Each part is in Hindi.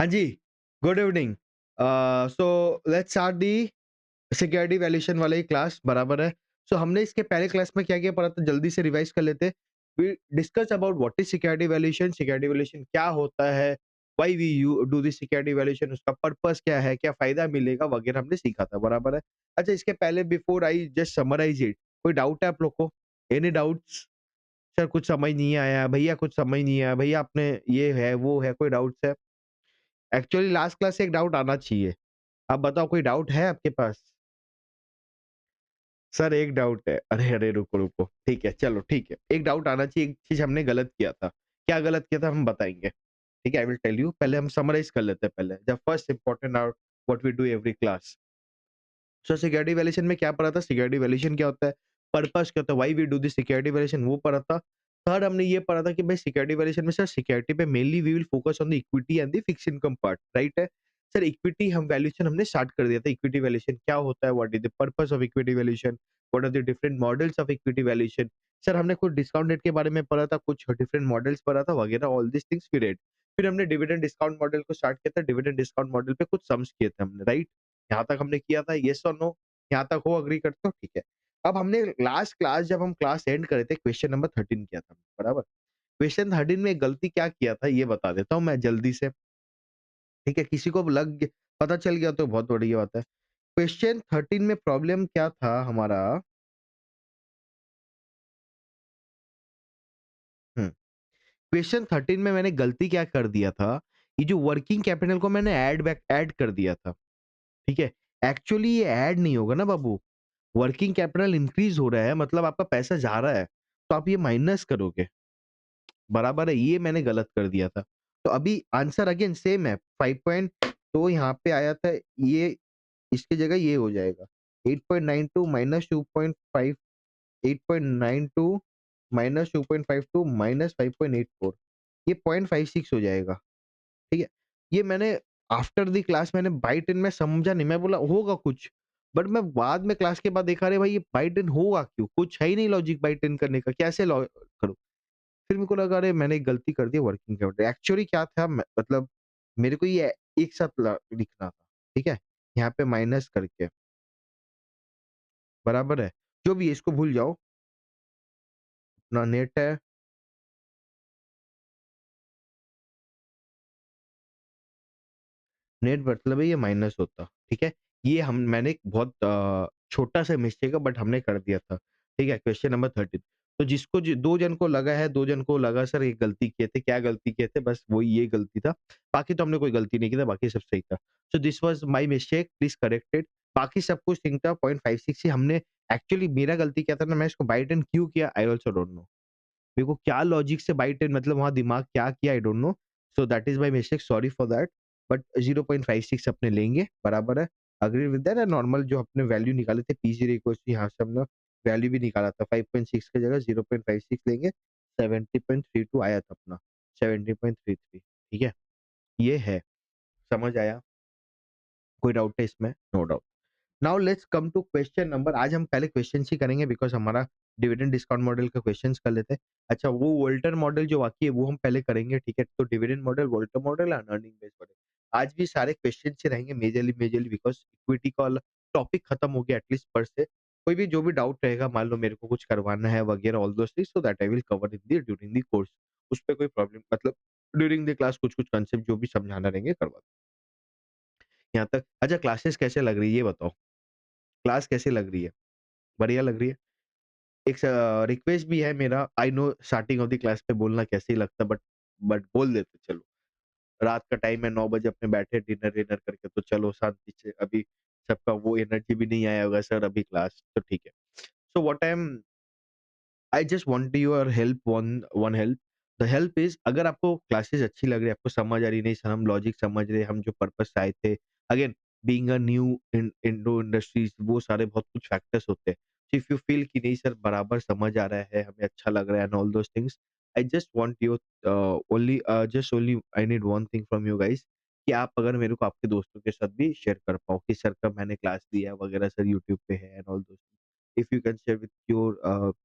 Ji, good evening. So let's start the security valuation वाली क्लास, बराबर है। सो हमने इसके पहले क्लास में क्या-क्या पढ़ा था, जल्दी से रिवाइज़ कर लेते हैं। We discuss about what is security valuation क्या होता है, why we you do this security valuation, उसका पर्पस क्या है, क्या फ़ायदा मिलेगा वगैरह हमने सीखा था, बराबर है। अच्छा, इसके पहले before I just summarise it, कोई डाउट है आप लोग को? Any doubts? सर कुछ समझ नहीं आया, भैया कुछ समझ नहीं आया, भैया आपने ये है, वो है, कोई डाउट्स है? एक्चुअली लास्ट क्लास से एक डाउट आना चाहिए। आप बताओ कोई डाउट है आपके पास? सर एक डाउट है। अरे, अरे! रुको, रुको। ठीक है, चलो ठीक है। एक डाउट आना चाहिए, एक चीज़ हमने गलत किया था। क्या गलत किया था हम बताएँगे। ठीक है, आई विल टेल यू। पहले हम समराइज़ कर लेते हैं पहले। The first important out what we do every class. So security valuation में क्या पढ़ा था? सिक्योरिटी वैल्यूएशन क्या होता है? पर्पस क्या होता है? Why we do this security valuation वो पढ़ा था। थर्ड हमने ये पढ़ा था कि भाई सिक्योरिटी वैल्यूएशन में सर सिक्योरिटी पे mainly we will focus on the equity and the fixed income part, right है? सर इक्विटी हम वैल्यूएशन हमने स्टार्ट कर दिया था। इक्विटी वैल्यूएशन क्या होता है? What is the purpose of equity valuation? What are the different models of equity valuation? Sir हमने कुछ डिस्काउंट रेट के बारे में पढ़ा था, कुछ डिफरेंट मॉडल्स पढ़ा था वगैरह, all these things we read. फिर हमने डिविडेंड डिस्काउंट मॉडल को स्टार्ट किया था। डिविडेंड डिस्काउंट मॉडल पे कुछ सम्स किए थे हमने, राइट? यहाँ तक हमने किया था, येस और नो? यहाँ तक हो, एग्री करते हो? ठीक है। अब हमने लास्ट क्लास जब हम क्लास एंड कर रहे थे, क्वेश्चन नंबर 13 किया था, बराबर? क्वेश्चन 13 में गलती क्या किया था ये बता देता हूँ मैं जल्दी से, ठीक है? किसी को पता चल गया तो बहुत बढ़िया बात है। क्वेश्चन 13 में प्रॉब्लम क्या था हमारा। हुँ, क्वेश्चन 13 में मैंने गलती क्या कर दिया था, ये जो वर्किंग कैपिटल को मैंने ऐड कर दिया था, ठीक है? एक्चुअली ये ऐड नहीं होगा ना बाबू, वर्किंग कैपिटल इंक्रीज़ हो रहा है मतलब आपका पैसा जा रहा है, तो आप ये माइनस करोगे। बराबर है, ये मैंने गलत कर दिया था। तो अभी आंसर अगेन सेम है 5 पॉइंट, तो यहाँ पे आया था ये, इसकी जगह ये हो जाएगा 8.92 माइनस 2.5, 8.92 माइनस 2.52 माइनस 5.84, ये 0.56 हो जाएगा, ठीक है? ये मैंने आफ्टर द क्लास मैंने बाय 10 में समझा नहीं, मैं बोला होगा कुछ, बट मैं बाद में क्लास के बाद देखा अरे भाई ये बाय 10 होगा क्यों? कुछ है ही नहीं लॉजिक बाय 10 करने का, कैसे करूँ? फिर मेरे को लगा अरे मैंने गलती कर दी वर्किंग कैपिटल। एक्चुअली क्या था मतलब मेरे को ये एक साथ लिखना था, ठीक है? यहाँ पे माइनस करके, बराबर है? जो भी है इसको भूल जाओ, अपना नेट है, नेट मतलब है ये माइनस होता, ठीक है? ये हम मैंने एक बहुत छोटा-सा मिस्टेक है बट हमने कर दिया था, ठीक है? Question number 13। तो जिसको 2 जन को लगा है, 2 जन को लगा सर ये गलती किए थे, क्या गलती किए थे? बस वही ये गलती था, बाकी तो हमने कोई गलती नहीं की था, बाकी सब सही था। So this was my mistake, please correct it. बाकी सब कुछ ठीक था, 0.56 से हमने एक्चुअली मेरा गलती क्या था ना, मैं इसको बाय 10 क्यों किया? I also don't know. मेरे को क्या लॉजिक से बाय 10 मतलब वहाँ दिमाग क्या किया आई don't no. So that is my mistake, sorry for that. But 0.56 अपने लेंगे, बराबर है। एग्री विद दैट, नॉर्मल जो अपने वैल्यू निकाले थे पी0 इक्वल्स टू यहाँ से हमने वैल्यू भी निकाला था 5.6 की जगह 0.56 लेंगे, 70.32 आया था अपना, 70.33, ठीक है? ये है, समझ आया? कोई डाउट है इसमें? No doubt. Now let's come to question number, आज हम पहले क्वेश्चंस ही करेंगे बिकॉज़ हमारा डिविडेंड डिस्काउंट मॉडल का क्वेश्चंस कर लेते हैं। अच्छा वो वोल्टर मॉडल जो बाकी है वो हम पहले करेंगे, ठीक है? तो dividend model, Walter model and earning based model. आज भी सारे क्वेश्चंस ही रहेंगे मेजरली मेजरली बिकॉज़ इक्विटी का वाला टॉपिक खत्म हो गया एटलीस्ट पर से। कोई भी जो भी डाउट रहेगा मान लो मेरे को कुछ करवाना है वगैरह all those things, so that I will cover in the during the course. उसपे कोई प्रॉब्लम मतलब ड्यूरिंग द क्लास कुछ-कुछ कांसेप्ट जो भी समझाना रहेंगे करवा यहाँ तक। अच्छा क्लासेस कैसे लग रही है ये बताओ? क्लास कैसी लग रही है? बढ़िया लग रही है? एक रिक्वेस्ट भी है मेरा, I know starting of the class पे बोलना कैसे ही लगता है बट बोल देते चलो। रात का टाइम है 9 बजे अपने बैठे डिनर-विनर करके तो चलो शांति से अभी सबका वो एनर्जी भी नहीं आया होगा सर अभी क्लास तो ठीक है। So what I just want your help, one one help. The help is अगर आपको क्लासेस अच्छी लग रही है, आपको समझ आ रही नहीं सर हम लॉजिक समझ रहे हैं, हम जो पर्पस से आए थे। Again being a new in Indo industries वो सारे बहुत कुछ फैक्टर्स होते हैं। सो इफ यू फील कि नहीं सर बराबर समझ आ रहा है, हमें अच्छा लग रहा है and all those things, I just want your only I need one thing from you guys कि आप अगर मेरे को आपके दोस्तों के साथ भी शेयर कर पाओ कि सर का मैंने क्लास लिया है वगैरह सर यूट्यूब पे है and all those. If you can share with your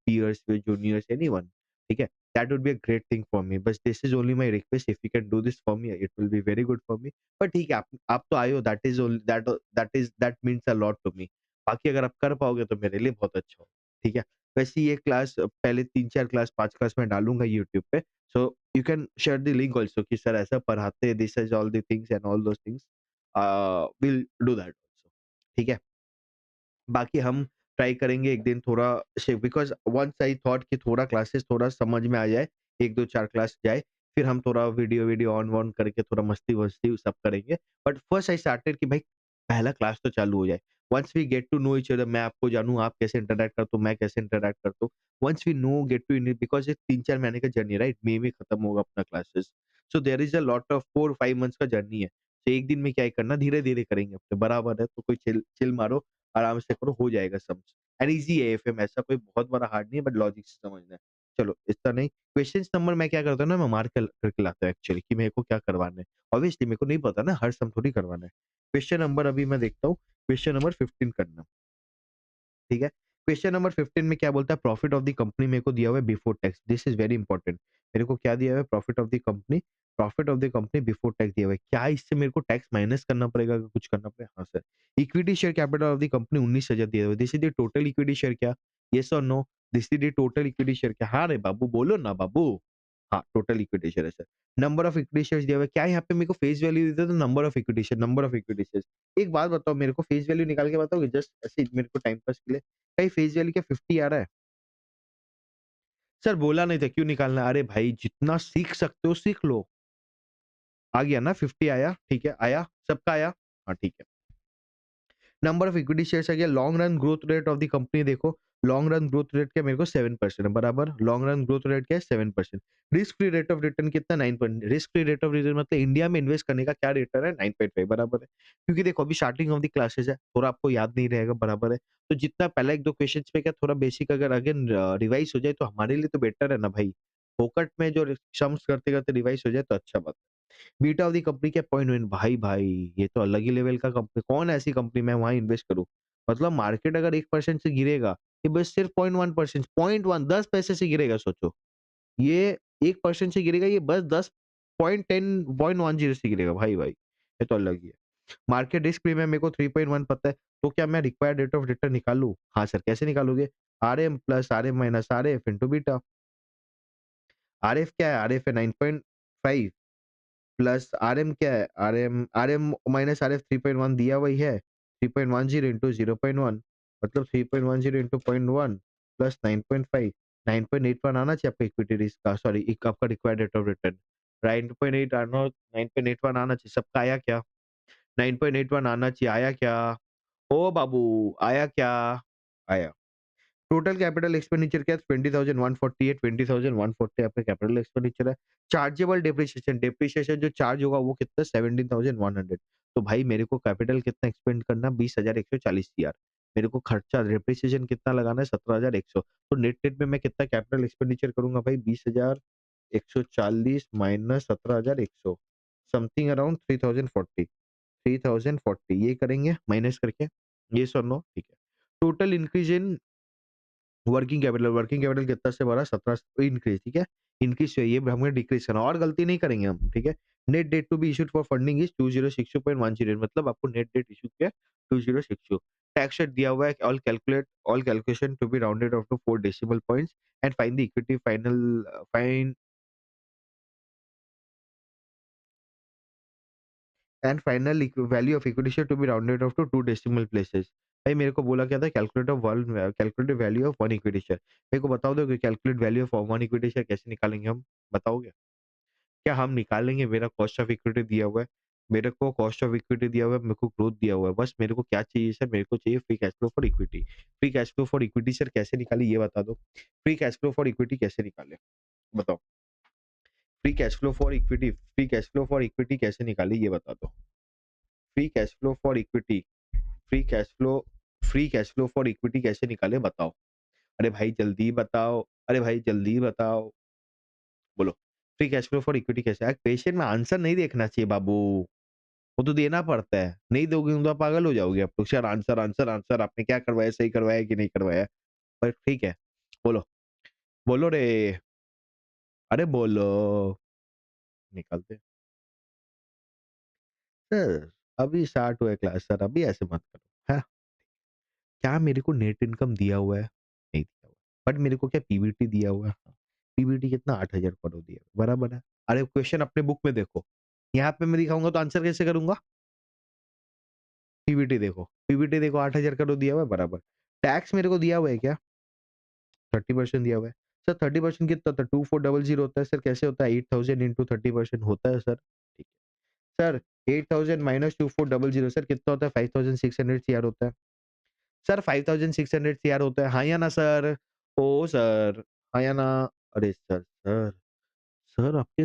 peers, with juniors, anyone, ठीक है? That would be a great thing for me, बस this is only my request, if you can do this for me it will be very good for me. पर ठीक है, आप तो आए हो, that means a lot to me. बाकी अगर आप कर पाओगे तो मेरे लिए बहुत अच्छा हो, ठीक है? वैसे ये क्लास पहले 3-4 क्लास, 5 क्लास मैं डालूँगा यूट्यूब पे, so you can share the link also कि सर ऐसा पढ़ाते हैं, this is all the things and all those things, will do that also, ठीक है? बाकी हम ट्राई करेंगे एक दिन थोड़ा से, बिकॉज़ वन्स आई थॉट कि थोड़ा क्लासेस थोड़ा समझ में आ जाए, 1-2-4 क्लास जाए, फिर हम थोड़ा वीडियो ऑन वॉन करके थोड़ा मस्ती-वस्ती सब करेंगे। बट फर्स्ट आई स्टार्टेड कि भाई पहला क्लास तो चालू हो जाए। Once we get to know each other, मैं आपको जानूँ, आप कैसे इंटरैक्ट करते हो, मैं कैसे इंटरैक्ट करता हूँ। Once we know get to in, because ये 3-4 महीने का जर्नी है, राइट? मई में खत्म होगा अपना classes. So there is a lot of 4-5 months का जर्नी है। तो एक दिन में क्या ही करना, धीरे-धीरे करेंगे अपने, बराबर है, तो कोई चिल चिल मारो, आराम से करो, हो जाएगा सब। एंड ईज़ी है एएफएम, ऐसा कोई बहुत बड़ा हार्ड नहीं है, बट लॉजिक से समझना है। चलो इतना नहीं, क्वेश्चन्स नंबर मैं क्या करता हूँ ना, मैं मार्क करके लाता हूँ एक्चुअली कि मेरे को क्या करवाना है। ऑब्वियसली मेरे को नहीं पता ना, हर सम थोड़ी करवाना है। क्वेश्चन नंबर अभी मैं देखता हूँ, क्वेश्चन नंबर 15 करना। ठीक है? क्वेश्चन नंबर 15 में क्या बोलता है, प्रॉफिट ऑफ द कंपनी मेरे को दिया हुआ है before tax, this is very important. मेरे को क्या दिया हुआ है, profit of the company before tax दिया हुआ है। क्या इससे मेरे को टैक्स माइनस करना पड़ेगा, अगर कुछ करना पड़ेगा? हाँ सर। Equity share capital of the company 19,000 दिया हुआ है। This is the total equity share क्या? येस और no? This is the total equity share क्या? हाँ रे बाबू, बोलो ना बाबू। हाँ, टोटल इक्विटी शेयर है sir. Number of equity shares दिया हुआ है। क्या यहाँ पे मेरे को फेस वैल्यू देते तो नंबर ऑफ इक्विटी शेयर्स। एक बात बताओ, मेरे को फेस वैल्यू निकाल के बताओगे, जस्ट ऐसे ही मेरे को टाइम पास के लिए? भाई फेस वैल्यू क्या 50 आ रहा है? सर बोला नहीं था क्यों निकालना है? अरे भाई जितना सीख सकते हो सीख लो। आ गया ना 50 आया? ठीक है, आया? सबका आया? हाँ, ठीक है। नंबर ऑफ इक्विटी शेयर्स आ गया। Long run growth rate of the company देखो, लॉन्ग रन ग्रोथ रेट क्या मेरे को 7% है, बराबर। लॉन्ग रन ग्रोथ रेट क्या है? 7%। Risk free rate of return कितना? 9 point. Risk free rate of return मतलब इंडिया में इन्वेस्ट करने का क्या रिटर्न है? 9.5, बराबर है। क्योंकि देखो अभी स्टार्टिंग ऑफ द क्लासेस है, थोड़ा आपको याद नहीं रहेगा, बराबर है। तो जितना पहला 1-2 क्वेश्चंस पे क्या थोड़ा बेसिक अगर अगेन रिवाइज हो जाए तो हमारे लिए तो बेटर है ना भाई। फोकट में जो सम्स करते-करते रिवाइज हो जाए तो अच्छा बात है। बीटा ऑफ द कंपनी क्या? 0.1। भाई, भाई ये तो अलग ही लेवल का कंपनी, कौन है ऐसी कंपनी मैं वहाँ इन्वेस्ट करूँ? मतलब मार्केट अगर 1% से गिरेगा, ये बस सिर्फ 0.1%, 0.1 10 पैसे से गिरेगा सोचो। ये 1% से गिरेगा, ये बस 10 0.10 0.10 से गिरेगा भाई, भाई। ये तो अलग ही है। मार्केट रिस्क प्रीमियम मेरे को 3.1 पता है, तो क्या मैं रिक्वायर्ड रेट ऑफ रिटर्न निकालूँ? हाँ सर, कैसे निकालोगे? RM plus RM minus RF into beta. RF क्या है? आरएफ है 9.5 प्लस आरएम क्या है? आरएम आरएम माइनस आरएफ 3.1 दिया वही है। 3.10 इंटू 0.1 मतलब 3.10 इंटू 0.1 प्लस 9.5, 9.81 आना चाहिए आपका इक्विटी रिस्क का, सॉरी एक आपका रिक्वायर्ड रेट ऑफ रिटर्न। 9.8 आना 9.81 आना चाहिए। सबका आया क्या? 9.81 आना चाहिए, आया क्या? ओ बाबू, आया क्या? आया। टोटल कैपिटल एक्सपेंडिचर क्या है? 20,140 है, 20,140 आपका कैपिटल एक्सपेंडिचर है। चार्जेबल डेप्रिसिएशन, डेप्रिसिएशन जो चार्ज होगा वो कितना? 17,100। तो भाई मेरे को कैपिटल कितना एक्सपेंड करना? 20,140 सीआर। मेरे को खर्चा डेप्रिसिएशन कितना लगाना है? 17,100। तो नेट-नेट में मैं कितना कैपिटल एक्सपेंडिचर करूँगा भाई? 20,140 माइनस 17,100 समथिंग अराउंड 3,040, 3,040 ये करेंगे माइनस करके। येस और नो? ठीक है। Total increase in working capital कितना से बढ़ा? 17 से इंक्रीज़, ठीक है? इंक्रीज़ चाहिए, हमें डिक्रीज़ करना और गलती नहीं करेंगे हम, ठीक है? Net debt to be issued for funding is 2062.10 मतलब आपको नेट डेट इश्यू किया 2062। टैक्स रेट दिया हुआ है, all calculation to be rounded off to 4 decimal points and find the equity fine and final value of equity share to be rounded off to 2 decimal places. भाई मेरे को बोला क्या था, calculate value of 1 equity share. मेरे को बता दोगे calculate value of 1 equity share कैसे निकालेंगे हम? बताओगे? क्या हम निकालेंगे? मेरा कॉस्ट ऑफ इक्विटी दिया हुआ है, मेरे को कॉस्ट ऑफ इक्विटी दिया हुआ है, मेरे को ग्रोथ दिया हुआ है। बस मेरे को क्या चाहिए सर? मेरे को चाहिए free cash flow for equity. Free cash flow for equity sir कैसे निकालें ये बता दो? Free cash flow for equity कैसे निकालें? बताओ? Free cash flow for equity कैसे निकालें ये बता दो? Free cash flow for equity free cash flow free cash flow for equity कैसे निकालें बताओ? अरे भाई जल्दी बताओ, अरे भाई जल्दी बताओ, बोलो। Free cash flow for equity कैसे? यार क्वेश्चन में आंसर नहीं देखना चाहिए बाबू, वो तो देना पड़ता है। नहीं दोगे तो आप पागल हो जाओगे आप तो, सर आंसर, आंसर, आंसर आपने क्या करवाया, सही करवाया कि नहीं करवाया? पर ठीक है, बोलो, बोलो रे। अरे बोलो, निकालते। सर, अभी स्टार्ट हुआ है क्लास सर, अभी ऐसे मत करो। हाँ, क्या मेरे को नेट इनकम दिया हुआ है? नहीं दिया हुआ। बट मेरे को क्या पीबीटी दिया हुआ है? हाँ। पीबीटी कितना 8,000 करोड़ दिया हुआ है, बराबर है। अरे क्वेश्चन अपने बुक में देखो। यहाँ पे मैं दिखाऊँगा तो आंसर कैसे करूँगा? पीबीटी देखो 8,000 करोड़ दिया हुआ है, बराबर। टैक्स मेरे को दिया हुआ है क्या? 30% दिया हुआ है। सर 30% कितना होता है? 2400 होता है सर, कैसे होता है? 8000 इंटू 30% होता है सर। ठीक है। सर 8000 माइनस 2400 सर कितना होता है? 5600 सीआर होता है। सर 5600 सीआर होता है, हाँ या ना सर? ओह सर, हाँ या ना? अरे सर, सर आपके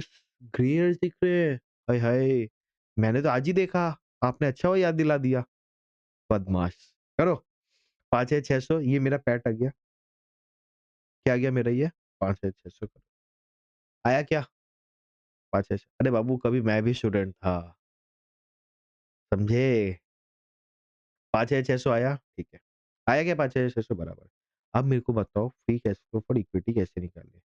ग्रे हेयर्स दिख रहे हैं। हाय हाय! मैंने तो आज ही देखा। आपने अच्छा हुआ याद दिला दिया। बदमाश। करो 5 है 600 ये मेरा पैट आ गया। क्या आ गया मेरा ये? 5 है 600 आया क्या? 5 है अरे बाबू कभी मैं भी स्टूडेंट था। समझे? 5 है 600 आया? ठीक है। आया क्या 5 है 600 बराबर। अब मेरे को बताओ free cash flow for equity कैसे निकालें?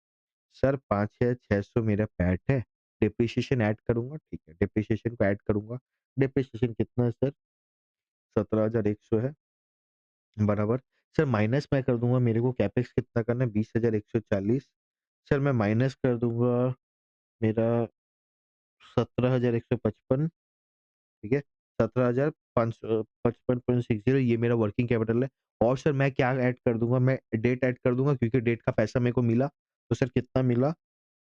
सर 5 है 600 मेरा पैट है। डेप्रिसिएशन ऐड करूँगा, ठीक है। डेप्रिसिएशन को ऐड करूँगा। डेप्रिसिएशन कितना है सर? 17,100 है, बराबर। सर माइनस मैं कर दूँगा मेरे को कैपेक्स कितना करना है 20,140। सर मैं माइनस कर दूँगा मेरा 17,155 ठीक है। 17,555.60 ये मेरा वर्किंग कैपिटल है। और सर मैं क्या ऐड कर दूँगा मैं डेट ऐड कर दूँगा क्योंकि डेट का पैसा मेरे को मिला। तो सर कितना मिला?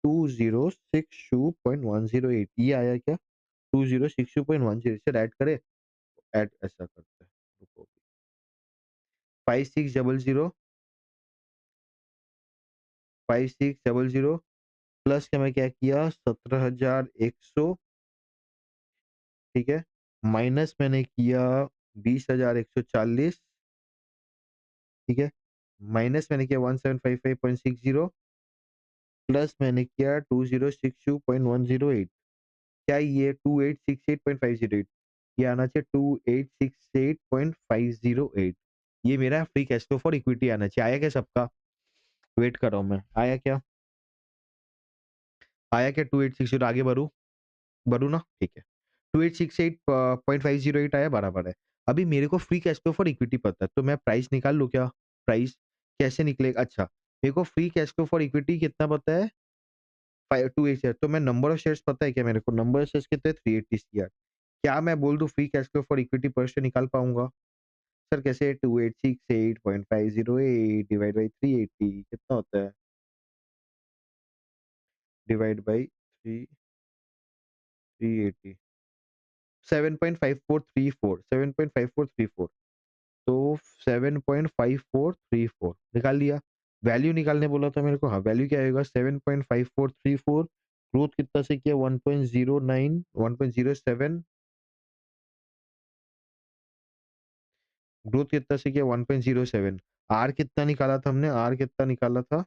2062.108 ये आया क्या? 2062.108 सर ऐड करें? ऐड ऐसा करते हैं, रुको 5600 5600 प्लस क्या मैं क्या किया 17,100 ठीक है, माइनस मैंने किया 20,140 ठीक है, माइनस मैंने किया 1755.60 प्लस मैंने किया 2062.108 क्या ये 2868.508 ये आना चाहिए 2868.508 ये मेरा free cash flow for equity आना चाहिए। आया क्या सबका? वेट कर रहा हूँ मैं। आया क्या? आया क्या 2860 आगे बढ़ूँ? बढ़ूँ ना? ठीक है। 2868.508 आया बराबर है। अभी मेरे को free cash flow for equity पता है, तो मैं प्राइस निकाल लूँ क्या? प्राइस कैसे निकलेगा? अच्छा, मेरे को free cash flow for equity कितना पता है? 280 है, तो मैं नंबर ऑफ शेयर्स पता है क्या मेरे को? नंबर ऑफ शेयर्स कितने? 380 सीआर। क्या मैं बोल दूँ free cash flow for equity पर शेयर निकाल पाऊँगा? सर कैसे? 2868.508 डिवाइड बाय 380 कितना होता है? डिवाइड बाय 3 380 7.5434 7.5434 तो 7.5434 निकाल लिया। वैल्यू निकालने बोला था मेरे को, हाँ, वैल्यू क्या आएगा 7.5434 ग्रोथ कितना से किया 1.09 1.07 ग्रोथ कितना से किया 1.07 आर कितना निकाला था हमने? आर कितना निकाला था?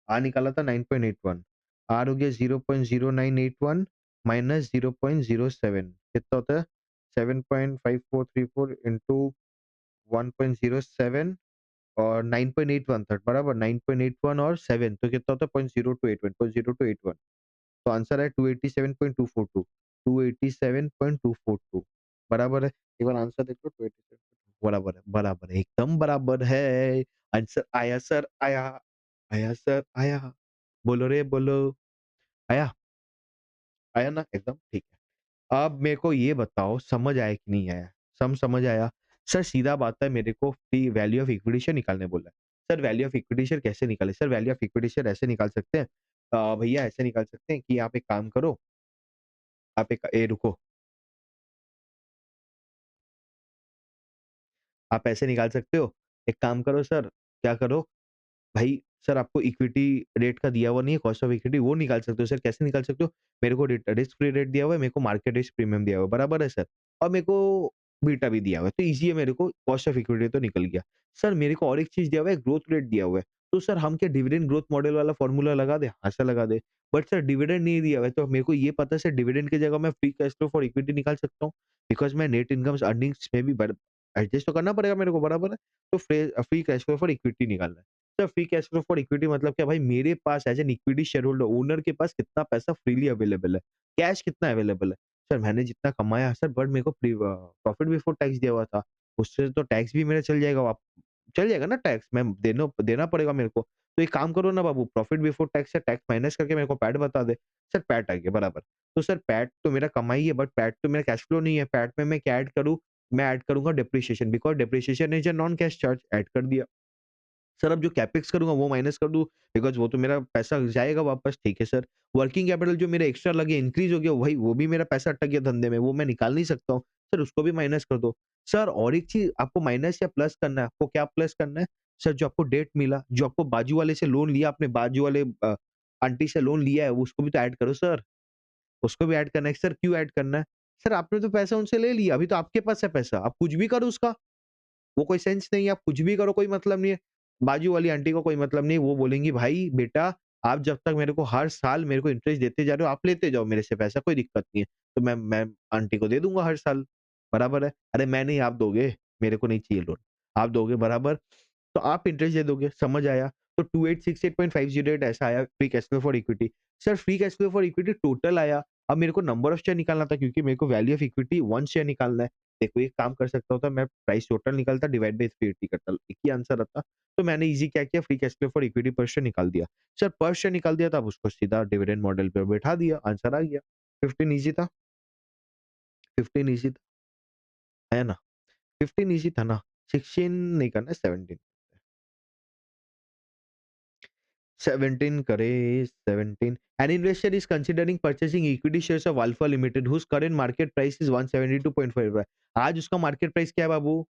आर निकाला था 9.81 आर हो गया 0.0981 माइनस 0.07 कितना होता है? 7.5434 इंटू 1.07 और 9.81 था बराबर 9.81 और 7 तो कितना होता है 0.0281 तो आंसर है 287.242 287.242 बराबर है। एक बार आंसर देख लो 287 बराबर है एकदम बराबर है। आंसर आया सर आया आया सर आया बोलो रे बोलो आया आया ना एकदम ठीक है। अब मेरे को ये बताओ समझ आया कि नहीं आया? समझ आया? सर सीधा बात है मेरे को free value of equity share निकालने बोला है। Sir value of equity share कैसे निकालें? Sir value of equity share ऐसे निकाल सकते हैं भैया ऐसे निकाल सकते हैं कि आप एक काम करो, आप एक रुको, आप ऐसे निकाल सकते हो, एक काम करो सर, क्या करो भाई सर आपको इक्विटी रेट का दिया हुआ नहीं है, कॉस्ट ऑफ इक्विटी वो निकाल सकते हो। सर कैसे निकाल सकते हो? मेरे को रिस्क फ्री रेट दिया हुआ है, मेरे को मार्केट रिस्क प्रीमियम दिया हुआ है, बराबर है सर? और मेरे को बीटा भी दिया हुआ है, तो ईज़ी है मेरे को कॉस्ट ऑफ इक्विटी तो निकल गया। सर मेरे को और एक चीज़ दिया हुआ है, ग्रोथ रेट दिया हुआ है। तो सर हम क्या डिविडेंड ग्रोथ मॉडल वाला फॉर्मूला लगा दें? हाँ सर लगा दें। बट सर डिविडेंड नहीं दिया हुआ है, तो मेरे को ये पता है सर डिविडेंड की जगह मैं free cash flow for equity निकाल सकता हूँ। बिकॉज़ मैं नेट इनकम्स अर्निंग्स में भी बर एडजस्ट तो करना पड़ेगा मेरे को, बराबर है? तो free cash flow for equity निकालना है। Sir free cash flow for equity मतलब क्या भाई मेरे पास as an equity share holder owner के पास कितना पैसा फ्रीली अवेलेबल है, कैश कितना अवेलेबल है। सर मैंने जितना कमाया सर बट मेरे को प्रॉफिट बिफोर टैक्स दिया हुआ था, उससे तो टैक्स भी मेरा चल जाएगा चल जाएगा ना टैक्स, मैं देना देना पड़ेगा मेरे को। तो एक काम करो ना बाबू प्रॉफिट बिफोर टैक्स से टैक्स माइनस करके मेरे को पैट बता दे। सर पैट आ गया बराबर। तो सर पैट तो मेरा कमाई है बट पैट तो मेरा कैश फ्लो नहीं है। पैट में मैं क्या ऐड करूँ? मैं ऐड करूँगा depreciation because depreciation is a non cash charge add कर दिया। सर अब जो कैपेक्स करूँगा वो माइनस कर दूँ बिकॉज़ वो तो मेरा पैसा जाएगा वापस, ठीक है सर। वर्किंग कैपिटल जो मेरा एक्स्ट्रा लगे इंक्रीज़ हो गया वही वो भी मेरा पैसा अटक गया धंधे में, वो मैं निकाल नहीं सकता हूँ। सर उसको भी माइनस कर दो। सर और एक चीज़ आपको माइनस या प्लस करना है, आपको क्या प्लस करना है? सर जो आपको डेट मिला, जो आपको बाजू वाले से लोन लिया आपने बाजू वाले आंटी से लोन लिया है उसको भी तो ऐड करो सर। उसको भी ऐड करना है। सर क्यों ऐड करना है? सर आपने तो पैसा उनसे ले लिया, अभी तो आपके पास है पैसा, आप कुछ भी करो उसका। वो कोई सेंस नहीं है, आप कुछ भी करो कोई मतलब नहीं है। बाजू वाली आंटी को कोई मतलब नहीं, वो बोलेंगी भाई बेटा आप जब तक मेरे को हर साल मेरे को इंटरेस्ट देते जा रहे हो, आप लेते जाओ मेरे से पैसा कोई दिक्कत नहीं है। तो मैं आंटी को दे दूँगा हर साल, बराबर है। अरे मैं नहीं आप दोगे, मेरे को नहीं चाहिए लोन। आप दोगे बराबर, तो आप इंटरेस्ट दे दोगे, समझ आया? तो 2868.508 ऐसा आया free cash flow for equity. Sir free cash flow for equity total आया, अब मेरे को नंबर ऑफ शेयर निकालना था क्योंकि मेरे को वैल्यू ऑफ इक्विटी 1 शेयर निकालना है। देखो एक काम कर सकता होता मैं प्राइस टोटल निकालता डिवाइड बाय 380 करता, एक ही आंसर आता। तो मैंने ईज़ी क्या किया free cash flow for equity पर शेयर निकाल दिया। सर पर शेयर निकाल दिया था अब उसको सीधा डिविडेंड मॉडल पे बैठा दिया, आंसर आ गया। 15 ईज़ी था, 15 ईज़ी था, है ना? 15 ईज़ी था ना? 16 नहीं करना है 17। 17 करे 17 an investor is considering purchasing equity shares of Alpha Limited whose current market price is 172.5 आज उसका मार्केट प्राइस क्या है बाबू?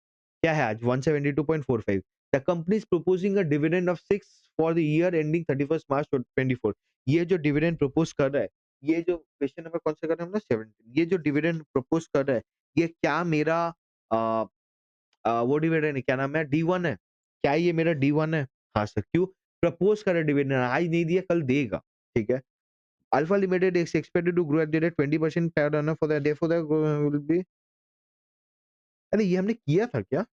क्या है आज? 172.45 the company is proposing a dividend of 6 for the year ending 31st March 24 ये जो डिविडेंड प्रपोज कर रहा है, ये जो क्वेश्चन नंबर कौन सा कर रहे हैं हम लोग 17 ये जो डिविडेंड प्रपोज कर रहा है, ये क्या मेरा अ, वो डिविडेंड क्या नाम है डी1 है। क्या ये मेरा डी1 है? हाँ सर, क्यों? प्रपोज़ करा डिविडेंड आज नहीं दिया कल देगा, ठीक है? Alpha limited is expected to grow at the rate 20% per annum for the therefore the will be अरे ये हमने किया था क्या?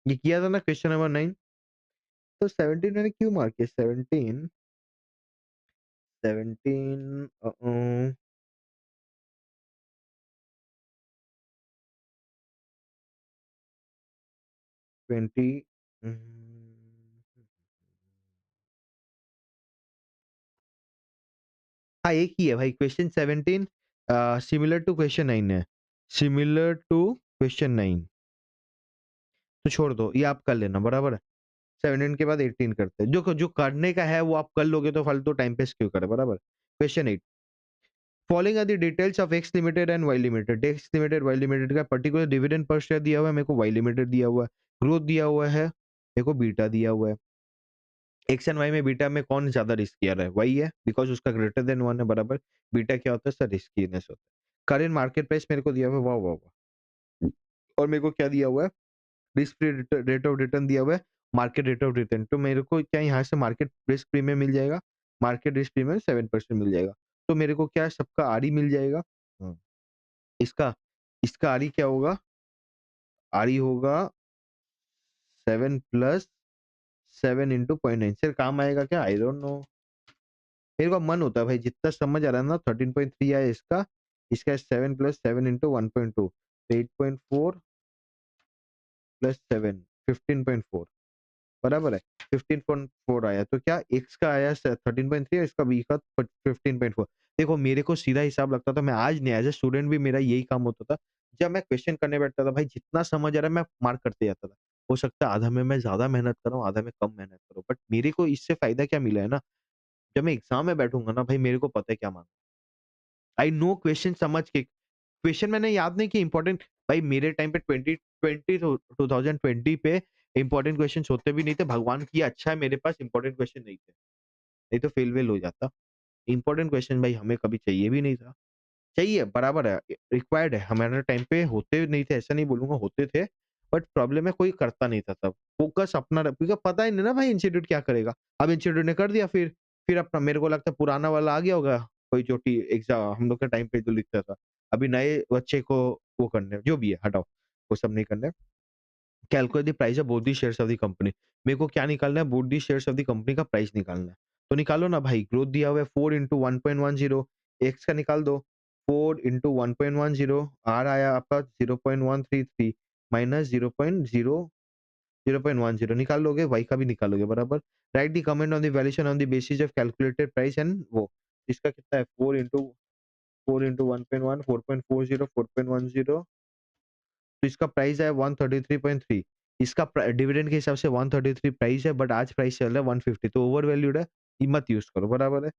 ये किया था ना क्वेश्चन नंबर 9 तो 17 मैंने क्यों मार्क किया 17 17 20 हाँ, एक ही है भाई क्वेश्चन 17 सिमिलर टू क्वेश्चन 9 है। सिमिलर टू क्वेश्चन 9 तो छोड़ दो, ये आप कर लेना बराबर है। 17 के बाद 18 करते हैं। जो जो करने का है वो आप कर लोगे तो फालतू टाइम वेस्ट क्यों करें, बराबर? Question 8 following are the details of X limited and Y limited. X limited, Y limited का पर्टिकुलर डिविडेंड पर शेयर दिया हुआ है, मेरे को वाई लिमिटेड दिया हुआ है। ग्रोथ दिया हुआ है, मेरे को बीटा दिया हुआ है। एक्स एंड वाई में बीटा में कौन ज़्यादा रिस्कियर है? वाई है बिकॉज़ उसका ग्रेटर देन 1 है बराबर। बीटा क्या होता है सर? रिस्कीनेस होता है। करंट मार्केट प्राइस मेरे को दिया हुआ है, वाह, वाह, वाह! और मेरे को क्या दिया हुआ है? Risk free rate of return दिया हुआ है, मार्केट रेट ऑफ रिटर्न। तो मेरे को क्या यहाँ से मार्केट रिस्क प्रीमियम मिल जाएगा? मार्केट रिस्क प्रीमियम 7% मिल जाएगा। तो मेरे को क्या है सबका आरई मिल जाएगा। हुँ, इसका इसका आरई क्या होगा? आरई होगा 7 प्लस 7 इंटू 0.9 सर काम आएगा क्या? आई डोंट नो। मेरे को मन होता है भाई जितना समझ आ रहा है ना 13.3 आया इसका, इसका 7 प्लस 7 इंटू 1.2 तो 8.4 प्लस 7 15.4 बराबर है 15.4 आया तो क्या एक्स का आया 13.3 और इसका बी का 15.4 देखो मेरे को सीधा हिसाब लगता था मैं आज नहीं एज ए स्टूडेंट भी मेरा यही काम होता था जब मैं क्वेश्चन करने बैठता था भाई जितना समझ आ रहा है मैं मार्क करते जाता था हो सकता है आधा में मैं ज्यादा मेहनत कर रहा हूँ आधा में कम मेहनत करूँ बट मेरे को इससे फायदा क्या मिला है ना जब मैं एग्जाम में बैठूंगा ना भाई मेरे को पता है क्या मांगना आई नो क्वेश्चन समझ के क्वेश्चन मैंने याद नहीं किया इंपॉर्टेंट भाई मेरे टाइम पे 20 20 टू 2020 पे इम्पोर्टेंट क्वेश्चन्स होते भी नहीं थे, भगवान किया अच्छा है मेरे पास इम्पोर्टेंट क्वेश्चन नहीं थे, नहीं तो फेल-वेल हो जाता। इम्पोर्टेंट क्वेश्चन भाई हमें कभी चाहिए भी नहीं था। चाहिए, बराबर है, रिक्वायर्ड है, हमारे टाइम पे होते नहीं थे, ऐसा नहीं बोलूँगा होते थे, बट प्रॉब्लम है कोई करता नहीं था तब। फ़ोकस अपना क्योंकि पता ही नहीं ना भाई इंस्टीट्यूट क्या करेगा। अब इंस्टीट्यूट ने कर दिया फिर अपना मेरे को लगता है पुराना वाला आ गया होगा, कोई जो टी एग्ज़ाम हम लोग के टाइम पे जो लिखता था। अभी नए बच्चे को वो करना है, जो भी है हटाओ, वो सब नहीं करना है। Calculate the price of both the shares of the company. मेरे को क्या निकालना है? Both the shares of the company का प्राइस निकालना है। तो निकालो ना भाई, ग्रोथ दिया हुआ है 4 इंटू 1.10, एक्स का निकाल दो। 4 इंटू 1.10 आर आया आपका 0.133 माइनस 0.10 निकाल लोगे, वाई का भी निकालोगे बराबर। Right the comment on the valuation on the basis of calculated price and वो इसका कितना है 4 इंटू 1.1 4.40 4.10 तो इसका प्राइस है 133.3 इसका डिविडेंड के हिसाब से 133 प्राइस है बट आज प्राइस चल रहा है 150 तो ओवर वैल्यूड है ये मत यूज करो बराबर है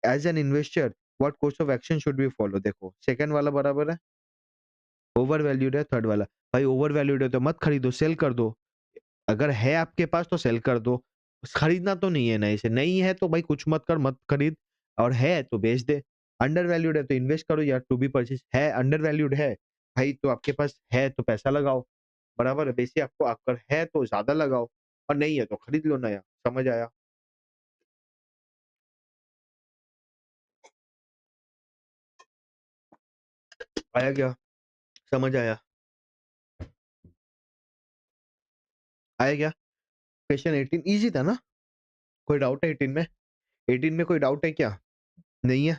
as an investor what course of action should be follow देखो सेकंड वाला बराबर है ओवर वैल्यूड है थर्ड वाला भाई ओवर वैल्यूड है तो मत खरीदो सेल कर दो अगर है आपके पास तो सेल कर दो खरीदना तो नहीं है नए से नहीं है तो भाई कुछ मत खरीद और है तो बेच दे अंडर वैल्यूड है तो इन्वेस्ट करो यार टू बी परचेज है अंडर वैल्यूड है भाई तो आपके पास है तो पैसा लगाओ बराबर है वैसे आपको अगर है तो ज़्यादा लगाओ और नहीं है तो खरीद लो नया, समझ आया? आया क्या? समझ आया? आया क्या? क्वेश्चन 18 ईज़ी था ना? कोई डाउट है 18 में? 18 में कोई डाउट है क्या? नहीं है?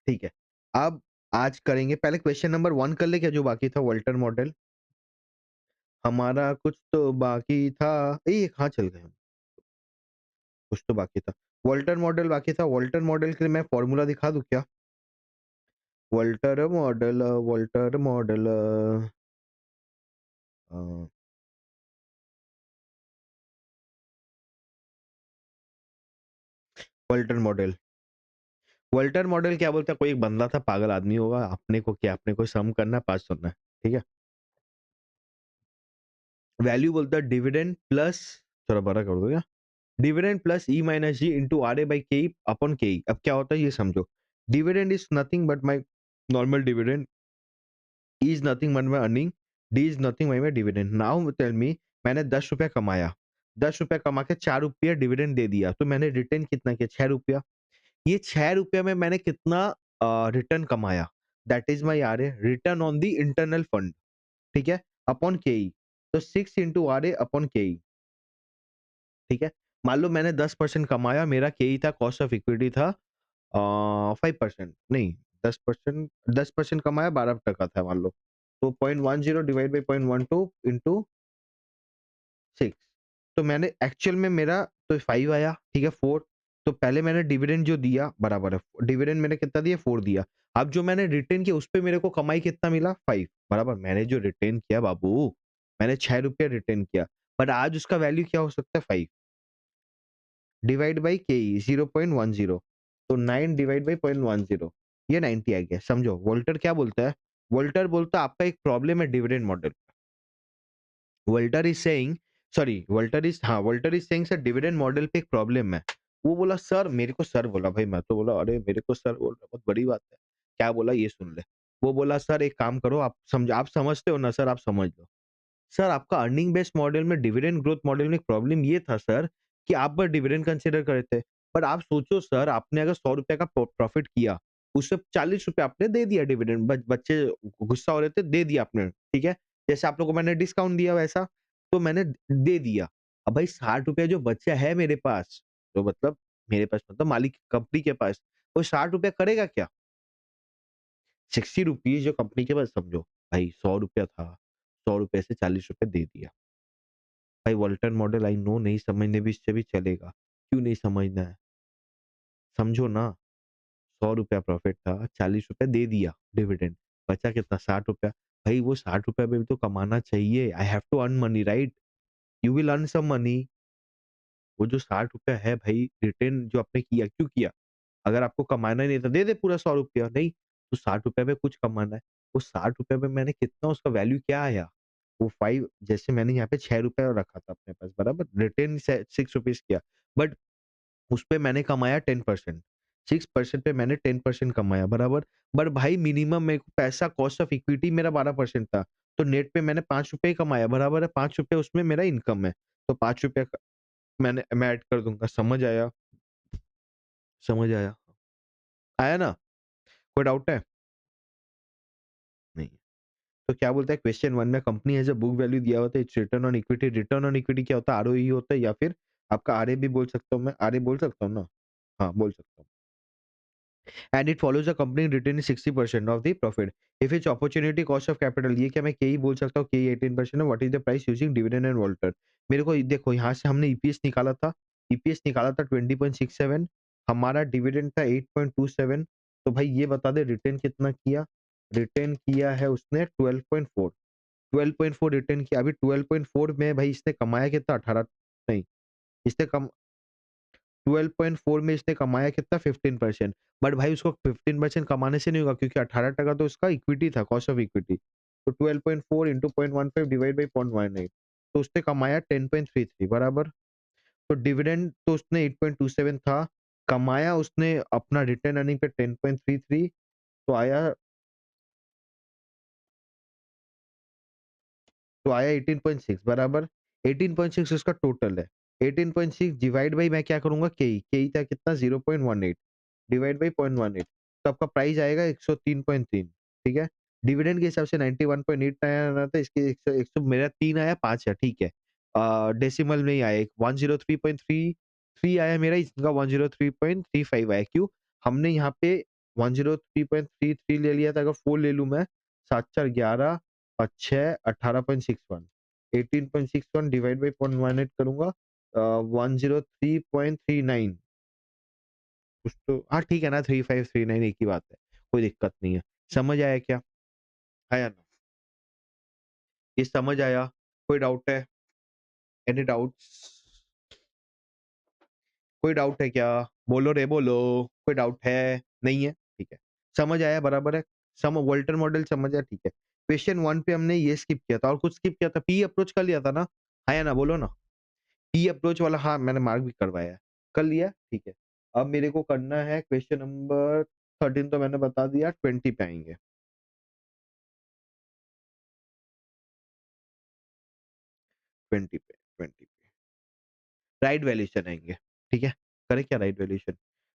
ठीक है। अब आज करेंगे पहले क्वेश्चन नंबर 1 कर ले क्या जो बाकी था वॉल्टर मॉडल? हमारा कुछ तो बाकी था कहाँ चल गए हम? कुछ तो बाकी था। वॉल्टर मॉडल बाकी था, वॉल्टर मॉडल के लिए मैं फ़ॉर्मूला दिखा दूँ क्या? वॉल्टर मॉडल अ, वॉल्टर मॉडल वॉल्टर मॉडल क्या बोलता है कोई एक बंदा था पागल आदमी होगा अपने को क्या अपने को सम करना है पास करना है ठीक है वैल्यू बोलता है डिविडेंड प्लस थोड़ा बड़ा कर दो क्या dividend plus E minus G into R A by K upon K अब क्या होता है ये समझो dividend is nothing but my normal dividend E is nothing but my earning D is nothing by my dividend now tell me मैंने 10 रुपया कमाया 10 रुपया कमा के 4 रुपया डिविडेंड दे दिया तो मैंने रिटर्न कितना किया 6 रुपया ये 6 रुपये में मैंने कितना रिटर्न कमाया that is my R A return on the internal fund ठीक है अपॉन के ई तो 6 इंटू आर ए अपॉन के ई ठीक है मान लो मैंने 10% कमाया मेरा के ई था कॉस्ट ऑफ इक्विटी था 5% नहीं 10% कमाया 12 टका था मान लो तो 0.10 डिवाइड बाई 0.12 इंटू 6 तो मैंने एक्चुअल में मेरा तो 5 आया ठीक है 4 तो पहले मैंने डिविडेंड जो दिया बराबर है डिविडेंड मैंने कितना दिया 4 दिया अब जो मैंने रिटर्न किया उस पे मेरे को कमाई कितना मिला 5 बराबर मैंने जो रिटर्न किया बाबू मैंने 6 रुपया रिटर्न किया बट आज उसका वैल्यू क्या हो सकता है 5 डिवाइड बाई के 0.10 तो 9 डिवाइड बाई 0.10 ये 90 आ गया समझो वोल्टर क्या बोलता है वोल्टर बोलता है आपका एक प्रॉब्लम है dividend model Walter is saying Walter is saying sir dividend model पे एक प्रॉब्लम है वो बोला सर मेरे को सर बोला भाई मैं तो बोला अरे मेरे को सर बोल रहा बहुत बड़ी बात है क्या बोला ये सुन ले वो बोला सर एक काम करो आप समझते हो ना सर आप समझ लो सर आपका अर्निंग बेस्ड मॉडल में डिविडेंड ग्रोथ मॉडल में एक प्रॉब्लम ये था सर कि आप बस डिविडेंड कंसीडर करे थे बट आप सोचो सर आपने अगर 100 रुपए का प्रॉफिट किया उससे 40 रुपए आपने दे दिया डिविडेंड बच्चे गुस्सा हो रहे थे दे दिया आपने ठीक है जैसे आप लोगों को मैंने डिस्काउंट दिया वैसा तो मैंने दे दिया अब भाई 60 रुपया जो बच्चा है मेरे पास तो मतलब मेरे पास मतलब मालिक कंपनी के पास वो 60 रुपया करेगा क्या 60 रुपीज जो कंपनी के पास समझो भाई 100 रुपया था 100 रुपए से 40 रुपए दे दिया भाई वॉल्टर मॉडल आई नो नहीं समझने भी इससे भी चलेगा क्यों नहीं समझना है समझो ना 100 रुपया प्रॉफिट था 40 रुपए दे दिया डिविडेंड बचा कितना 60 रुपया भाई वो 60 रुपया में भी तो कमाना चाहिए I have to earn money right you will earn some money वो जो 60 रुपया है भाई रिटर्न जो आपने किया क्यों किया अगर आपको कमाना ही नहीं था दे दे पूरा 100 रुपया नहीं तो 60 रुपया में कुछ कमाना है वो 60 रुपया में मैंने कितना उसका वैल्यू क्या आया वो 5 जैसे मैंने यहाँ पे ₹6 रखा था अपने पास बराबर, रिटेन से ₹6 किया, बट उसपे मैंने कमाया 10%, 6% पे मैंने 10% कमाया बराबर। बट भाई मिनिमम मेरे को पैसा कॉस्ट ऑफ इक्विटी मेरा 12% था, तो नेट पे मैंने ₹5 ही कमाया बराबर है, ₹5 उसमें मेरा इनकम है, तो ₹5 क मैं ऐड कर दूँगा, समझ आया? समझ आया? आया ना? कोई डाउट है? नहीं। तो क्या बोलता है क्वेश्चन 1 में company has a book value दिया होता है, इट्स रिटर्न ऑन इक्विटी क्या होता है? आरओई होता है या फिर आपका आरए भी बोल सकता हूँ मैं, आरए बोल सकता हूँ ना? हाँ, बोल सकता हूँ। And it follows the company retain 60% of the profit. If it's opportunity cost of capital ये क्या मैं के ही बोल सकता हूँ, के ही 18% है, what is the price using dividend and Walter. मेरे को देखो यहाँ से हमने ईपीएस निकाला था, ईपीएस निकाला था 20.67, हमारा डिविडेंड था 8.27, तो भाई ये बता दे रिटेन कितना किया? रिटेन किया है उसने 12.4, 12.4 रिटर्न किया। अभी 12.4 में भाई इसने कमाया कितना 18 नहीं, इसने कम 12.4 में इसने कमाया कितना 15%। बट भाई उसको 15% कमाने से नहीं होगा क्योंकि 18% तो उसका इक्विटी था, कॉस्ट ऑफ इक्विटी। तो 12.4 इंटू 0.15 डिवाइड बाई 0.18, तो उसने कमाया 10.33 बराबर। तो डिविडेंड तो उसने 8.27 था, कमाया उसने अपना रिटर्न अर्निंग पे 10.33, तो आया 18.6 बराबर, 18.6 उसका टोटल है। 18.6 डिवाइड बाई मैं क्या करूँगा केई, केई था कितना 0.18 डिवाइड बाई 0.18, तो आपका प्राइस आएगा 103.3, ठीक है? डिविडेंड के हिसाब से 91.8 आया था, इसके 100 मेरा 3 आया 5 है, ठीक है। डेसिमल में ही आया, 103.33 आया मेरा, इसका 103.35 आया, क्यों? हमने यहाँ पे 103.33 ले लिया था, अगर 4 ले लूँ मैं, 7 4 11 और 6 18.61, 18.61 डिवाइड बाई 0.18 करूँगा, 103.39, कुछ तो हाँ, ठीक है ना, 3539 एक ही बात है, कोई दिक्कत नहीं है। समझ आया क्या? आया ना? ये समझ आया? कोई डाउट है? Any doubts? कोई डाउट है क्या? बोलो रे बोलो, कोई डाउट है? नहीं है? ठीक है। समझ आया बराबर है? वोल्टर मॉडल समझ आया, ठीक है। क्वेश्चन 1 पे हमने ये स्किप किया था और कुछ स्किप किया था, पी अप्रोच कर लिया था ना? हाँ या ना? बोलो ना। पी अप्रोच वाला हाँ, मैंने मार्क भी करवाया है। कर लिया? ठीक है। अब मेरे को करना है क्वेश्चन नंबर 13, तो मैंने बता दिया, 20 पे आएँगे। 20 पे, 20 पे। राइट वैल्यूएशन आएँगे, ठीक है? करें क्या राइट वैल्यूएशन?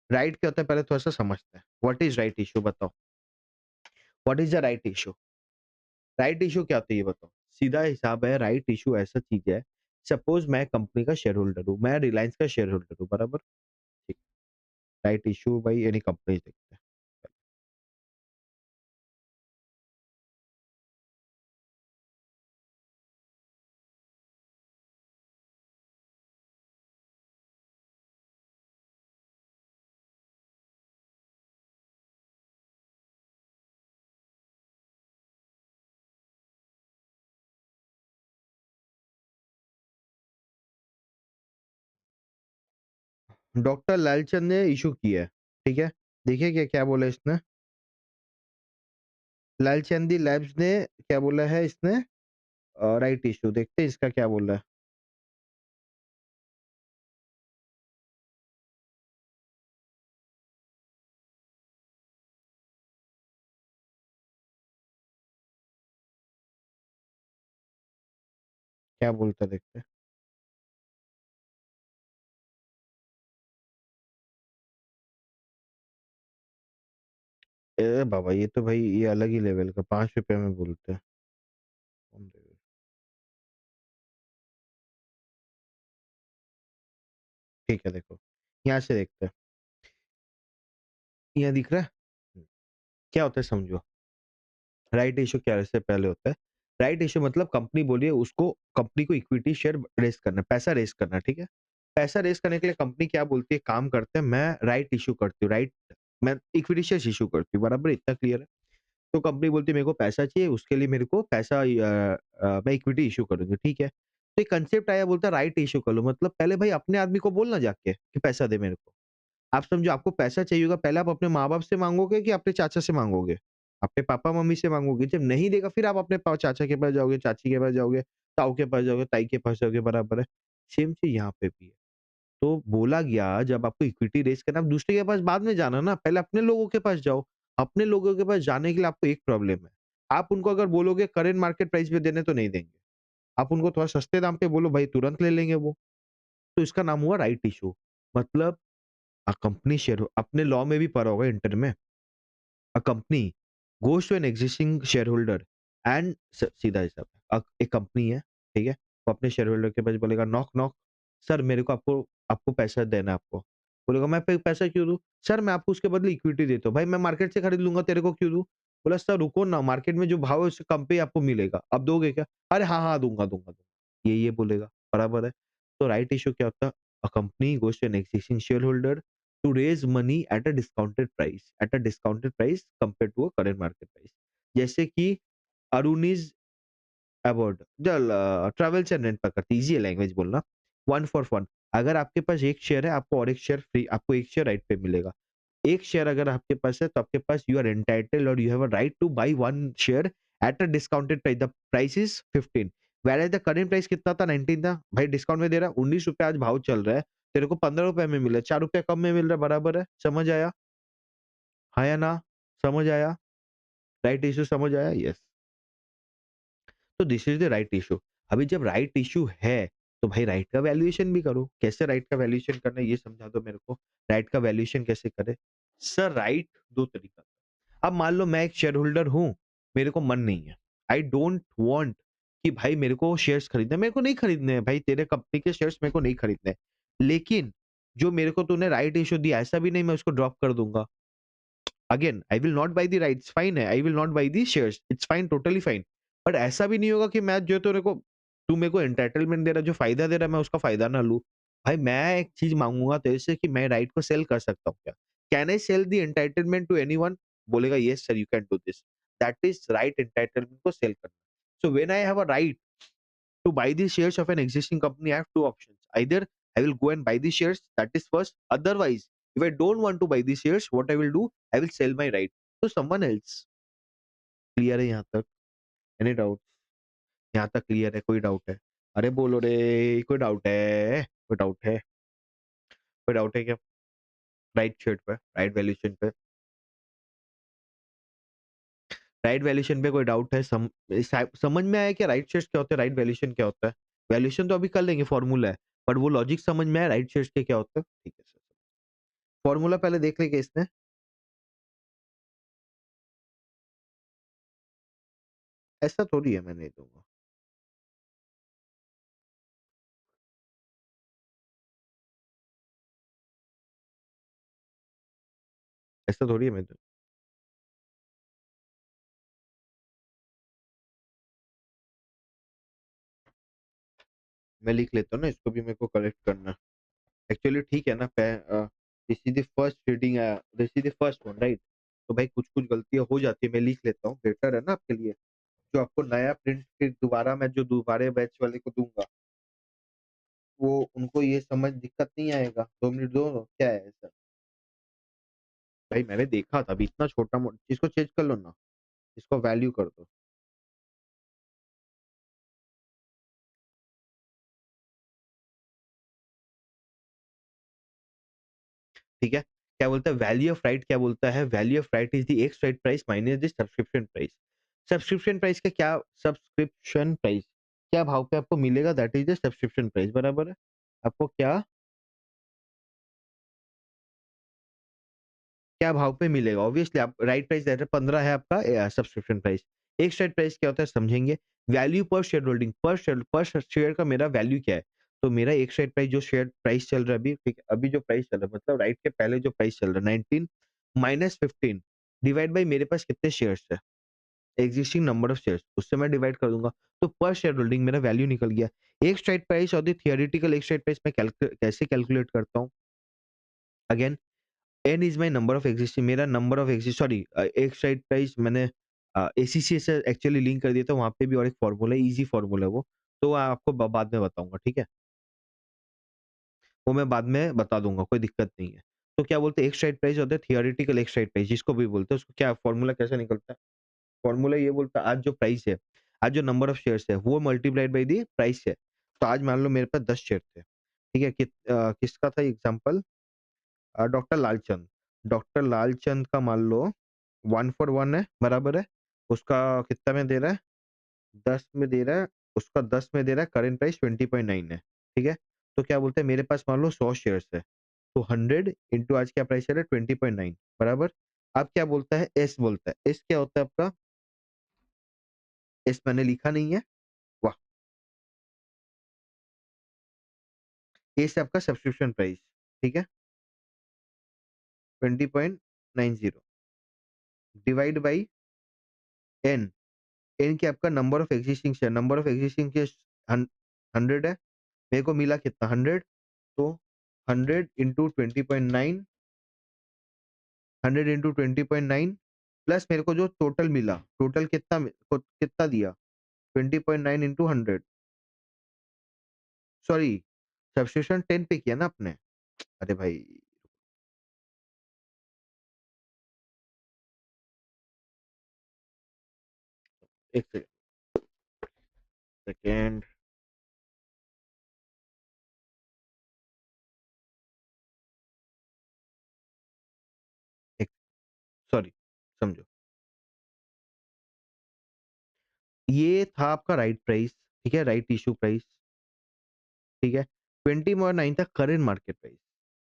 राइट क्या होता है पहले थोड़ा-सा समझते हैं। व्हाट इज़ राइट इश्यू बताओ? What is the right issue? Right issue क्या होता है ये बताओ? सीधा हिसाब है, राइट इश्यू ऐसा चीज़ है, सपोज़ मैं कंपनी का शेयर होल्डर हूँ, मैं रिलायंस का शेयर होल्डर हूँ, बराबर? ठीक। Right issue by any company देखते हैं। डॉक्टर लालचंद ने इश्यू किया है, ठीक है? देखिए क्या-क्या बोला इसने? लालचंदी लैब्स ने क्या बोला है इसने? राइट इश्यू देखते हैं इसका क्या बोल रहा है? क्या बोलता है देखते हैं। ए बाबा! ये तो भाई ये अलग ही लेवल का ₹5 में बोलते हैं। ठीक है देखो, यहाँ से देखते हैं। यहाँ दिख रहा है? हुँ, क्या होता है समझो। राइट इश्यू क्या है इससे पहले होता है। राइट इश्यू मतलब कंपनी बोली है उसको, कंपनी को इक्विटी शेयर रेज़ करना है, पैसा रेज़ करना है, ठीक है? पैसा रेज़ करने के लिए कंपनी क्या बोलती है, काम करते हैं, मैं राइट इश्यू करती हूँ, मैं इक्विटी शेयर्स इश्यू करती हूँ, बराबर इतना क्लियर है? तो कंपनी बोलती है मेरे को पैसा चाहिए, उसके लिए मेरे को पैसा मैं इक्विटी इश्यू करूँगी, ठीक है? तो एक कांसेप्ट आया, बोलता है राइट इश्यू कर लो, मतलब पहले भाई अपने आदमी को बोलना जाके कि पैसा दे मेरे को। आप समझो आपको पैसा चाहिए होगा, पहले आप अपने माँ-बाप से माँगोगे कि अपने चाचा से माँगोगे? अपने पापा-मम्मी से माँगोगे, जब नहीं देगा फिर आप अपने चाचा के पास जाओगे, चाची के पास जाओगे, ताऊ के पास जाओगे, ताई के पास जाओगे, बराबर है। सेम चीज़ यहाँ पे भी है। तो बोला गया जब आपको इक्विटी रेज़ करना है, आप दूसरे के पास बाद में जाना ना, पहले अपने लोगों के पास जाओ। अपने लोगों के पास जाने के लिए आपको एक प्रॉब्लम है, आप उनको अगर बोलोगे करंट मार्केट प्राइस पे देने तो नहीं देंगे। आप उनको थोड़ा सस्ते दाम पे बोलो भाई तुरंत ले लेंगे वो। तो इसका नाम हुआ राइट इश्यू। मतलब कंपनी शेयर अपने लॉ में भी पढ़ा होगा इंटर में। A company goes to an existing shareholder and सीधा हिसाब है। एक कंपनी है, ठीक है? वो अपने शेयर होल्डर के पास बोलेगा नॉक नॉक, सर मेरे को आपको आपको पैसा देना है आपको। बोलेगा मैं पैसा क्यों दूँ? सर मैं आपको उसके बदले इक्विटी देता हूँ। भाई मैं मार्केट से खरीद लूँगा, तेरे को क्यों दूँ? बोला सर रुको ना, मार्केट में जो भाव है उससे कम पे ही आपको मिलेगा। अब दोगे क्या? अरे हाँ, हाँ दूँगा, दूँगा, दूँगा। ये बोलेगा, बराबर है। तो राइट इश्यू क्या होता है? A company goes to an existing share holder to raise money at a discounted price compared to a current market price. जैसे कि अरुणिज अवार्ड ट्रैवल्स एंड रेंट पर करती है, इजी है लैंग्वेज बोलना। 1 फॉर 1 अगर आपके पास एक शेयर है, आपको और एक शेयर फ्री, आपको एक शेयर राइट पे मिलेगा। एक शेयर अगर आपके पास है तो आपके पास यू आर एंटाइटल्ड और you have a right to buy 1 share at a discounted price. The price is 15 whereas the current price कितना था? 19 था। भाई डिस्काउंट में दे रहा है ₹19 आज भाव चल रहा है। तेरे को ₹15 में मिल रहा है, ₹4 कम में मिल रहा है, बराबर है। समझ आया? हाँ या ना? समझ आया? राइट इश्यू समझ आया? यस। तो this is the right issue. अभी जब राइट इश्यू है, तो भाई राइट का वैल्यूएशन भी करो। कैसे राइट का वैल्यूएशन करना है ये समझा दो मेरे को। राइट का वैल्यूएशन कैसे करें? सर राइट 2 तरीका। अब मान लो मैं एक शेयर होल्डर हूँ, मेरे को मन नहीं है। आई डोंट वांट कि भाई मेरे को शेयर्स खरीदने हैं, मेरे को नहीं खरीदने हैं भाई, तेरे कंपनी के शेयर्स मेरे को नहीं खरीदने हैं। लेकिन जो मेरे को तूने राइट इश्यू दिया, ऐसा भी नहीं मैं उसको ड्रॉप कर दूँगा। Again I will not buy the rights, fine है, I will not buy the shares, it's fine, totally fine. But ऐसा भी नहीं होगा कि मैं जो तेरे को तू मेरे को एंटाइटलमेंट दे रहा है, जो फ़ायदा दे रहा है मैं उसका फ़ायदा ना लूँ। भाई मैं एक चीज़ माँगूँगा तेरे से कि मैं राइट को सेल कर सकता हूँ क्या? Can I sell the entitlement to anyone? बोलेगा yes sir you can do this. That is right entitlement को सेल करना। So when I have a right to buy the shares of an existing company, I have two options. Either I will go and buy the shares, that is first. Otherwise, if I don't want to buy the shares, what I will do, I will sell my right to someone else. Clear है यहाँ तक? Any doubt? यहाँ तक क्लियर है? कोई डाउट है? अरे बोलो रे, कोई डाउट है? कोई डाउट है? कोई डाउट है क्या? राइट शेयर पे, राइट वैल्यूएशन पे, राइट वैल्यूएशन पे कोई डाउट है? समझ में आया क्या राइट शेयर्स क्या होता है? राइट वैल्यूएशन क्या होता है? वैल्यूएशन तो अभी कर लेंगे, फॉर्मूला है। बट वो लॉजिक समझ में आया राइट शेयर्स के क्या होता है? ठीक है सर। फॉर्मूला पहले देख लेंगे इसने। ऐसा थोड़ी है मैं नहीं दूँगा, ऐसा थोड़ी है मैं दूँ। मैं लिख लेता हूँ ना, इसको भी मेरे को करेक्ट करना है। एक्चुअली ठीक है ना, this is the first reading, this is the first one right? तो भाई कुछ-कुछ गलतियाँ हो जाती है, मैं लिख लेता हूँ, बेटर है ना आपके लिए। जो आपको नया प्रिंट फिर दोबारा मैं जो दोबारा बैच वाले को दूँगा, वो उनको ये समझ दिक्कत नहीं आएगा। 2 मिनट दो, क्या है ऐसा? भाई मैंने देखा था, अभी इतना छोटा इसको चेंज कर लो ना, इसको वैल्यू कर दो, ठीक है? क्या बोलता है वैल्यू ऑफ राइट, क्या बोलता है? Value of right is the ex right price minus the subscription price. Subscription price का क्या, सब्सक्रिप्शन प्राइस क्या भाव पे आपको मिलेगा, that is the subscription price, बराबर है? आपको क्या भाव पे मिलेगा? ऑब्वियसली आप राइट प्राइस दैट है 15 है आपका सब्सक्रिप्शन प्राइस। एक स्ट्राइक प्राइस क्या होता है समझेंगे? वैल्यू पर शेयर होल्डिंग, पर शेयर का मेरा वैल्यू क्या है? तो मेरा एक स्ट्राइक प्राइस जो शेयर प्राइस चल रहा है अभी, ठीक है? अभी जो प्राइस चल रहा है मतलब राइट के पहले जो प्राइस चल रहा है 19 माइनस 15 डिवाइड बाय मेरे पास कितने शेयर्स है? एक्जिस्टिंग नंबर ऑफ शेयर्स, उससे मैं डिवाइड कर दूँगा। तो पर शेयर होल्डिंग मेरा वैल्यू निकल गया। एक स्ट्राइक प्राइस और द थियोरेटिकल एक स्ट्राइक प्राइस मैं कैसे कैलकुलेट करता हूँ? Again N is my number of existing, मेरा नंबर ऑफ सॉरी एक साइड प्राइस मैंने एसीसी से एक्चुअली लिंक कर दिया था, वहाँ पे भी और एक फॉर्मूला है, ईज़ी फॉर्मूला है वो। तो आपको बाद में बताऊँगा, ठीक है? वो मैं बाद में बता दूँगा, कोई दिक्कत नहीं है। तो क्या बोलते हैं एक साइड प्राइस होता है थियोरेटिकल एक साइड प्राइस जिसको भी बोलते हैं, उसको क्या फॉर्मूला कैसे निकलता है? फॉर्मूला ये बोलता है आज जो प्राइस है, आज जो नंबर ऑफ शेयर्स है वो मल्टीप्लाइड बाय द प्राइस है। तो आज मान लो मेरे पास 10 शेयर थे, ठीक है? किसका था example? Doctor Lalchand. Doctor Lalchand का मान लो 1 फॉर 1 है, बराबर है? उसका कितना में दे रहा है? 10 में दे रहा है, उसका 10 में दे रहा है, करंट प्राइस 20.9 है, ठीक है? तो क्या बोलते हैं मेरे पास मान लो 100 शेयर्स है, तो 100 इंटू आज क्या प्राइस चल रहा है 20.9 बराबर? अब क्या बोलता है एस बोलता है, एस क्या होता है आपका? एस मैंने लिखा नहीं है, वाह! एस है आपका सब्सक्रिप्शन प्राइस, ठीक है? 20.90 डिवाइड बाय एन, एन क्या आपका number of existing share, number of existing shares हन 100 है, मेरे को मिला कितना 100, तो 100 इंटू 20.9, 100 इंटू 20.9 प्लस मेरे को जो टोटल मिला, टोटल कितना दिया 20.9 इंटू 100, सॉरी सब्सक्रिप्शन 10 पे किया ना आपने? अरे भाई एक सेकेंड, एक सॉरी, समझो ये था आपका राइट प्राइस, ठीक है? राइट इश्यू प्राइस, ठीक है? 20.9 था करंट मार्केट प्राइस,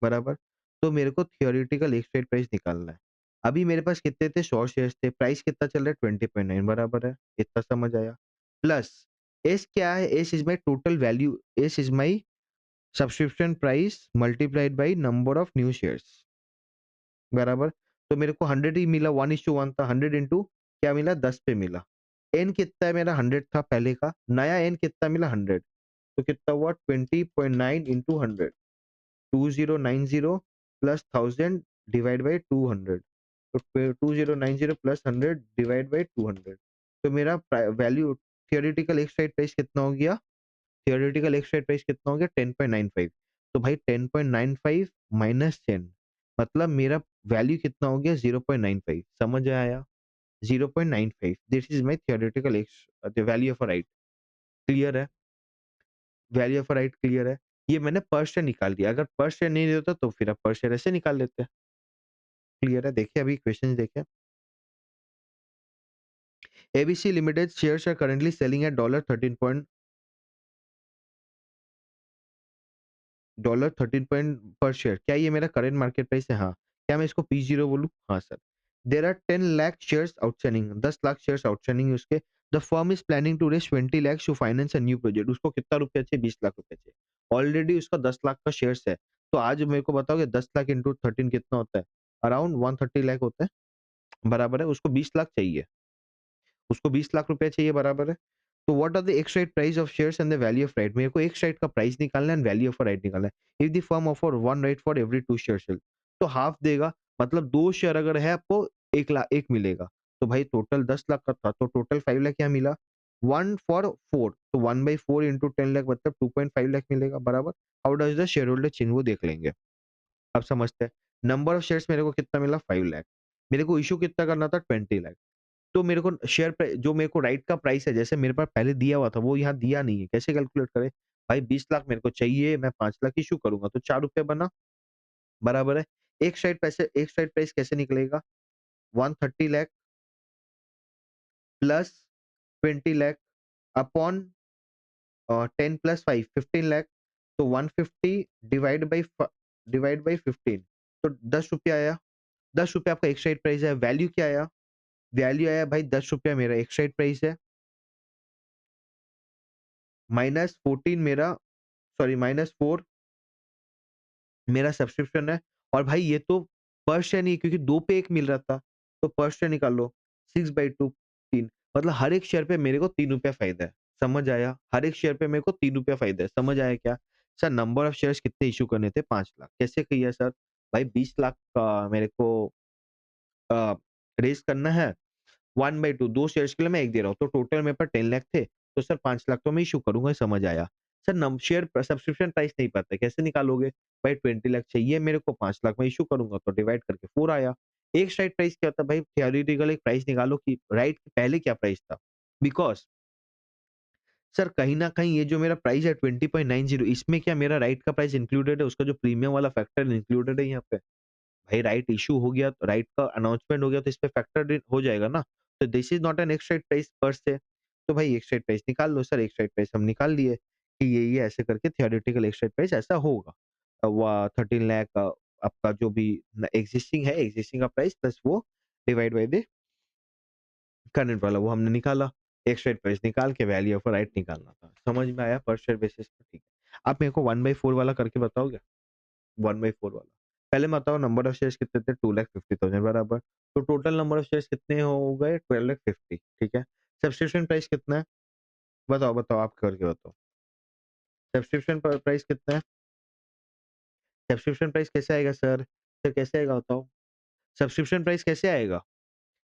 बराबर? तो मेरे को थियोरेटिकल एक्सट्रेट प्राइस निकालना है। अभी मेरे पास कितने थे? 100 शेयर्स थे, प्राइस कितना चल रहा है? 20.9 बराबर है, इतना समझ आया? प्लस एस क्या है? S is my total value, S is my subscription price multiplied by number of new shares, बराबर? तो मेरे को 100 ही मिला, 1:1 था, 100 इंटू क्या मिला? 10 पे मिला। एन कितना है मेरा? 100 था पहले का, नया एन कितना मिला? 100, तो कितना हुआ? 20.9 इंटू 100, 2090 प्लस 1000 डिवाइड बाय 200, तो 2090 प्लस 100 डिवाइड बाय 200, तो मेरा वैल्यू थियोरेटिकल एक्सट्राइट प्राइस कितना हो गया? थियोरेटिकल एक्सट्राइट प्राइस कितना हो गया? 10.95। तो भाई 10.95 माइनस 10 मतलब मेरा वैल्यू कितना हो गया? 0.95, समझ आया? 0.95 this is my theoretical ex the value of a right, clear है? Value of a right clear है? ये मैंने पर शेयर निकाल दिया, अगर पर शेयर नहीं देता तो फिर आप पर शेयर ऐसे निकाल लेते हैं। क्लियर है? देखिए अभी क्वेश्चन देखें। ABC limited shares are currently selling at dollar 13 point per share, क्या ये मेरा करंट मार्केट प्राइस है? हाँ। क्या मैं इसको P0 बोलूँ? हाँ सर। There are 10 lakh shares outstanding, 10 lakh shares outstanding है उसके। The firm is planning to raise 20 lakh to finance a new project, उसको कितना रुपया चाहिए? 20 लाख रुपया चाहिए, ऑलरेडी उसका 10 लाख का शेयर्स है। तो आज मेरे को बताओगे 10 लाख इंटू 13 कितना होता है? अराउंड 130 लाख होता है, बराबर है? उसको 20 लाख चाहिए, उसको 20 लाख रुपए चाहिए, बराबर है? तो what are the ex right price of shares and the value of right, मेरे को एक्स राइट का प्राइस निकालना है एंड वैल्यू ऑफ राइट निकालना है। If the firm offer 1 right for every 2 shares, तो हाफ देगा, मतलब 2 शेयर अगर है आपको 1 मिलेगा। तो भाई टोटल 10 लाख का था, तो टोटल 5 लाख क्या मिला? 1 फॉर 4, तो 1/4 इंटू 10 लाख मतलब 2.5 लाख मिलेगा, बराबर? How does the share holder change, वो देख लेंगे। अब समझते हैं। नंबर ऑफ शेयर्स मेरे को कितना मिला? 5 लाख। मेरे को इश्यू कितना करना था? 20 लाख। तो मेरे को शेयर जो मेरे को राइट का प्राइस है, जैसे मेरे पास पहले दिया हुआ था, वो यहाँ दिया नहीं है, कैसे कैलकुलेट करें? भाई 20 लाख मेरे को चाहिए, मैं 5 लाख इश्यू करूँगा, तो ₹4 बना, बराबर है? एक साइड प्राइस कैसे निकलेगा? 130 lakh plus 20 lakh upon 10 plus 5 15 lakh, तो 150 डिवाइड बाय 15, तो ₹10 आया। ₹10 आपका एक साइड प्राइस है, वैल्यू क्या आया? वैल्यू आया भाई ₹10 मेरा एक साइड प्राइस है, माइनस 14 मेरा, सॉरी माइनस 4 मेरा सब्सक्रिप्शन है। और भाई ये तो पर शेयर नहीं, क्योंकि 2 पे 1 मिल रहा था, तो पर शेयर निकाल लो, 6/2 3, मतलब हर एक शेयर पे मेरे को ₹3 फायदा है, समझ आया? हर एक शेयर पे मेरे को ₹3 फायदा है, समझ आया क्या? सर नंबर ऑफ शेयर्स कितने इश्यू करने थे? 5 लाख, कैसे किया सर? भाई 20 लाख का मेरे को अ, रेज़ करना है, 1/2 2 शेयर्स के लिए मैं 1 दे रहा हूँ, तो टोटल मेरे पास 10 लाख थे, तो सर 5 लाख तो मैं इश्यू करूँगा, समझ आया। सर शेयर सब्सक्रिप्शन प्राइस नहीं पता है, कैसे निकालोगे? भाई 20 लाख चाहिए मेरे को, 5 लाख मैं इश्यू करूँगा, तो डिवाइड करके 4 आया। एक स्ट्राइक प्राइस क्या होता है भाई? थ्योरेटिकल एक प्राइस निकालो कि राइट पहले क्या प्राइस था? बिकॉज़ सर कहीं न कहीं ये जो मेरा प्राइस है 20.90 इसमें क्या मेरा राइट का प्राइस इंक्लूडेड है? उसका जो प्रीमियम वाला फैक्टर इंक्लूडेड है यहाँ पे? भाई राइट इश्यू हो गया, तो राइट का अनाउंसमेंट हो गया तो इसपे फैक्टर्ड इन हो जाएगा ना। तो this is not an x right price पर से। तो भाई एक्स राइट प्राइस निकाल लो सर, एक्स राइट प्राइस हम निकाल लिए कि ये ऐसे करके थ्योरेटिकल एक्स राइट प्राइस ऐसा होगा। व 13 लाख आपका जो भी न एक्जिस्टिंग है, एक्जिस्टिंग का प्राइस प्लस वो डिवाइड बाय द करंट वाला वो हमने निकाला। एक्स राइट प्राइस निकाल के वैल्यू ऑफ राइट निकालना था। समझ में आया पर शेयर बेसिस पे? ठीक है। आप मेरे को 1/4 वाला करके बताओगे? 1/4 वाला। पहले बताओ नंबर ऑफ शेयर्स कितने थे? 2,50,000 बराबर। तो टोटल नंबर ऑफ शेयर्स कितने हो गए? 12,50,000 ठीक है। सब्सक्रिप्शन प्राइस कितना है? बताओ, बताओ आप करके बताओ। सब्सक्रिप्शन प्राइस कितना है? सब्सक्रिप्शन प्राइस कैसे आएगा सर? सर कैसे आएगा बताओ? सब्सक्रिप्शन प्राइस कैसे आएगा?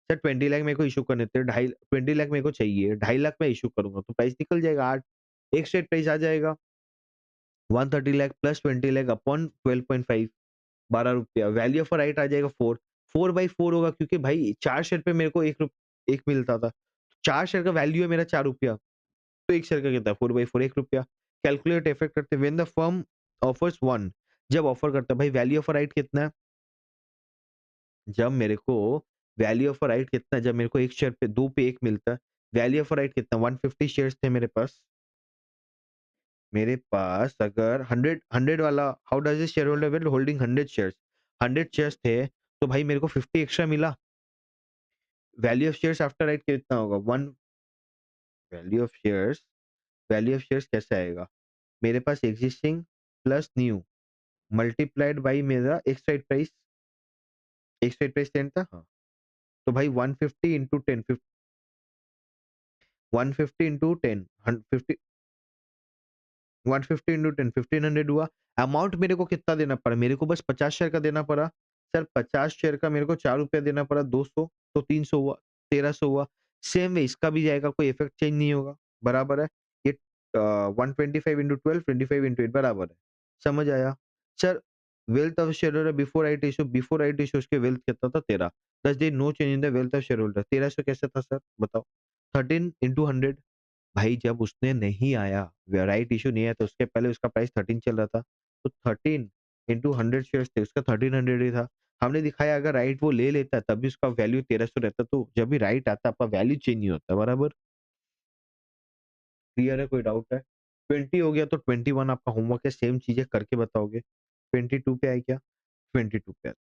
सर 20 लाख मेरे को इश्यू करने थे, ढाई 20 लाख मेरे को चाहिए, 2.5 लाख मैं इश्यू करूँगा तो प्राइस निकल जाएगा 8। एक स्ट्रेट प्राइस आ जाएगा 130 lakh plus 20 lakh upon 12.5 ₹12 value of right आ जाएगा 4 4/4 होगा क्योंकि भाई 4 शेयर पे मेरे को 1 मिलता था। 4 शेयर का वैल्यू है मेरा ₹4 तो 1 शेयर का कितना है 4/4 ₹1 कैलकुलेट इफेक्ट करते व्हेन द फर्म ऑफर्स 1 जब ऑफर करता है भाई वैल्यू ऑफ राइट कितना है? जब मेरे को वैल्यू ऑफ राइट कितना है? जब मेरे को 1 शेयर पे 2 पे 1 मिलता है, वैल्यू ऑफ राइट कितना 150 शेयर्स थे मेरे पास। मेरे पास अगर 100 वाला how does a share holder will holding 100 shares 100 shares थे, तो भाई मेरे को 50 एक्स्ट्रा मिला। Value of shares after right कितना होगा? 1 value of shares value of shares कैसे आएगा? मेरे पास existing plus new multiplied by मेरा एक्स राइट प्राइस 10 था। हाँ, तो भाई 150 इंटू 10 150 इंटू 10 50 150 इंटू 10 1500 हुआ। अमाउंट मेरे को कितना देना पड़ा? मेरे को बस 50 शेयर का देना पड़ा। सर 50 शेयर का मेरे को ₹4 देना पड़ा 200 तो 300 हुआ, 1300 हुआ। सेम वे इसका भी जाएगा, कोई इफेक्ट चेंज नहीं होगा, बराबर है। ये 125 इंटू 12 25 इंटू 8 बराबर है। समझ आया? Sir wealth of shareholder before right issue उसके वेल्थ कितना था? 13 दस there no change in the wealth of shareholder 1300 कैसे था सर बताओ? 13 इंटू 100 भाई जब उसने नहीं आया, राइट इश्यू नहीं आया तो उसके पहले उसका प्राइस 13 चल रहा था। तो 13 इंटू 100 शेयर्स थे, उसका 1300 ही था। हमने दिखाया अगर राइट वो ले लेता तब भी उसका वैल्यू 1300 रहता तो जब भी राइट आता आपका वैल्यू चेंज नहीं होता, बराबर? क्लियर है, कोई डाउट है? 20 हो गया तो 21 आपका होमवर्क है, सेम चीज़ें करके बताओगे। 22 पे आए क्या? 22 पे आते हैं।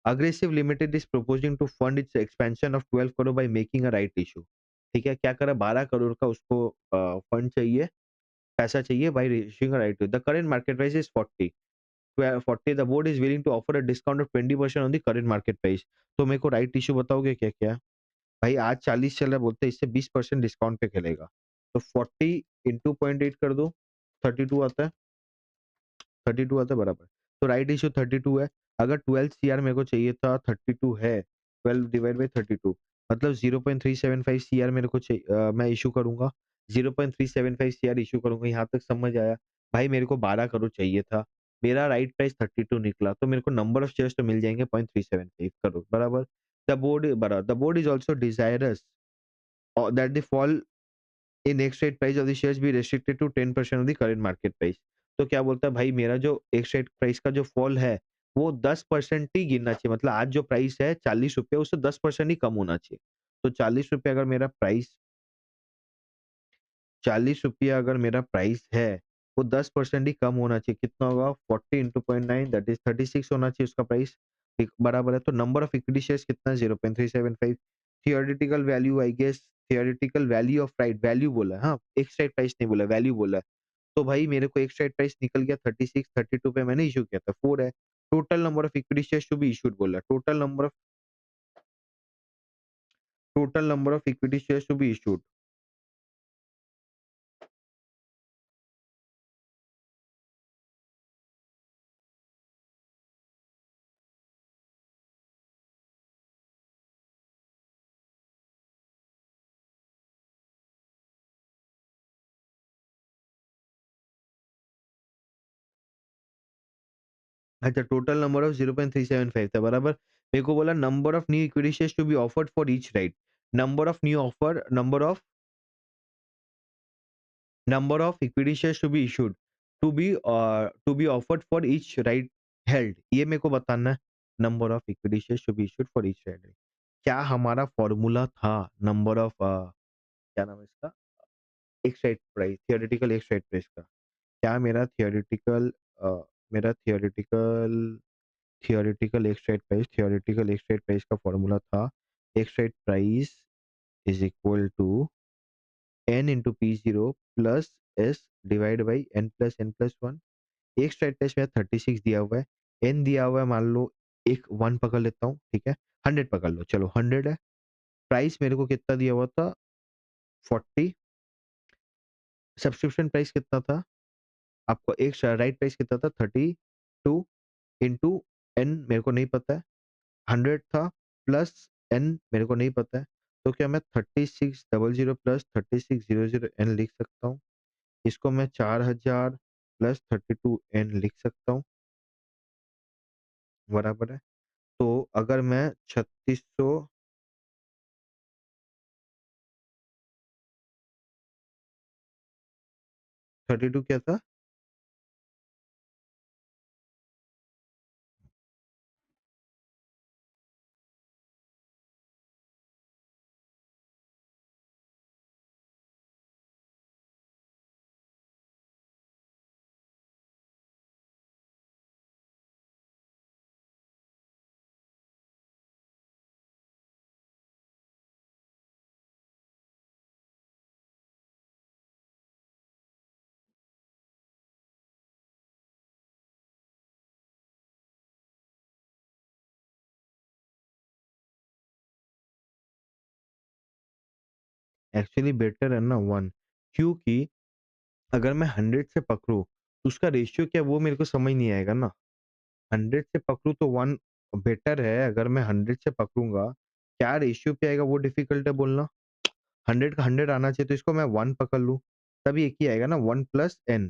Aggressive limited is proposing to fund its expansion of 12 crore by making a right issue. ठीक है, क्या करा 12 करोड़ का उसको फंड चाहिए, पैसा चाहिए by issuing a right to it. The current market price is 40. 40 the board is willing to offer a discount of 20% on the current market price. तो मेरे को राइट इश्यू बताओगे क्या क्या? भाई आज 40 चल रहा है बोलते हैं इससे 20% डिस्काउंट पे खेलेगा। तो 40 इंटू 0.8 कर दो 32 आता है। 32 आता है बराबर। तो राइट इश्यू 32 है। अगर 12 सीआर मेरे को चाहिए था 32 है। 12 डिवाइड बाय 32 मतलब 0.375 सीआर मेरे को मैं इश्यू करूँगा। 0.375 सीआर इश्यू करूँगा। यहाँ तक समझ आया? भाई मेरे को 12 करोड़ चाहिए था। मेरा राइट प्राइस 32 निकला तो मेरे को नंबर ऑफ शेयर्स तो मिल जाएँगे 0.375 करोड़ बराबर। The board is also desirous that the fall in next rate price of the shares be restricted to 10% of the current market price। तो क्या बोलता है भाई मेरा जो एक रेट प्राइस का जो फॉल है वो 10% ही गिरना चाहिए, मतलब आज जो प्राइस है ₹40 उससे 10% ही कम होना चाहिए। तो ₹40 अगर मेरा प्राइस ₹40 अगर मेरा प्राइस है वो 10% ही कम होना चाहिए। कितना होगा? 40 इंटू 0.9 दैट इज 36 होना चाहिए उसका प्राइस। ठीक बराबर है। तो नंबर ऑफ इक्विटी शेयर्स कितना है? 0.375। Theoretical value I guess theoretical value of right value बोला है, हाँ, एक स्ट्राइक प्राइस नहीं बोला, वैल्यू बोला है। तो भाई मेरे को एक स्ट्राइक प्राइस निकल गया 36 32 पे मैंने इश्यू किया था 4 है। Total number of equity shares to be issued बोला है। Total number of equity shares to be issued. अच्छा टोटल नंबर ऑफ 0.375 था बराबर। मेरे को बोला number of new equity shares to be offered for each right, number of new offer, number of equity shares to be issued to be offered for each right held, ये मेरे को बताना है। Number of equity shares to be issued for each right, क्या हमारा फॉर्मूला था नंबर ऑफ क्या नाम है इसका, एक साइड प्राइस, थियोरेटिकल एक साइड प्राइस का, क्या मेरा थियोरेटिकल मेरा थियोरेटिकल एक साइड प्राइस का फॉर्मूला था, एक side price is equal to n into P zero plus S divide by N plus N plus one. एक स्ट्राइक टेस्ट में 36 दिया हुआ है, n दिया हुआ है, मान लो एक 1 पकड़ लेता हूँ, ठीक है, 100 पकड़ लो, चलो 100 है। प्राइस मेरे को कितना दिया हुआ था, 40। सब्सक्रिप्शन प्राइस कितना था, आपको एक राइट प्राइस कितना था, 32 इंटू एन मेरे को नहीं पता है, 100 था प्लस एन मेरे को नहीं पता है, तो क्या मैं 3600 प्लस 3600 एन लिख सकता हूँ? इसको मैं 4000 प्लस 32 एन लिख सकता हूँ, बराबर है। तो अगर मैं 3600 32 क्या था, एक्चुअली बेटर है ना 1, क्योंकि अगर मैं 100 से पकड़ूँ तो उसका रेशियो क्या है वो मेरे को समझ नहीं आएगा ना। 100 से पकड़ूँ तो 1 बेटर है, अगर मैं 100 से पकड़ूँगा, क्या रेशियो पे आएगा वो डिफिकल्ट है बोलना। 100 का 100 आना चाहिए, तो इसको मैं 1 पकड़ लूँ, तभी एक ही आएगा ना, 1 प्लस एन।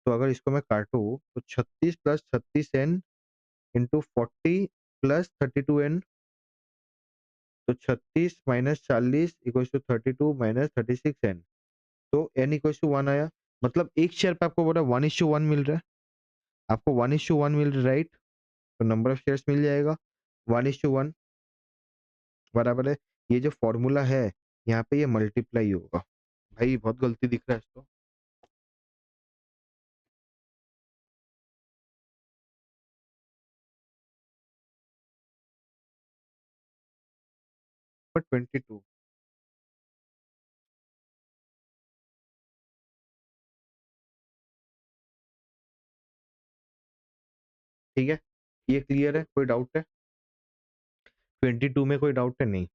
तो अगर इसको मैं काटूँ तो 36 plus 36 N into 40 plus 32 N, तो 36 minus 40 equals to 32 minus 36 N, तो एन इक्वल्स टू 1 आया। मतलब एक शेयर पे आपको बोला 1:1 मिल रहा है, आपको 1:1 मिल रहा है, राइट? तो नंबर ऑफ शेयर्स मिल जाएगा 1:1, बराबर है। ये जो फॉर्मूला है यहाँ पे ये मल्टीप्लाई होगा। भाई बहुत गलती दिख रहा है इसको, पर 22, ठीक है, ये क्लियर है, कोई डाउट है? 22 में कोई डाउट है नहीं।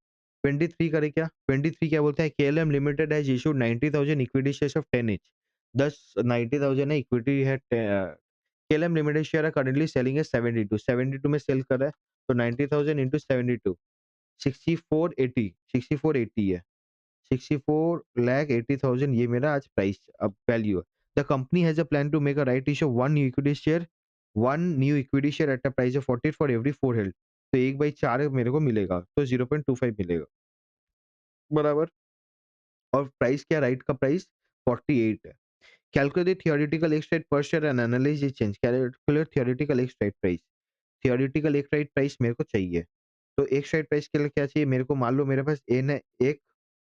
23 करे क्या, 23 क्या बोलते हैं, KLM limited has issued 90,000 equity shares of 10 each. 90,000 है, इक्विटी है, केएलएम लिमिटेड शेयर है करंटली सेलिंग है 72 में सेल कर रहा है, तो 90,000 इंटू 72, 6480, 6480 है, 64,80,000 ये मेरा आज प्राइस अब वैल्यू है। The company has a plan to make a right issue one new equity share at a price of 40 for every 4 held, तो 1/4 मेरे को मिलेगा, तो 0.25 मिलेगा, बराबर। और प्राइस क्या, राइट का प्राइस 48 है। कैलकुलेट थियोरेटिकल एक स्ट्राइक पर share and analyse the change, calculate theoretical एक स्ट्राइक प्राइस, थियोरेटिकल एक राइट प्राइस मेरे को चाहिए। तो एक स्ट्राइक प्राइस के लिए क्या चाहिए मेरे को, मान लो मेरे पास एन है एक,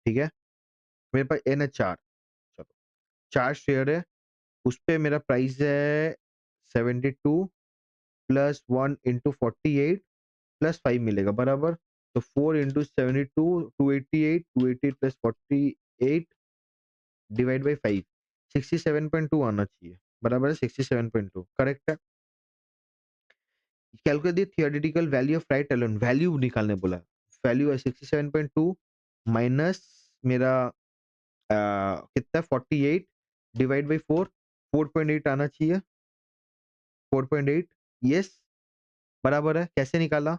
ठीक है, मेरे पास एन है 4, चलो 4 शेयर है, उस पे मेरा प्राइस है 72 प्लस 1 इंटू 48 प्लस 5 मिलेगा, बराबर। तो 4 इंटू 72, 288, 288 प्लस 48 डिवाइड बाई 5, 67.2 आना चाहिए, बराबर है, 67.2 करेक्ट है। Calculate the theoretical value of right alone, value निकालने बोला, वैल्यू है 67.2 माइनस मेरा कितना 48 डिवाइड बाई 4, 4.8 आना चाहिए, 4.8, यस, बराबर है। कैसे निकाला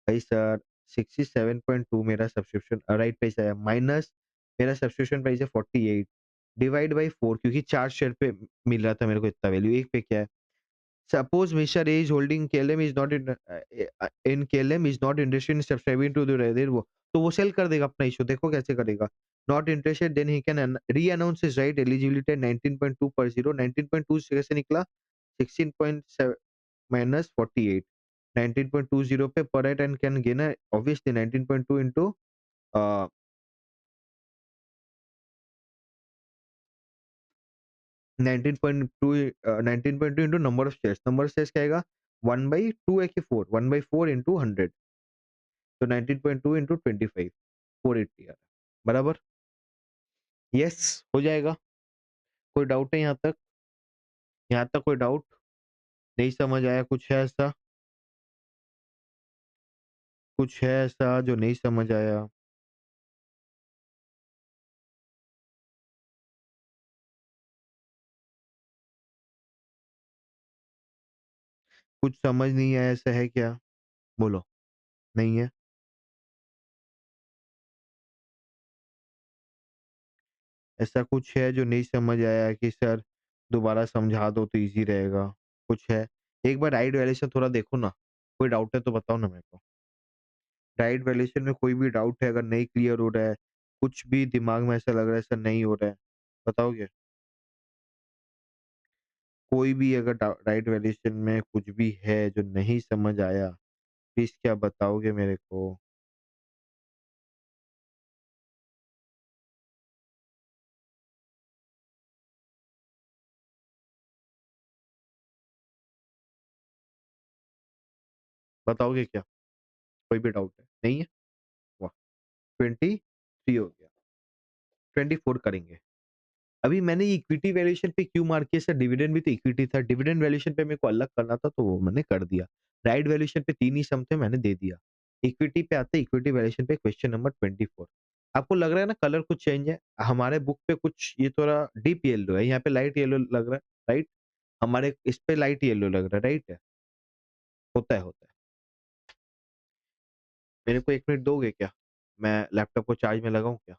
भाई सर, 67.2 मेरा सब्सक्रिप्शन राइट प्राइस आया, माइनस मेरा सब्सक्रिप्शन प्राइस है 48 डिवाइड बाई 4, क्योंकि 4 शेयर पे मिल रहा था मेरे को इतना वैल्यू, एक पे क्या है Suppose Mr. A is holding KLM is not in KLM is not interested in subscribing to the Reddit वो तो वो सेल कर देगा अपना इश्यू देखो कैसे करेगा not interested then he can renounce his right eligibility 19.2 पर 0 19.2 से कैसे निकला 16.7 माइनस 48 19.20 पे पर right and can gain obviously 19.2 into 19.2 19.2 into number of shares क्या आएगा 1 by 2 है कि 4 1 by 4 into 100 तो 19.2 into 25 480 आ रहा है बराबर यस हो जाएगा कोई डाउट है यहाँ तक कोई डाउट नहीं समझ आया कुछ है ऐसा जो नहीं समझ आया कुछ समझ नहीं आया ऐसा है क्या बोलो नहीं है ऐसा कुछ है जो नहीं समझ आया कि सर दोबारा समझा दो तो इजी रहेगा कुछ है एक बार राइट वैल्यूएशन थोड़ा देखो ना कोई डाउट है तो बताओ ना मेरे को राइट वैल्यूएशन में कोई भी डाउट है अगर नहीं क्लियर हो रहा है कुछ भी दिमाग में ऐसा लग रहा है सर नहीं हो रहा है बताओगे कोई भी अगर राइट वैल्यूएशन में कुछ भी है जो नहीं समझ आया प्लीज क्या बताओगे मेरे को बताओगे क्या कोई भी डाउट है नहीं है वाह 23 हो गया 24 करेंगे अभी मैंने इक्विटी वैल्यूएशन पे क्यों मार्क किया सर डिविडेंड भी तो इक्विटी था डिविडेंड वैल्यूएशन पे मेरे को अलग करना था तो वो मैंने कर दिया राइट वैल्यूएशन पे 3 ही सम थे मैंने दे दिया इक्विटी पे आते इक्विटी वैल्यूएशन पे क्वेश्चन नंबर 24 आपको लग रहा है ना कलर कुछ चेंज है हमारे बुक पे कुछ ये थोड़ा डीप येलो है यहाँ पे लाइट येलो लग रहा है राइट हमारे इस पे लाइट येलो लग रहा है राइट है होता है मेरे को 1 मिनट दोगे क्या मैं लैपटॉप को चार्ज में लगाऊं क्या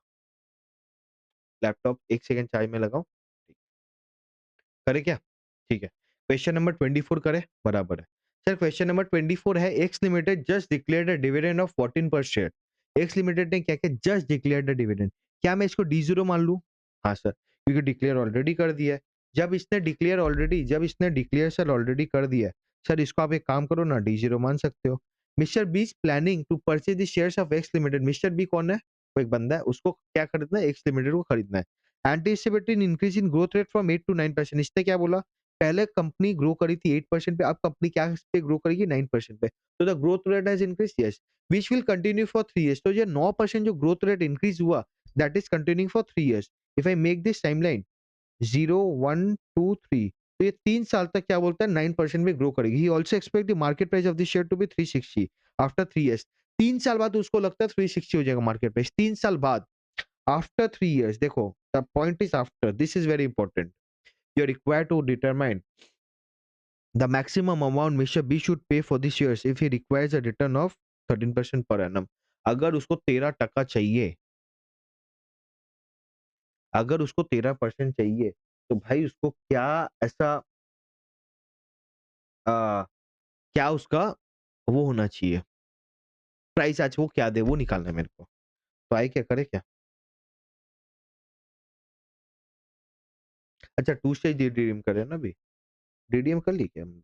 लैपटॉप 1 सेकंड चार्ज में लगाऊं करे क्या ठीक है क्वेश्चन नंबर 24 करे बराबर है सर क्वेश्चन नंबर 24 है x limited just declared a dividend of 14 पर शेयर एक्स लिमिटेड ने क्या किया जस्ट डिक्लेयर्ड अ डिविडेंड क्या मैं इसको डी जीरो मान लूं हाँ सर क्योंकि डिक्लेयर ऑलरेडी कर दिया है जब इसने डिक्लेयर सर ऑलरेडी कर दिया है सर इसको आप एक काम करो ना डी जीरो मान सकते हो mister B is planning to purchase the shares of X limited mister B कौन है वो एक बंदा है उसको क्या खरीदना है एक्स लिमिटेड को खरीदना है anticipated increase in growth rate from 8 to 9% इसने क्या बोला पहले कंपनी ग्रो करी थी 8% पे अब कंपनी क्या पे ग्रो करेगी 9% पे तो the growth rate has increase yes which will continue for 3 years तो ये 9% जो ग्रोथ रेट इंक्रीज हुआ that is continuing for 3 years if I make this timeline 0 1 2 3 तो ये 3 साल तक क्या बोलता है 9% में ग्रो करेगी he also expect the market price of this share to be 360 after 3 years 3 साल बाद उसको लगता है 360 हो जाएगा मार्केट प्राइस 3 साल बाद आफ्टर 3 इयर्स देखो the point is after this is very important you're required to determine the maximum amount Mr. B should pay for these shares if he requires a return of 13% per annum. अगर उसको 13% चाहिए अगर उसको 13% चाहिए तो भाई उसको क्या ऐसा आ, क्या उसका वो होना चाहिए प्राइस आज वो क्या दे वो निकालना है मेरे को तो आए क्या करे क्या अच्छा टू स्टेज रिडीम करे ना अभी रिडीम कर ली क्या हम लोग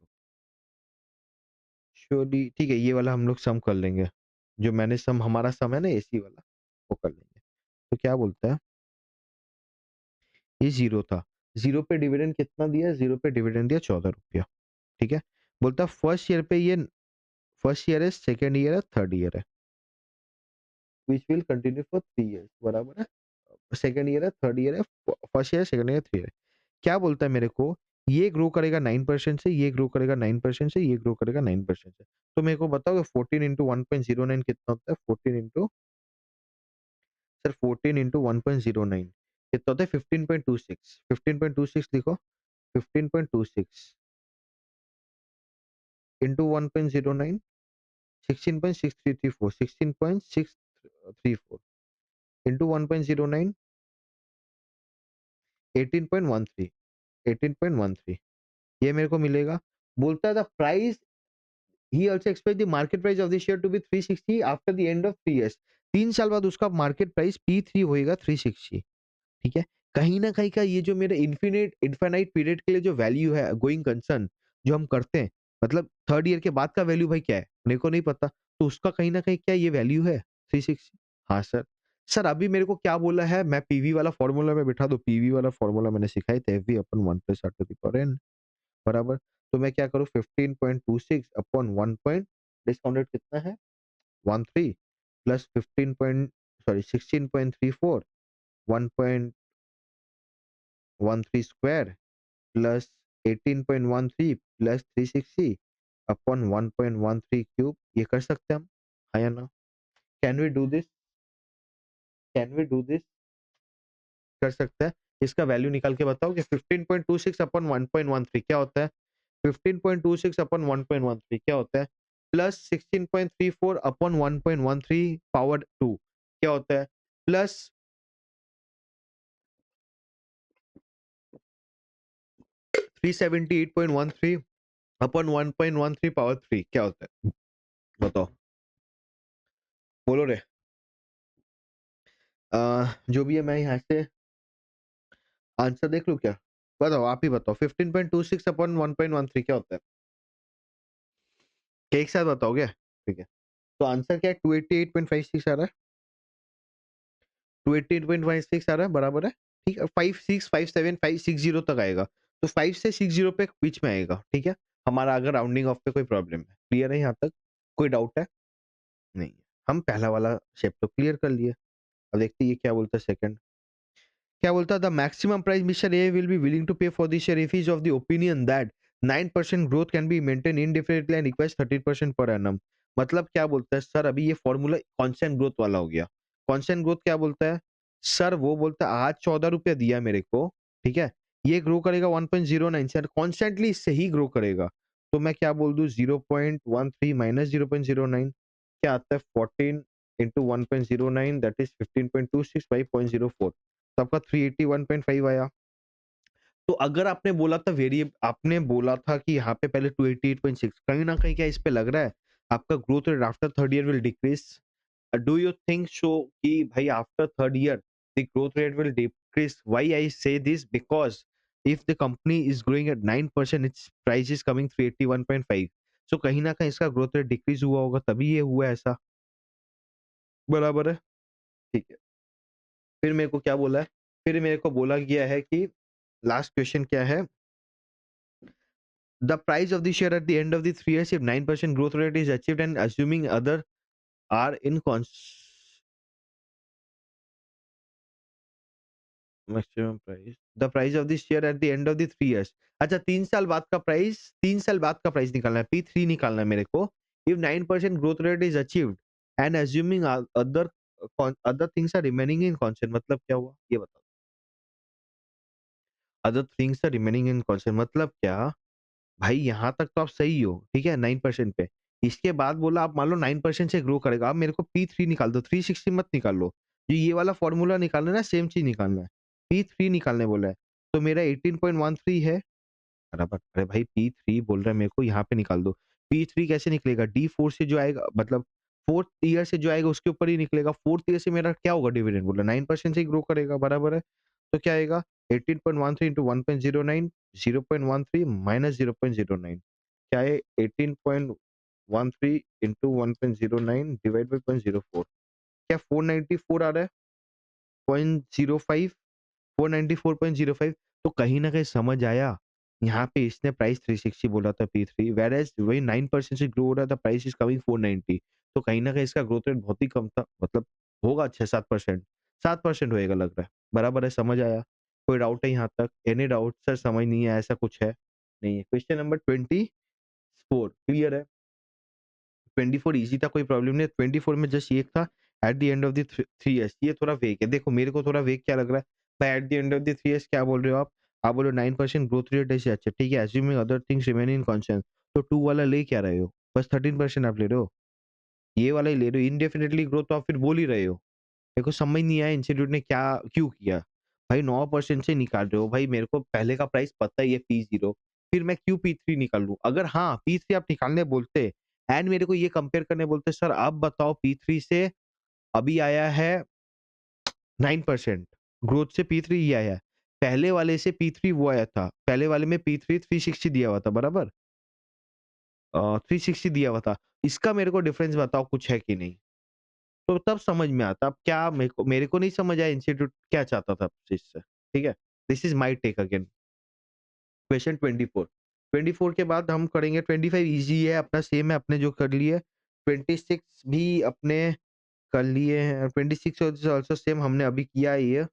श्योरली ठीक है ये वाला हम लोग सम कर लेंगे जो मैंने सम हमारा सम है ना एसी वाला वो कर लेंगे तो क्या बोलता है ये जीरो था जीरो पे डिविडेंड कितना दिया जीरो पे डिविडेंड दिया 14 रुपया ठीक है बोलता फर्स्ट ईयर पे ये फर्स्ट ईयर है सेकेंड ईयर है थर्ड ईयर है which will continue for 3 years बराबर है सेकेंड ईयर है थर्ड ईयर है first year second year three year क्या बोलता है मेरे को ये ग्रो करेगा 9% से ये ग्रो करेगा 9% से ये ग्रो करेगा 9% से तो मेरे को बताओ 14 into 1.09 कितना होता है 14 into 1.09 कितना होता है 15.26 15.26 लिखो 15.26 into 1.09 16.6334 16.634 into 1.09 18.13 18.13 ये मेरे को मिलेगा बोलता है the price he also expect the market price of the share to be 360 after the end of 3 years. 3 साल बाद उसका मार्केट प्राइस P3 होएगा 360, ठीक है? कहीं न कहीं का ये जो मेरे इन्फिनाइट पीरियड के लिए जो वैल्यू है गोइंग कंसर्न जो हम करते हैं, मतलब 3rd ईयर के बाद का वैल्यू भाई क्या है? मेरे को नहीं पता। तो उसका कहीं न कहीं क्या ये वैल्यू है 360? हाँ सर। सर अभी मेरे को क्या बोला है मैं पीवी वाला फ़ॉर्मूला में बिठा दो, पीवी वाला फ़ॉर्मूला मैंने सिखाई थी FV upon 1 plus R to the power N बराबर। तो मैं क्या करूँ 15.26 अपॉन 1 पॉइंट डिस्काउंटेड कितना है? 13 plus 15 point sorry 16.34 1.13 square plus 18.13 plus 360 upon 1.13 cube ये कर सकते हैं हम? हाँ या ना? Can we do this? Can we do this? कर सकते हैं। इसका वैल्यू निकाल के बताओ कि 15.26 अपॉन 1.13 क्या होता है? 15.26 अपॉन 1.13 क्या होता है? प्लस 16.34 अपॉन 1.13 पावर 2 क्या होता है? प्लस 378.13 अपॉन 1.13 पावर 3 क्या होता है? बताओ। बोलो रे। जो भी है मैं यहाँ से आंसर देख लूँ क्या? बताओ आप ही बताओ 15.26 अपॉन 1.13 क्या होता है? क्या एक साथ बताओगे? ठीक है। तो आंसर क्या है? 288.56 आ रहा है। 288.56 आ रहा है, बराबर है। ठीक है, 56, 57, 560 तक आएगा। तो 5 से 60 पे बीच में आएगा, ठीक है? हमारा अगर राउंडिंग ऑफ पे कोई प्रॉब्लम है। क्लियर है यहाँ तक? कोई डाउट है? नहीं। हम पहला वाला शेप तो क्लियर कर लिए। अब देखते हैं ये क्या बोलता है सेकंड। क्या बोलता है the maximum price mister A will be willing to pay for this share if he is of the opinion that 9% growth can be maintain indefinitely and requires 13% per annum. मतलब क्या बोलता है सर अभी ये फॉर्मूला कांस्टेंट ग्रोथ वाला हो गया। कांस्टेंट ग्रोथ क्या बोलता है? सर वो बोलता है आज 14 रुपया दिया मेरे को, ठीक है? ये ग्रो करेगा 1.09 से कॉन्स्टेंटली इससे ही ग्रो करेगा। तो मैं क्या बोल दूं 0.13 माइनस 0.09 क्या आता है 14 इंटू 1.09 दैट इज 15.26 बाई 0.04 तो आपका 381.5 आया। तो अगर आपने बोला था आपने बोला था कि यहाँ पे पहले 288.6 कहीं ना कहीं क्या इस पे लग रहा है आपका growth rate after 3rd year will decrease. Do you think so कि भाई after 3rd year the growth rate will decrease? Why I say this because if the company is growing at 9% its price is coming 381.5 so कहीं ना कहीं इसका ग्रोथ रेट डिक्रीज हुआ होगा तभी ये हुआ ऐसा। बराबर है, ठीक है। फिर मेरे को क्या बोला है? फिर मेरे को बोला गया है कि लास्ट क्वेश्चन क्या है? The price of the share at the end of the 3 years if 9% growth rate is achieved and assuming other are in maximum price. The price of the share at the end of the 3 years. अच्छा 3 साल बाद का प्राइस 3 साल बाद का प्राइस निकालना है P3 निकालना है मेरे को। If 9% growth rate is achieved and assuming other things are remaining in constant मतलब क्या हुआ? ये बताओ। Other things are remaining in constant मतलब क्या? भाई यहाँ तक तो आप सही हो, ठीक है 9% पे। इसके बाद बोला आप मान लो 9% से ग्रो करेगा। अब मेरे को P3 निकाल दो, 360 मत निकाल लो। जो ये वाला फॉर्मूला निकालना है ना सेम चीज़ निकालना है। P3 निकालने बोला है। तो मेरा 18.13 है बराबर। अरे भाई P3 बोल रहा है मेरे को यहाँ पे निकाल दो। P3 कैसे निकलेगा? D4 से जो आएगा मतलब 4th ईयर से जो आएगा उसके ऊपर ही निकलेगा। 4th ईयर से मेरा क्या होगा डिविडेंड बोला 9% से ही ग्रो करेगा बराबर है। तो क्या आएगा 18.13 इंटू 1.09 0.13 माइनस 0.09 क्या है 18.13 इंटू 1.09 डिवाइड बाई 0.04 क्या 494 आ रहा है 0.05 494.05 तो कहीं न कहीं समझ आया। यहाँ पे इसने प्राइस 360 बोला था P3 व्हेयरएज़ वही 9% से ग्रो हो रहा था प्राइस इज़ कमिंग 490 तो कहीं न कहीं इसका ग्रोथ रेट बहुत ही कम था मतलब होगा 6-7% 7% होएगा लग रहा है। बराबर है, समझ आया? कोई डाउट है यहाँ तक? एनी डाउट सर समझ नहीं आया ऐसा कुछ है? नहीं है। क्वेश्चन नंबर 24 क्लियर है? 24 ईज़ी था, कोई प्रॉब्लम नहीं है। 24 में जस्ट ये था at the end of the 3 years ये थोड़ा वेग है। देखो मेरे को थोड़ा वेग क्या लग रहा है? भाई at the end of the 3 years क्या बोल रहे हो आप? आप बोल रहे हो 9% ग्रोथ रेट ऐसे अच्छा ठीक है assuming other things remain in constant तो 2 वाला ले क्या रहे हो? बस 13% आप ले रहे हो। ये वाला ही ले रहे हो इंडेफिनिटली ग्रोथ तो आप फिर बोल ही रहे हो। मेरे को समझ नहीं आया इंस्टीट्यूट ने क्या क्यों किया? भाई 9% से निकाल रहे हो। भाई मेरे को पहले का प्राइस पता ही है P0 फिर मैं क्यों P3 निकाल लूँ? अगर हाँ, P3 आप निकालने बोलते एंड मेरे को ये कंपेयर करने बोलते, सर आप बताओ P3 से अभी आया है 9% ग्रोथ से P3 ये आया है। पहले वाले से P3 वो आया था। पहले वाले में P3 360 दिया हुआ था, बराबर? 360 दिया हुआ था। इसका मेरे को डिफरेंस बताओ कुछ है कि नहीं? तो तब समझ में आता। अब क्या मेरे को नहीं समझ आया इंस्टीट्यूट क्या चाहता था इस चीज़ से, ठीक है? This is my take again. Question 24 24 के बाद हम करेंगे 25 ईज़ी है, अपना सेम है, अपने जो कर लिए। 26 भी अपने कर लिए हैं। 26 इज़ आल्सो सेम, हमने अभी किया है ये,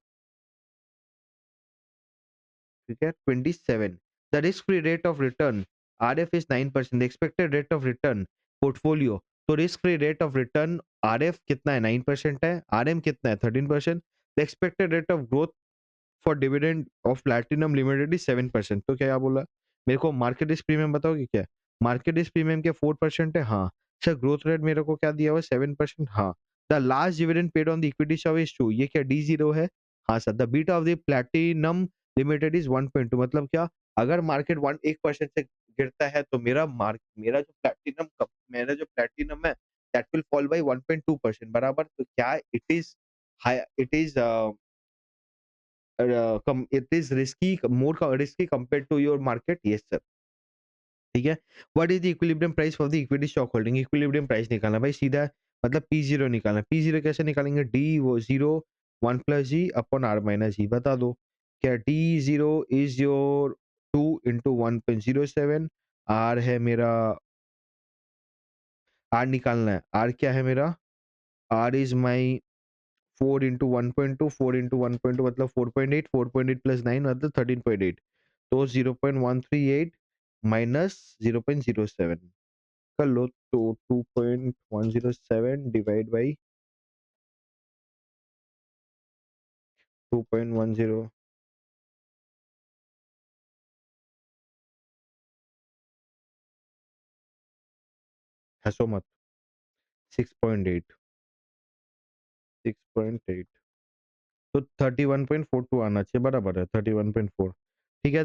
ठीक है? 27 the risk free rate of return RF is 9%, the expected rate of return portfolio. तो risk free rate of return RF कितना है? 9% है। आरएम कितना है? 13%। The expected rate of growth for dividend of Platinum Limited is 7%। तो क्या बोला? मेरे को मार्केट रिस्क प्रीमियम बताओगे क्या? मार्केट रिस्क प्रीमियम के 4% है, हाँ। सर ग्रोथ रेट मेरे को क्या दिया हुआ है? 7%, हाँ। The last dividend paid on the equity share is 2, ये क्या D0 है? हाँ sir. The beta of the platinum Limited is 1.2, मतलब क्या? अगर मार्केट 1% से गिरता है तो मेरा जो प्लैटिनम है दैट विल फॉल बाय 1.2%, बराबर? तो क्या it is it is risky, more risky compared to your market? Yes sir, ठीक है। What is the equilibrium price for the equity stock holding? Equilibrium price निकालना भाई सीधा, मतलब P0 निकालना। P0 कैसे निकालेंगे? D वो 0 1 प्लस जी अपॉन R माइनस जी, बता दो। क्या D0 is your 2 into 1.07, R है मेरा, R निकालना है। R क्या है मेरा? R is my 4 into 1.2, 4 into 1.2 मतलब 4.8, 4.8 प्लस 9 मतलब 13.8। तो 0.138 माइनस 0.07 कर लो, तो 2.107 डिवाइड बाई 2.10, हंसो मत। 6.8, 6.8 तो 31.42 आना चाहिए, बराबर है 31.4, ठीक है।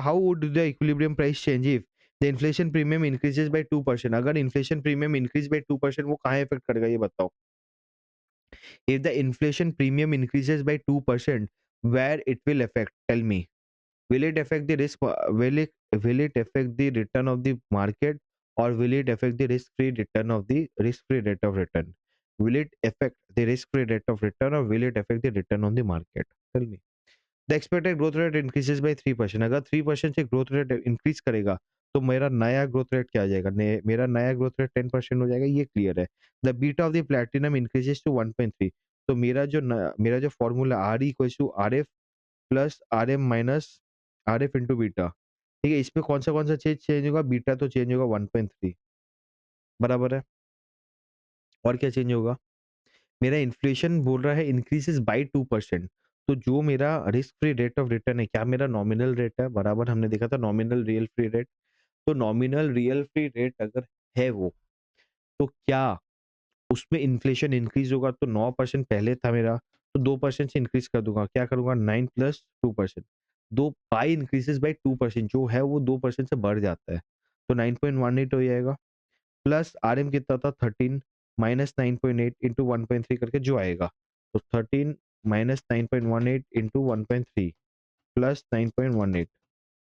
How would the equilibrium price change if the inflation premium increases by 2%? अगर इन्फ्लेशन प्रीमियम इंक्रीज बाय 2%, वो कहाँ इफेक्ट करेगा ये बताओ? If the inflation premium increases by 2%, where it will affect? Tell me. Will it affect the risk? Will it affect the return of the market, or will it affect the risk-free return of the risk-free rate of return? Will it affect the risk-free rate of return, or will it affect the return on the market? Tell me. The expected growth rate increases by 3%, अगर 3% से ग्रोथ रेट इंक्रीज करेगा तो मेरा नया ग्रोथ रेट क्या आ जाएगा? मेरा नया ग्रोथ रेट 10% हो जाएगा, ये क्लियर है। The beta of the platinum increases to 1.3, तो मेरा जो formula R equals to RF plus RM minus RF into beta, ठीक है। इसमें कौन सा चीज चेंज होगा? बीटा तो चेंज होगा 1.3, बराबर है। और क्या चेंज होगा? मेरा इन्फ्लेशन बोल रहा है इंक्रीजेस बाय 2%, तो जो मेरा risk free rate of return है, क्या मेरा नॉमिनल रेट है? बराबर हमने देखा था नॉमिनल रियल फ्री रेट। तो नॉमिनल रियल फ्री रेट अगर है वो, तो क्या उसमें इन्फ्लेशन इंक्रीज होगा? तो 9% पहले था मेरा, तो 2% से इंक्रीज कर दूंगा। क्या करूंगा? 9 प्लस 2%, दो पाई इंक्रीजेस बाय 2%, जो है वो 2% से बढ़ जाता है, तो 9.18 हो जाएगा। प्लस आरएम कितना था? 13 माइनस 9.8 इंटू 1.3 करके जो आएगा, तो 13 माइनस 9.18 इंटू 1.3 प्लस 9.18,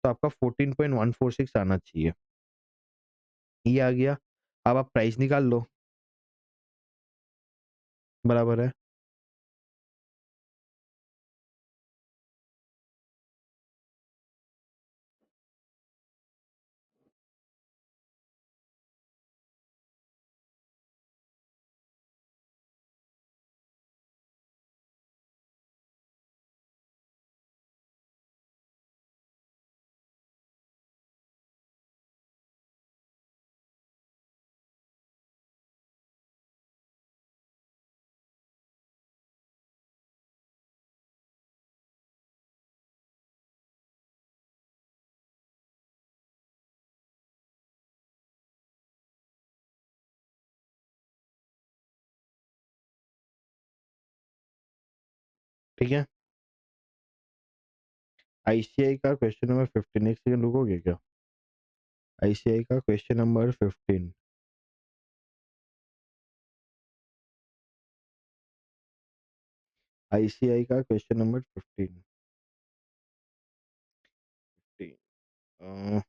तो आपका 14.146 आना चाहिए। ये आ गया। अब आप प्राइस निकाल लो, बराबर है। ठीक है। आईसीआई का क्वेश्चन नंबर 15, एक सेकंड रुकोगे क्या? आईसीआई का क्वेश्चन नंबर 15, आईसीआई का क्वेश्चन नंबर 15, 15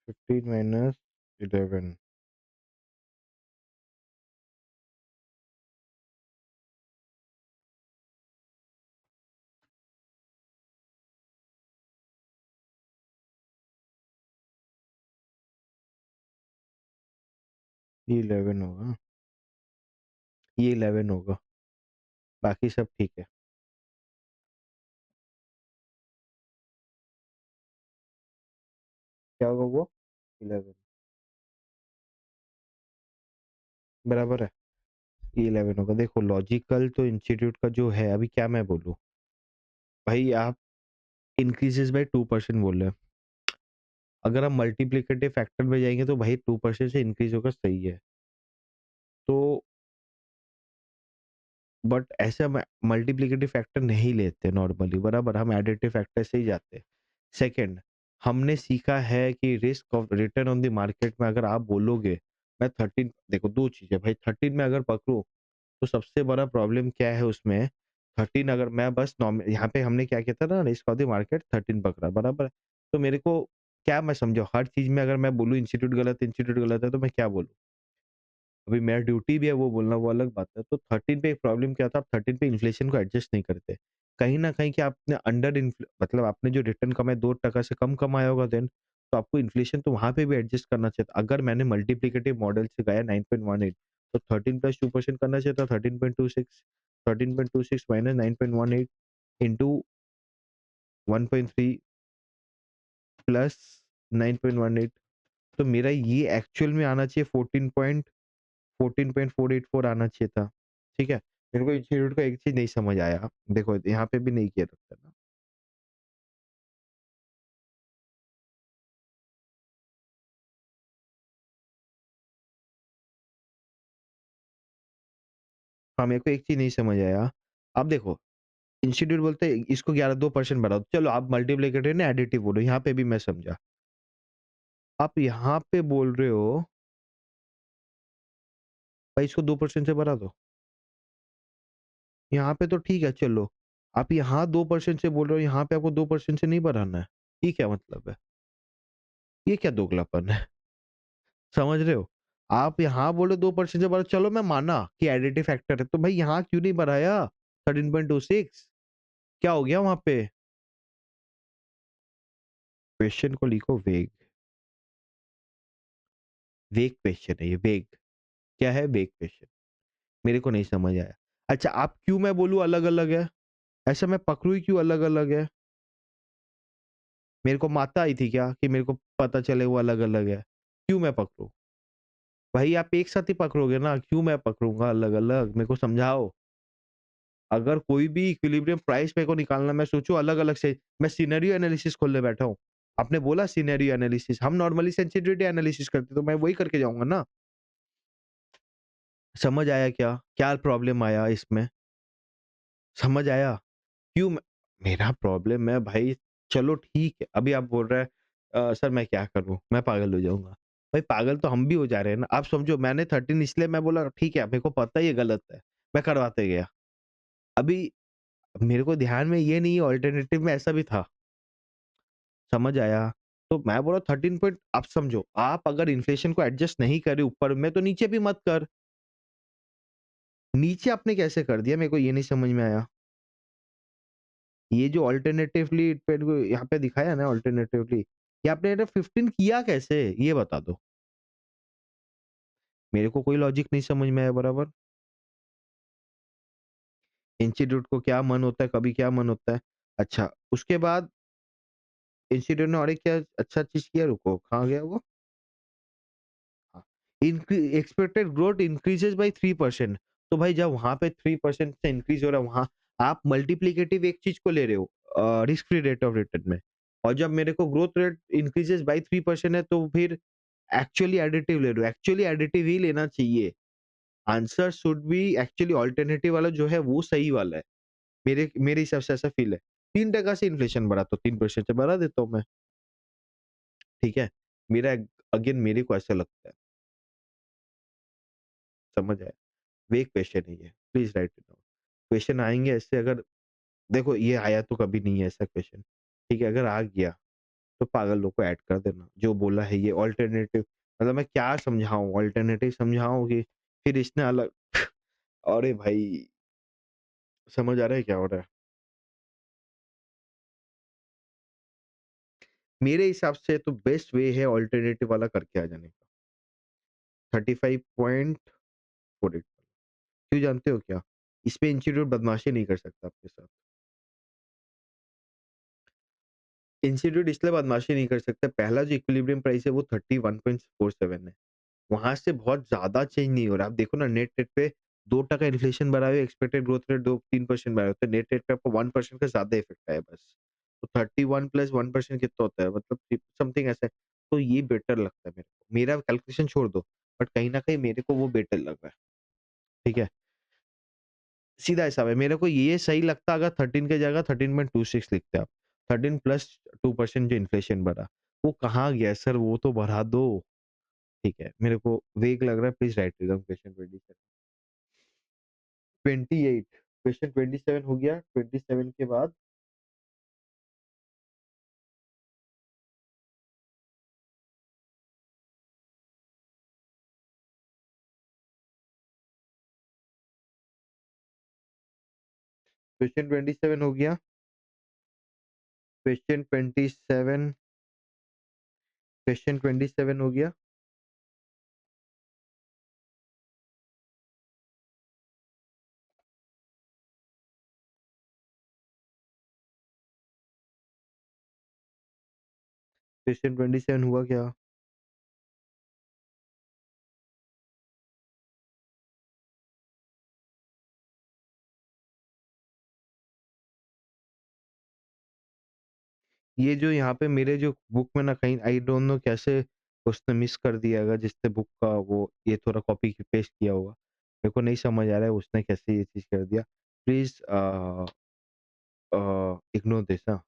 15 माइनस 11, ये 11 होगा, ये 11 होगा, बाकी सब ठीक है। क्या होगा वो? 11 बराबर है, ये 11 होगा। देखो लॉजिकल तो इंस्टीट्यूट का जो है, अभी क्या मैं बोलूँ? भाई आप इंक्रीजेस बाय 2% बोल रहे हैं। अगर हम मल्टीप्लिकेटिव फैक्टर में जाएँगे तो भाई 2% से इंक्रीज़ होगा, सही है। तो बट ऐसे हम मल्टीप्लिकेटिव फैक्टर नहीं लेते नॉर्मली, बराबर? हम एडिटिव फैक्टर से ही जाते हैं। सेकंड, हमने सीखा है कि risk of return on the market में अगर आप बोलोगे, मैं 13 देखो 2 चीज़ें भाई, 13 में अगर पकड़ूँ तो सबसे बड़ा प्रॉब्लम क्या है उसमें, 13 अगर मैं बस यहाँ पे हमने क्या किया था ना, रिस्क ऑफ द मार्केट 13 पकड़ा, बराबर है? तो मेरे को क्या मैं समझाऊँ, हर चीज़ में अगर मैं बोलूँ इंस्टीट्यूट गलत है तो मैं क्या बोलूँ? अभी मेरा ड्यूटी भी है वो बोलना, वो अलग बात है। तो 13 पे एक प्रॉब्लम क्या था, आप 13 पे इन्फ्लेशन को एडजस्ट नहीं करते। कहीं न कहीं क्या आपने अंडर इन्फ्ल मतलब आपने जो रिटर्न कमाया 2% से कम कमाया होगा देन, तो आपको इन्फ्लेशन तो वहाँ पे भी एडजस्ट करना चाहिए था। अगर मैंने मल्टिप्लिकेटिव मॉडल से गया 9.18, तो 13 प्लस 2% करना चाहिए था, 13.26, 13.26 माइनस 9.18 इंटू 1.3 प्लस 9.18, तो मेरा ये एक्चुअल में आना चाहिए 14.484 आना चाहिए था, ठीक है? मेरे को इंस्टीट्यूट का एक चीज़ नहीं समझ आया, देखो यहाँ पे भी नहीं किया था ना। हाँ, मेरे को एक चीज़ नहीं समझ आया, अब देखो इंस्टीट्यूट बोलते हैं इसको 11 2% बढ़ाओ, चलो आप मल्टीप्लिकेटिव ना एडिटिव बोलो, यहाँ पे भी मैं समझा। आप यहाँ पे बोल रहे हो, भाई इसको 2% से बढ़ा दो, यहाँ पे तो ठीक है चलो, आप यहाँ 2% से बोल रहे हो, यहाँ पे आपको 2% से नहीं बढ़ाना है, ये क्या मतलब है? ये क्या दोगलापन है? समझ रहे हो? आप यहाँ बोले 2% से बढ़ा, चलो मैं माना कि एडिटिव फैक्टर है, तो भाई यहाँ क्यों नहीं बढ़ाया 13.26? क्या हो गया वहाँ पे? क्वेश्चन को लिखो वेग, वेग क्वेश्चन है ये, वेग। क्या है? वेग क्वेश्चन। मेरे को नहीं समझ आया। अच्छा आप क्यों मैं बोलूँ अलग-अलग है? ऐसा मैं पकड़ूँ ही क्यों अलग-अलग है? मेरे को माता आई थी क्या कि मेरे को पता चले वो अलग-अलग है? क्यों मैं पकड़ूँ? भाई आप एक साथ ही पकड़ोगे ना, क्यों मैं पकड़ूँगा अलग-अलग? मेरे को समझाओ। अगर कोई भी इक्विलिब्रियम प्राइस मेरे को निकालना, मैं सोचूँ अलग-अलग से, मैं सिनेरियो एनालिसिस खोलने बैठा हूँ। आपने बोला सिनेरियो एनालिसिस, हम नॉर्मली सेंसिटिविटी एनालिसिस करते, तो मैं वही करके जाऊँगा ना। समझ आया क्या? क्या प्रॉब्लम आया इसमें? समझ आया? क्यों मैं मेरा प्रॉब्लम है भाई, चलो ठीक है, अभी आप बोल रहे हैं सर मैं क्या करूँ? मैं पागल हो जाऊँगा। भाई पागल तो हम भी हो जा रहे हैं ना। आप समझो मैंने 13 इसलिए मैं बोला ठीक है, मेरे को पता है ये गलत है, मैं करवाते गया। अभी मेरे को ध्यान में ये नहीं है अल्टरनेटिव में ऐसा भी था। समझ आया? तो मैं बोला 13 पॉइंट, आप समझो, आप अगर इन्फ्लेशन को एडजस्ट नहीं करे ऊपर में, तो नीचे भी मत कर। नीचे आपने कैसे कर दिया, मेरे को ये नहीं समझ में आया। ये जो अल्टरनेटिवली पेड़ को यहाँ पे दिखाया ना अल्टरनेटिवली, ये आपने ना 15 किया कैसे? ये बता दो। मेरे को कोई लॉजिक नहीं समझ में आया बराबर। इंस्टीट्यूट को क्या मन होता है, कभी क्या मन होता है। अच्छा, उसके बाद इंस्टीट्यूट ने और एक क्या अच्छा चीज़ किया, रुको, कहाँ गया वो? हाँ, एक्सपेक्टेड ग्रोथ इंक्रीजेस बाय 3%। तो भाई जब वहाँ पे 3% से इंक्रीज हो रहा है, वहाँ आप मल्टीप्लिकेटिव एक चीज़ को ले रहे हो risk free rate of return में, और जब मेरे को ग्रोथ रेट इंक्रीजेस बाय 3% है, तो फिर एक्चुअली एडिटिव ले रहे हो। एक्चुअली एडिटिव ही लेना चाहिए। Answer should be actually alternative वाला जो है वो सही वाला है। मेरे मेरे हिसाब से ऐसा फ़ील है। 3% से इन्फ्लेशन बढ़ा तो 3% से बढ़ा देता हूँ मैं, ठीक है? मेरा अगेन मेरे को ऐसा लगता है, समझ आया? वेग क्वेश्चन है ये, please write it down. Question आएँगे ऐसे, अगर देखो ये आया तो कभी नहीं है ऐसा क्वेश्चन, ठीक है? अगर आ गया तो पागल लोग को ऐड कर देना। जो बोला है ये अल्टरनेटिव, मतलब मैं क्या समझाऊँ? अल्टरनेटिव समझाऊँ कि फिर इसने अलग अरे भाई! समझ आ रहा है क्या हो रहा है? मेरे हिसाब से तो बेस्ट वे है अल्टरनेटिव वाला करके आ जाने का। 35.48, क्यों जानते हो क्या? इसमें इंस्टीट्यूट बदमाशी नहीं कर सकता आपके साथ। इंस्टीट्यूट इसलिए बदमाशी नहीं कर सकता, पहला जो इक्विलिब्रियम प्राइस है वो 31.47 है। वहाँ से बहुत ज़्यादा चेंज नहीं हो रहा। आप देखो ना, नेट रेट पे 2% इन्फ्लेशन बढ़ा हुआ है, एक्सपेक्टेड ग्रोथ रेट 2-3% बढ़ा हुआ है, तो नेट रेट पे आपको 1% का ज़्यादा इफेक्ट आया बस। तो 31 प्लस 1% कितना होता है? मतलब समथिंग ऐसा है। तो ये बेटर लगता है मेरे को। मेरा कैलकुलेशन छोड़ दो, बट कहीं न कहीं मेरे को वो बेटर लग रहा है। ठीक है? सीधा हिसाब है। मेरे को ये सही लगता अगर 13 की जगह 13.26 लिखते आप। 13 प्लस 2% जो इन्फ्लेशन बढ़ा, वो कहाँ गया सर, वो तो बढ़ा दो। ठीक है, मेरे को वेग लग रहा है, please write it down question 27। 28, question 27 हो गया, 27 के बाद क्वेश्चन 27 हो गया, क्वेश्चन 27, क्वेश्चन 27 हो गया, क्वेश्चन 27 हुआ क्या? ये जो यहाँ पे मेरे जो बुक में ना, कहीं आई डोंट नो कैसे उसने मिस कर दिया होगा, जिसने बुक का वो ये थोड़ा कॉपी पेस्ट किया होगा। मेरे को नहीं समझ आ रहा है उसने कैसे ये चीज़ कर दिया। प्लीज़ इग्नोर दिस हाँ।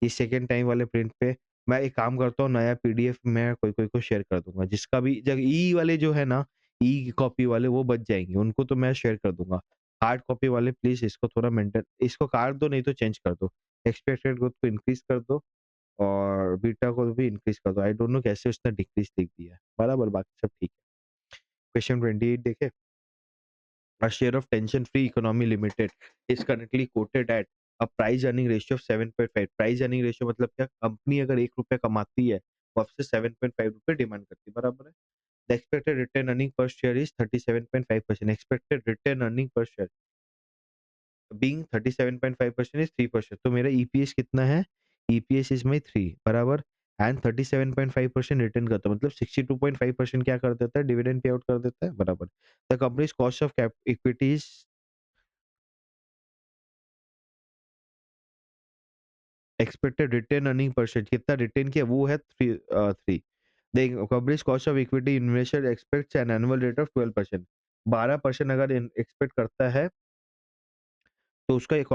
इस सेकंड टाइम वाले प्रिंट पे मैं एक काम करता हूँ, नया पीडीएफ मैं कोई-कोई को शेयर कर दूँगा। जिसका भी जब ई वाले जो है ना, ई कॉपी वाले वो बच जाएँगे, उनको तो मैं शेयर कर दूँगा। हार्ड कॉपी वाले प्लीज़ इसको थोड़ा मेंटेन, इसको काट दो, नहीं तो चेंज कर दो। एक्सपेक्टेड ग्रोथ को इंक्रीज़ कर दो और बीटा को भी इंक्रीज़ कर दो। आई डोंट नो कैसे उसने डिक्रीज़ लिख दिया है। बराबर, बाकी सब ठीक है। क्वेश्चन 28 देखें? A share of tension-free economy limited is currently quoted at a price earning ratio of 7.5। Price earning ratio मतलब क्या? कंपनी अगर ₹1 कमाती है, वो आपसे ₹7.5 डिमांड करती है, बराबर है? The expected return earning per share is 37.5%। Expected return earning per share being 37.5% is 3%। तो मेरा ईपीएस कितना है? ईपीएस इज़ माय 3 बराबर, एंड 37.5% रिटर्न करता है, मतलब 62.5% क्या कर देता है? डिविडेंड पे आउट कर देता है, बराबर। The company's cost of cap equity is expected retain earning per share कितना रिटेन किया, वो है 3। The company's cost of equity investor expects an annual rate of 12%। 12% अगर एक्सपेक्ट करता है तो उसका एक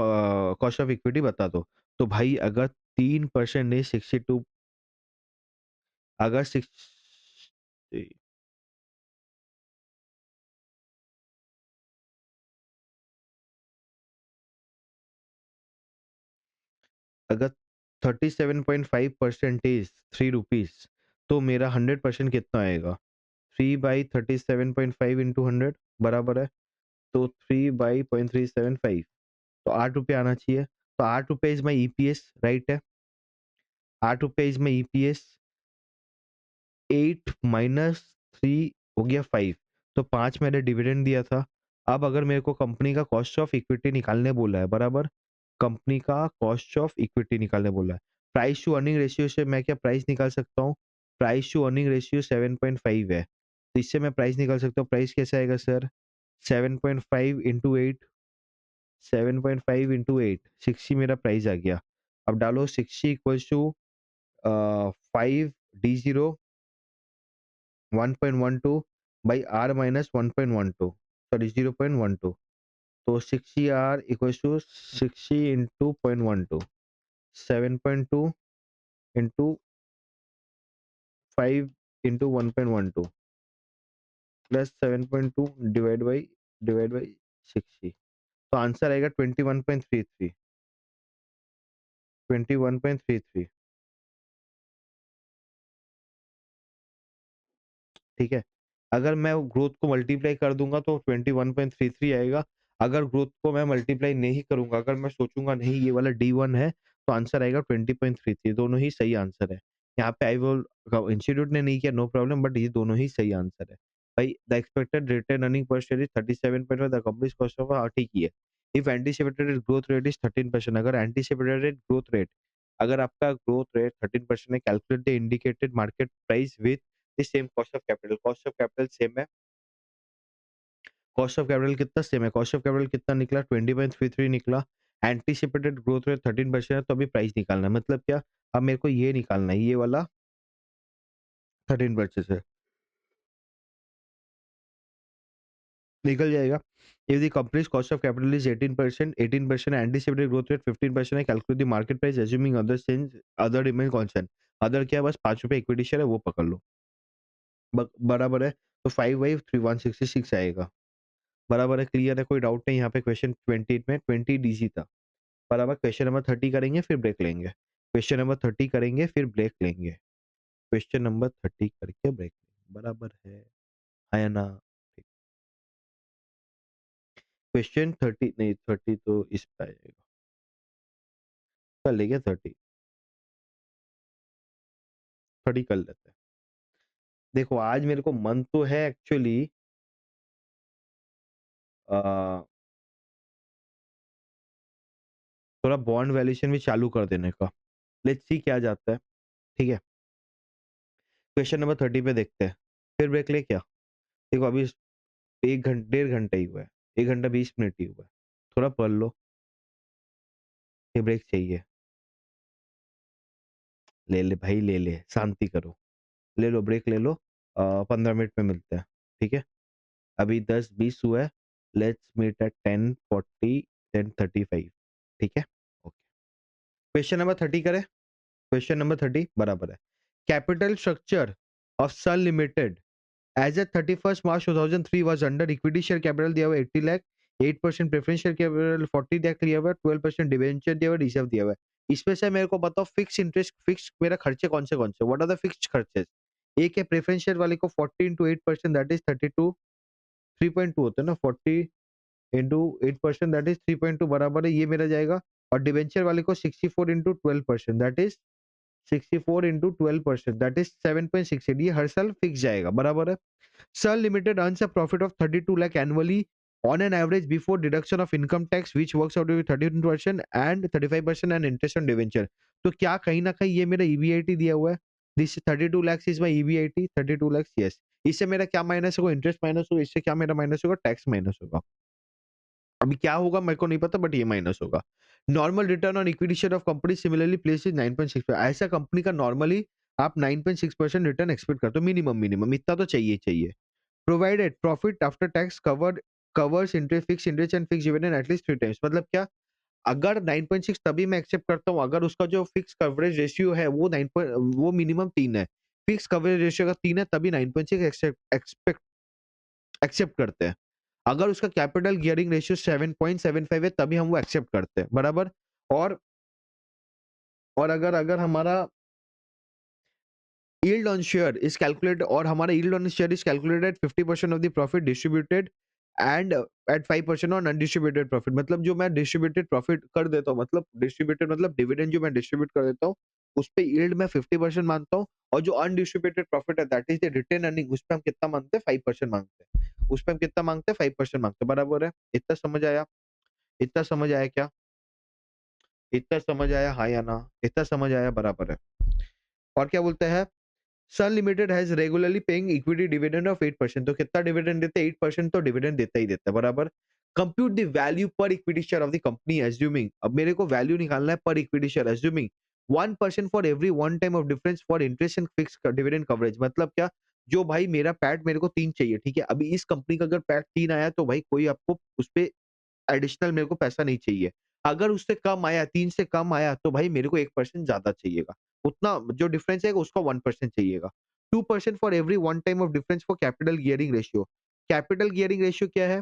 कॉस्ट ऑफ इक्विटी बता दो। तो भाई अगर 3% नहीं 62, अगर सिक्स अगर 37.5% 3 रुपीज, तो मेरा 100% कितना आएगा? 3/37.5 इंटू 100 बराबर है, तो 3/0375, तो ₹8 आना चाहिए। तो ₹8 इज़ माय ईपीएस, राइट है? ₹8 इज़ माय ईपीएस, 8 माइनस 3 हो गया 5, तो 5 मैंने डिविडेंड दिया था। अब अगर मेरे को कंपनी का कॉस्ट ऑफ इक्विटी निकालने बोला है, बराबर? कंपनी का कॉस्ट ऑफ इक्विटी निकालने बोला है। प्राइस टू अर्निंग रेशियो से मैं क्या प्राइस निकाल सकता हूँ? प्राइस टू अर्निंग रेशियो 7.5 है। तो इससे मैं प्राइस निकाल सकता हूँ, प्राइस कैसे आएगा सर? 7.5 इंटू 8, 7.5 इंटू 8, 60 मेरा प्राइस आ गया। अब डालो 60 equals to 5 D0 1.12 by R minus 1.12, sorry 0.12, तो 60R equals to 60 into 0.12, 7.2 into 5 into 1.12 plus 7.2 divide by 60, तो आंसर आएगा 21.33, 21.33। ठीक है? अगर मैं ग्रोथ को मल्टीप्लाई कर दूँगा तो 21.33 आएगा। अगर ग्रोथ को मैं मल्टीप्लाई नहीं करूँगा, अगर मैं सोचूँगा नहीं ये वाला D1 है, तो आंसर आएगा 20.33, दोनों ही सही आंसर है। यहाँ पे आई विल इंस्टीट्यूट ने नहीं किया, नो प्रॉब्लम, बट ये दोनों ही सही आंसर है। भाई the expected return earning per share is 37.5, the company's cost of, हाँ, ठीक ही है। If anticipated growth rate is 13%, अगर एंटिसिपेटेड ग्रोथ रेट, अगर आपका ग्रोथ रेट 13% है, calculate the indicated market price with the same cost of capital same है। कॉस्ट ऑफ कैपिटल कितना सेम है? कॉस्ट ऑफ कैपिटल कितना निकला? 20.33 निकला। एंटिसिपेटेड ग्रोथ रेट 13% है, तो अभी प्राइस निकालना है। मतलब क्या? अब मेरे को ये निकालना है, ये वाला 13% है। निकल जाएगा। If the company's cost of capital is 18% anticipated growth rate 15% है, calculate the market price assuming other change, other remain constant. Other क्या है? बस ₹5 इक्विटी शेयर है, वो पकड़ लो। बराबर है, तो 5/3 166 आएगा। बराबर है, क्लियर है, कोई डाउट नहीं यहाँ पे। क्वेश्चन 28 में 20 डीजी था। बराबर, क्वेश्चन नंबर 30 करेंगे फिर ब्रेक लेंगे। क्वेश्चन नंबर 30 करेंगे फिर ब्रेक लेंगे। क्वेश्चन नंबर 30 करके ब्रेक लेंगे। बराबर है या ना? क्वेश्चन 30 नहीं, 30 तो इस पे आ जाएगा। कर लेंगे 30, 30 कर लेते हैं। देखो आज मेरे को मन तो है एक्चुअली थोड़ा बॉन्ड वैल्यूएशन भी चालू कर देने का। लेट्स सी क्या जाता है। ठीक है, क्वेश्चन नंबर 30 पे देखते हैं, फिर ब्रेक ले क्या? देखो अभी 1 घंटे 1.5 घंटा ही हुआ है, 1 घंटा 20 मिनट ही हुआ है। थोड़ा पढ़ लो, ये ब्रेक चाहिए। ले ले भाई, ले ले, शांति करो। ले लो ब्रेक, ले लो। 15 मिनट में मिलते हैं। ठीक है, अभी 10:20 हुआ है। Let's meet at 10:40, 10:35। ठीक है, ओके। क्वेश्चन नंबर 30 करें। क्वेश्चन नंबर 30 बराबर है। Capital structure of Sun limited as at 31 March 2003 was under equity share capital दिया हुआ 80 lakh, 8% preference share capital 40 lakh दिया हुआ है, 12% डिबेंचर दिया हुआ है, रिजर्व दिया हुआ है। इसमें से मेरे को बताओ फिक्स इंटरेस्ट, फिक्स मेरा खर्चे कौन से? व्हाट आर द फिक्स्ड खर्चेस? एक है प्रेफरेंस शेयर वाले को 40 into 8%, दैट इज 32, 3.2 होता है ना, 40 into 8% दैट इज 3.2, बराबर है, ये मेरा जाएगा। और डिबेंचर वाले को 64 into 12%, that is 64 into 12%, that is 7.68, ये हर साल फिक्स जाएगा। बराबर है। Sun Limited earns a profit of 32 lakh annually on an average before deduction of income tax, which works out to be 13% and 35% and interest on debenture। तो क्या कहीं ना कहीं ये मेरा EBIT दिया हुआ है? This 32 lakhs is my EBIT, 32 lakhs, yes। इससे मेरा क्या माइनस होगा? इंटरेस्ट माइनस होगा। इससे क्या मेरा माइनस होगा? टैक्स माइनस होगा। अभी क्या होगा मेरे को नहीं पता, बट ये माइनस होगा। Normal return on equity share of company similarly place is 9.6। ऐसा कंपनी का नॉर्मली आप 9.6% रिटर्न एक्सपेक्ट करते हो, मिनिमम मिनिमम इतना तो चाहिए चाहिए। Provided profit after tax covers interest, fix interest and fix dividend at least 3 times. मतलब क्या? अगर 9.6 तभी मैं एक्सेप्ट करता हूँ अगर उसका जो फिक्स कवरेज रेशियो है वो 9 वो मिनिमम 3 है। फिक्स कवरेज रेशियो अगर 3 है तभी 9.6 एक्सेप्ट करते हैं। अगर उसका कैपिटल गियरिंग रेशियो 7.75 है तभी हम वो एक्सेप्ट करते हैं। बराबर। और और अगर अगर हमारा yield on share is calculated, और हमारा yield on share is calculated at 50% of the profit distributed and at 5% on undistributed profit। मतलब जो मैं डिस्ट्रीब्यूटेड प्रॉफिट कर देता हूँ, मतलब डिस्ट्रीब्यूटेड मतलब डिविडेंड जो मैं डिस्ट्रीब्यूट कर देता हूँ, उस पे yield मैं 50% मानता हूँ। और जो अनडिस्ट्रीब्यूटेड प्रॉफिट है that is the retain earning, उस पे हम कितना मांगते हैं? 5% मांगते हैं। उस पे हम कितना मांगते हैं? 5% मांगते हैं। बराबर है। इतना समझ आया? इतना समझ आया क्या? इतना समझ आया हाँ या ना? इतना समझ आया? बराबर है। और क्या बोलते हैं? Sun Limited has regularly paying equity dividend of 8%, तो कितना डिविडेंड देते हैं? 8% तो डिविडेंड देता ही देता है, बराबर। कंप्यूट द वैल्यू पर equity share of the company assuming, अब मेरे को वैल्यू निकालना है पर equity share assuming 1% for every one time of difference for interest and fixed dividend coverage, मतलब क्या? जो भाई मेरा पैट मेरे को 3 चाहिए, ठीक है? अभी इस कंपनी का अगर पैट 3 आया तो भाई कोई आपको उसपे एडिशनल मेरे को पैसा नहीं चाहिए। अगर उससे कम आया, 3 से कम आया तो भाई मेरे को 1% ज़्यादा चाहिएगा। उतना जो डिफरेंस है उसका 1% चाहिएगा। 2% for every one time of difference for capital gearing ratio. Capital gearing ratio क्या है?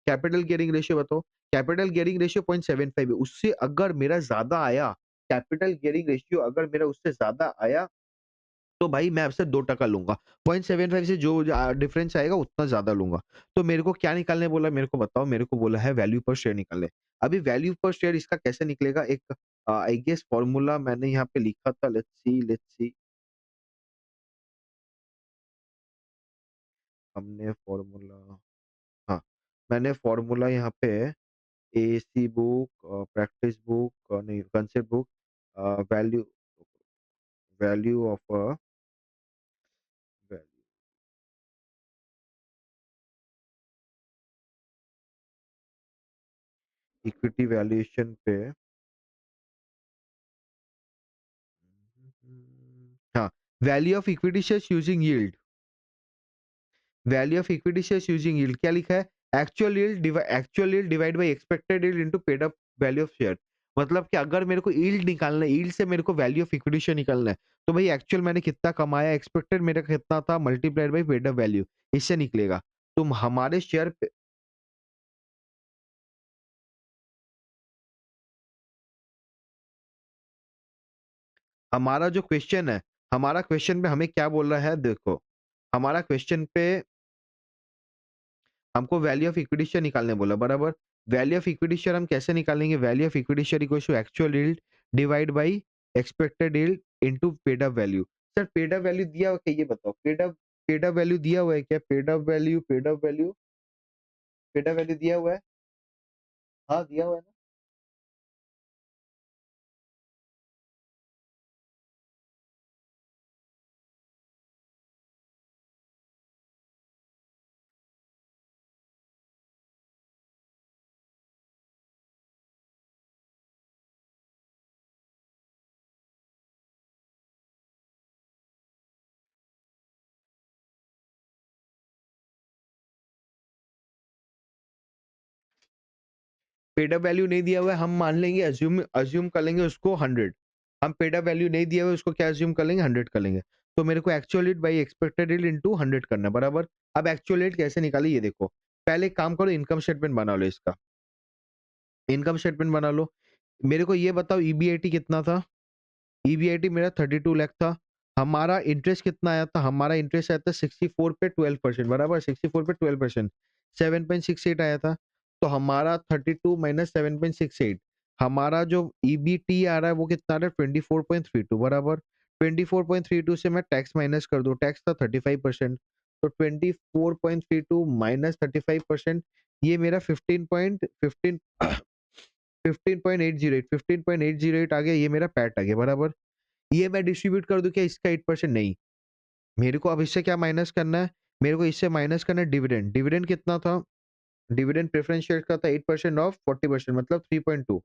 कैपिटल गियरिंग रेशियो बताओ? कैपिटल गियरिंग रेशियो 0.75 है। उससे अगर मेरा ज़्यादा आया, कैपिटल गियरिंग रेशियो अगर मेरा उससे ज़्यादा आया तो भाई मैं आपसे 2% लूँगा। 0.75 से जो डिफरेंस आएगा उतना ज़्यादा लूँगा। तो मेरे को क्या निकालने बोला मेरे को बताओ? मेरे को बोला है वैल्यू पर शेयर निकालने। अभी वैल्यू पर शेयर इसका कैसे निकलेगा? एक आई गेस फॉर्मूला मैंने यहाँ पे लिखा था, लेट्स सी हमने फॉर्मूला, हाँ, मैंने फॉर्मूला यहाँ पे एएसी बुक, प्रैक्टिस बुक, नहीं concept book, value value of a value equity valuation पे, हाँ, value of equity shares using yield, value of equity shares using yield क्या लिखा है? Actual yield divide by expected yield into paid up value of share, मतलब कि अगर मेरे को यील्ड निकालना है, यील्ड से मेरे को वैल्यू ऑफ इक्विटी शेयर निकालना है, तो भाई एक्चुअल मैंने कितना कमाया, एक्सपेक्टेड मेरा कितना था, multiplied by paid up value, इससे निकलेगा। तो हमारे शेयर पे हमारा जो क्वेश्चन है, हमारा क्वेश्चन पे हमें क्या बोल रहा है देखो, हमारा क्वेश्चन पे हमको वैल्यू ऑफ इक्विटी शेयर निकालने बोला, बराबर। वैल्यू ऑफ इक्विटी शेयर हम कैसे निकालेंगे? Value of equity share equals to actual yield divide by expected yield into paid up value. Sir paid up value दिया हुआ क्या, ये बताओ? पेड अप वैल्यू दिया हुआ है क्या? पेड अप वैल्यू दिया हुआ है? हाँ, दिया हुआ है ना? पेड अप वैल्यू नहीं दिया हुआ है, हम मान लेंगे, अज्यूम अज्यूम कर लेंगे उसको 100। हम पेड अप वैल्यू नहीं दिया हुआ है, उसको क्या अज्यूम कर लेंगे? 100 कर लेंगे। तो मेरे को actual yield by expected yield into 100 करना है, बराबर। अब एक्चुअल यील्ड कैसे निकाली ये देखो। पहले एक काम करो, इनकम स्टेटमेंट बना लो इसका। इनकम स्टेटमेंट बना लो। मेरे को ये बताओ ईबीआईटी कितना था? ईबीआईटी मेरा 32 लाख था। हमारा इंटरेस्ट कितना आया था? हमारा इंटरेस्ट आया था 64 पे 12%, बराबर। 64 पे 12%, 7.68 आया था। तो हमारा 32 माइनस 7.68, हमारा जो ईबीटी आ रहा है वो कितना आ रहा है? 24.32, बराबर। 24.32 से मैं टैक्स माइनस कर दूं, टैक्स था 35%, तो 24.32 माइनस 35%, ये मेरा 15.808 15.808 आ गया, ये मेरा पैट आ गया, बराबर। ये मैं डिस्ट्रीब्यूट कर दूं क्या इसका 8%? नहीं, मेरे को अब इससे क्या माइनस करना है? मेरे को इससे माइनस करना है डिविडेंड। डिविडेंड कितना था? डिविडेंड प्रेफरेंस शेयर का था 8% ऑफ 40%, मतलब 3.2।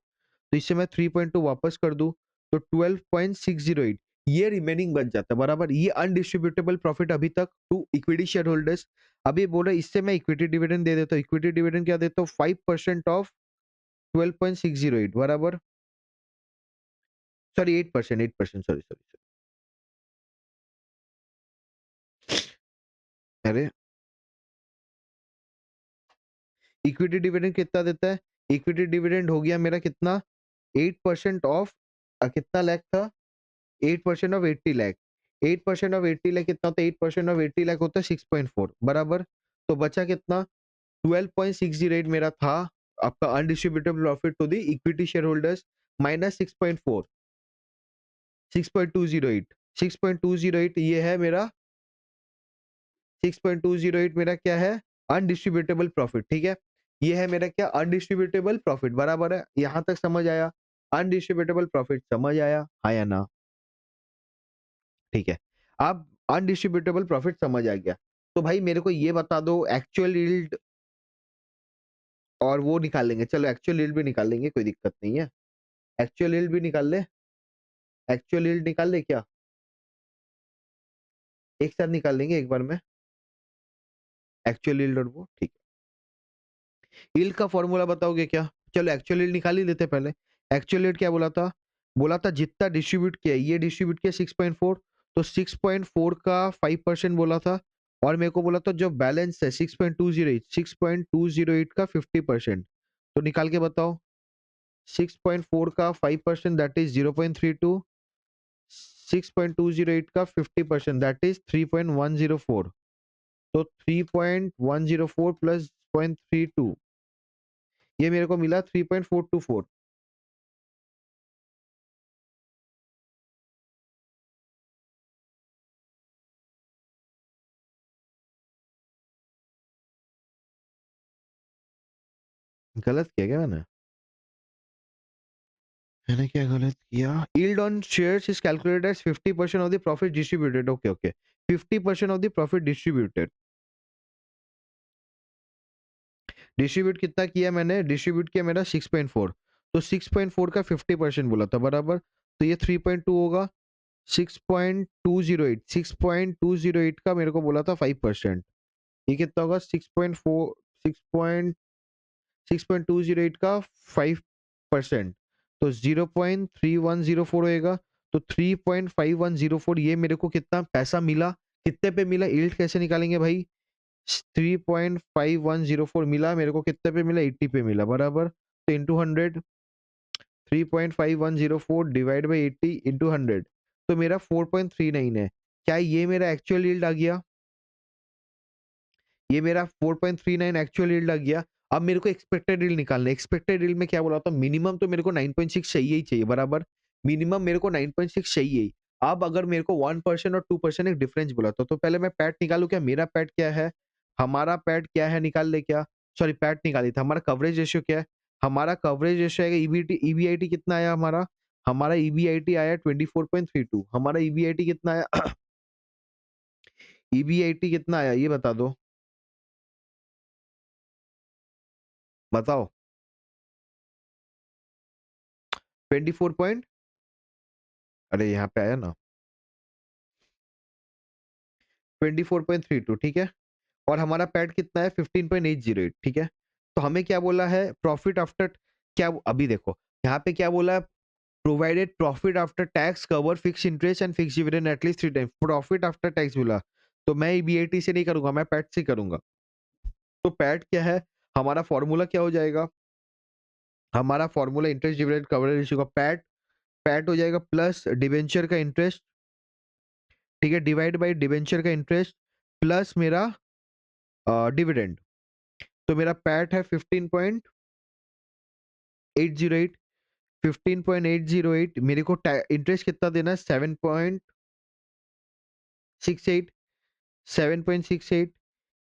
तो इससे मैं 3.2 वापस कर दूं तो 12.608, ये रिमेनिंग बच जाता है, बराबर। ये अनडिस्ट्रीब्यूटेबल प्रॉफिट अभी तक टू इक्विटी शेयर होल्डर्स। अभी बोल रहे इससे मैं इक्विटी डिविडेंड दे देता हूँ। इक्विटी डिविडेंड क्या देता हूँ? 5% ऑफ 12.608, बराबर। Sorry 8%, 8%, sorry sorry sorry. अरे इक्विटी डिविडेंड कितना देता है? इक्विटी डिविडेंड हो गया मेरा कितना? 8% ऑफ कितना लाख था? 8% ऑफ 80 लाख। 8% ऑफ 80 लाख कितना होता है? 8% ऑफ 80 लाख होता है 6.4, बराबर। तो बचा कितना? 12.608 मेरा था आपका undistributable profit to the equity share holders, minus 6.4, 6.208, 6.208 ये है मेरा, 6.208 मेरा क्या है? अनडिस्ट्रीब्यूटेबल प्रॉफिट, ठीक है। ये है मेरा क्या? अनडिस्ट्रीब्यूटेबल प्रॉफिट, बराबर है। यहां तक समझ आया? अनडिस्ट्रीब्यूटेबल प्रॉफिट समझ आया, हाँ या ना? ठीक है। अब अनडिस्ट्रीब्यूटेबल प्रॉफिट समझ आ गया। तो भाई मेरे को ये बता दो एक्चुअल यील्ड और वो निकाल लेंगे, चलो एक्चुअल यील्ड भी निकाल लेंगे, कोई दिक्कत नहीं है। एक्चुअल यील्ड भी निकाल ले, एक्चुअल यील्ड निकाल ले क्या? एक साथ निकाल लेंगे एक बार में, एक्चुअल यील्ड और वो, ठीक है। यील्ड का फॉर्मूला बताओगे क्या? चलो एक्चुअल यील्ड निकाल ही लेते पहले। एक्चुअल यील्ड क्या बोला था? बोला था जितना डिस्ट्रीब्यूट किया, ये डिस्ट्रीब्यूट किया 6.4, तो 6.4 का 5% बोला था, और मेरे को बोला था जो बैलेंस है 6.208, 6.208 का 50%, तो निकाल के बताओ। 6.4 का 5% दैट इज 0.32, 6.208 का 50% दैट इज 3.104, तो 3.104 प्लस 0.32, ये मेरे को मिला 3.424। गलत किया क्या मैंने? मैंने क्या गलत किया? yield on shares is calculated as 50% of the profit distributed, okay okay, 50% of the profit distributed। Distribute कितना किया मैंने? डिस्ट्रीब्यूट किया मेरा 6.4, तो 6.4 का 50% बोला था बराबर, तो ये 3.2 होगा। 6.208, 6.208 का मेरे को बोला था 5%, ये कितना होगा? 6.4, 6.208 का 5%, तो 0.3104 होएगा, तो 3.5104, ये मेरे को कितना पैसा मिला? कितने पे मिला? यील्ड कैसे निकालेंगे भाई? 3.5104 मिला मेरे को, कितने पे मिला? 80 पे मिला बराबर, तो इंटू 100, 3.5104 डिवाइड बाई 80 इंटू 100, तो मेरा 4.39 है। क्या ये मेरा एक्चुअल यील्ड आ गया? ये मेरा 4.39 एक्चुअल यील्ड आ गया। अब मेरे को एक्सपेक्टेड यील्ड निकालना है। एक्सपेक्टेड यील्ड में क्या बोला था? मिनिमम तो मेरे को 9.6 चाहिए ही चाहिए बराबर, मिनिमम मेरे को 9.6 चाहिए ही। अब अगर मेरे को 1% और 2% एक डिफरेंस बोला था, तो पहले मैं पैट निकालू क्या? मेरा पैट क्या है? हमारा पैट क्या है? निकाल ले क्या? सॉरी पैट निकाली था। हमारा कवरेज रेशियो क्या है? हमारा कवरेज रेशियो है ईबीटी, ईबीआईटी कितना आया हमारा? हमारा ईबीआईटी आया 24.32। हमारा ईबीआईटी कितना आया? ईबीआईटी कितना आया ये बता दो, बताओ। 24 पॉइंट, अरे यहाँ पे आया ना, 24.32, ठीक है। और हमारा पैट कितना है? 15.808, ठीक है। तो हमें क्या बोला है? प्रॉफिट आफ्टर, क्या अभी देखो यहाँ पे क्या बोला है? Provided profit after tax cover fix interest and fix dividend at least 3 times. Profit after tax बोला, तो मैं बीएटी से नहीं करूंगा, मैं पैट से करूंगा। तो पैट क्या है? हमारा फॉर्मूला क्या हो जाएगा? हमारा formula interest dividend coverage ratio का पैट, पैट हो जाएगा प्लस डिवेंचर का इंटरेस्ट, ठीक है, डिवाइड बाई डिवेंचर का इंटरेस्ट प्लस मेरा डिविडेंड। तो मेरा पैट है 15.808, 15.808, मेरे को इंटरेस्ट कितना देना है? 7.68, 7.68,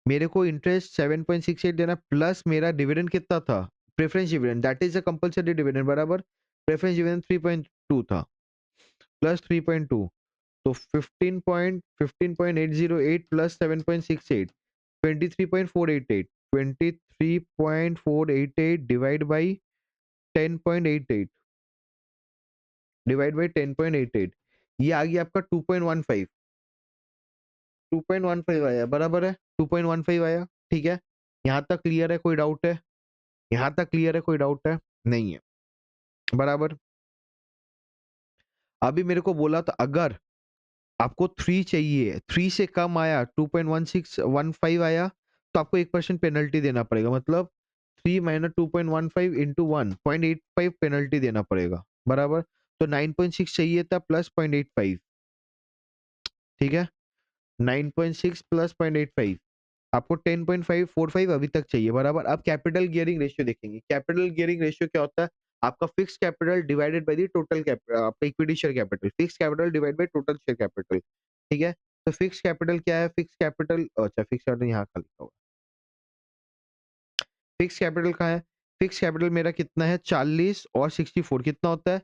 मेरे को इंटरेस्ट 7.68 देना, प्लस मेरा डिविडेंड कितना था? Preference dividend that is a compulsory dividend बराबर, प्रेफरेंस डिविडेंड 3.2 था, प्लस 3.2, तो 15.808 plus 7.68, 23.488, 23.488 divide by 10.88, divide by 10.88, ये आ गया आपका 2.15, 2.15 आया बराबर है, 2.15 आया, ठीक है। यहाँ तक क्लियर है? कोई डाउट है? यहाँ तक क्लियर है? कोई डाउट है? नहीं है बराबर। अभी मेरे को बोला था अगर आपको 3 चाहिए, 3 से कम आया, 2.1615 आया, तो आपको 1% पेनल्टी देना पड़ेगा, मतलब 3 माइनस 2.15 इंटू 1.85 पेनल्टी देना पड़ेगा बराबर। तो 9.6 चाहिए था प्लस 0.85, ठीक है, 9.6 प्लस 0.85, आपको 10.545 अभी तक चाहिए बराबर। अब कैपिटल गियरिंग रेशियो देखेंगे। कैपिटल गियरिंग रेशियो क्या होता है? आपका fix capital divided by the total आपका equity share capital, fix capital divide by total share capital, ठीक है। तो फिक्स कैपिटल क्या है? फिक्स कैपिटल, अच्छा फिक्स कैपिटल यहाँ का लिखा हुआ, फिक्स कैपिटल कहाँ है? फिक्स कैपिटल मेरा कितना है? 40 और 64 कितना होता है?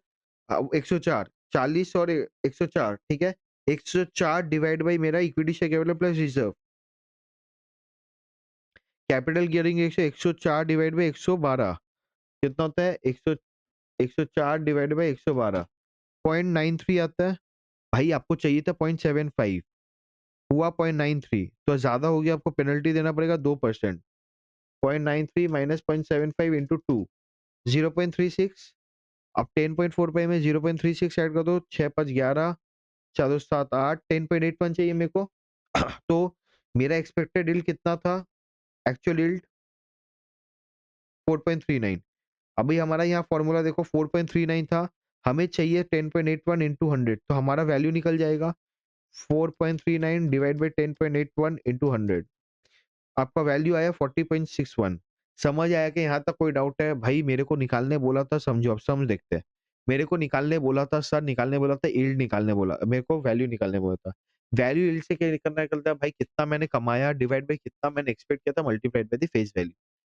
104, 40 और 104, ठीक है। 104 डिवाइड बाय मेरा equity share capital plus reserve. Capital gearing ratio 104 divide by 112 कितना होता है? 104 डिवाइड बाय 112 0.93 आता है। भाई आपको चाहिए था 0.75, हुआ 0.93, तो ज्यादा हो गया, आपको पेनल्टी देना पड़ेगा 2%। 0.93 माइनस 0.75 इंटू 2 0.36। अब 10.45 में 0.36 ऐड कर दो, 6 5 11 4 2 7 8 10.81 चाहिए मेरे को। तो मेरा एक्सपेक्टेड यील्ड कितना था? Actual yield 4.39। अभी हमारा यहाँ फॉर्मूला देखो 4.39 था, हमें चाहिए 10.81 इंटू 100, तो हमारा वैल्यू निकल जाएगा 4.39 डिवाइड बाई 10.81 इंटू 100, आपका वैल्यू आया 40.61। समझ आया कि यहाँ तक कोई डाउट है? भाई मेरे को निकालने बोला था, समझो, अब समझ देखते हैं। मेरे को निकालने बोला था सर, निकालने बोला था यील्ड, निकालने बोला मेरे को, वैल्यू निकालने बोला था। वैल्यू यील्ड से क्या करना निकलता है भाई? कितना मैंने कमाया डिवाइड बाय कितना मैंने एक्सपेक्ट किया था multiplied by the face value.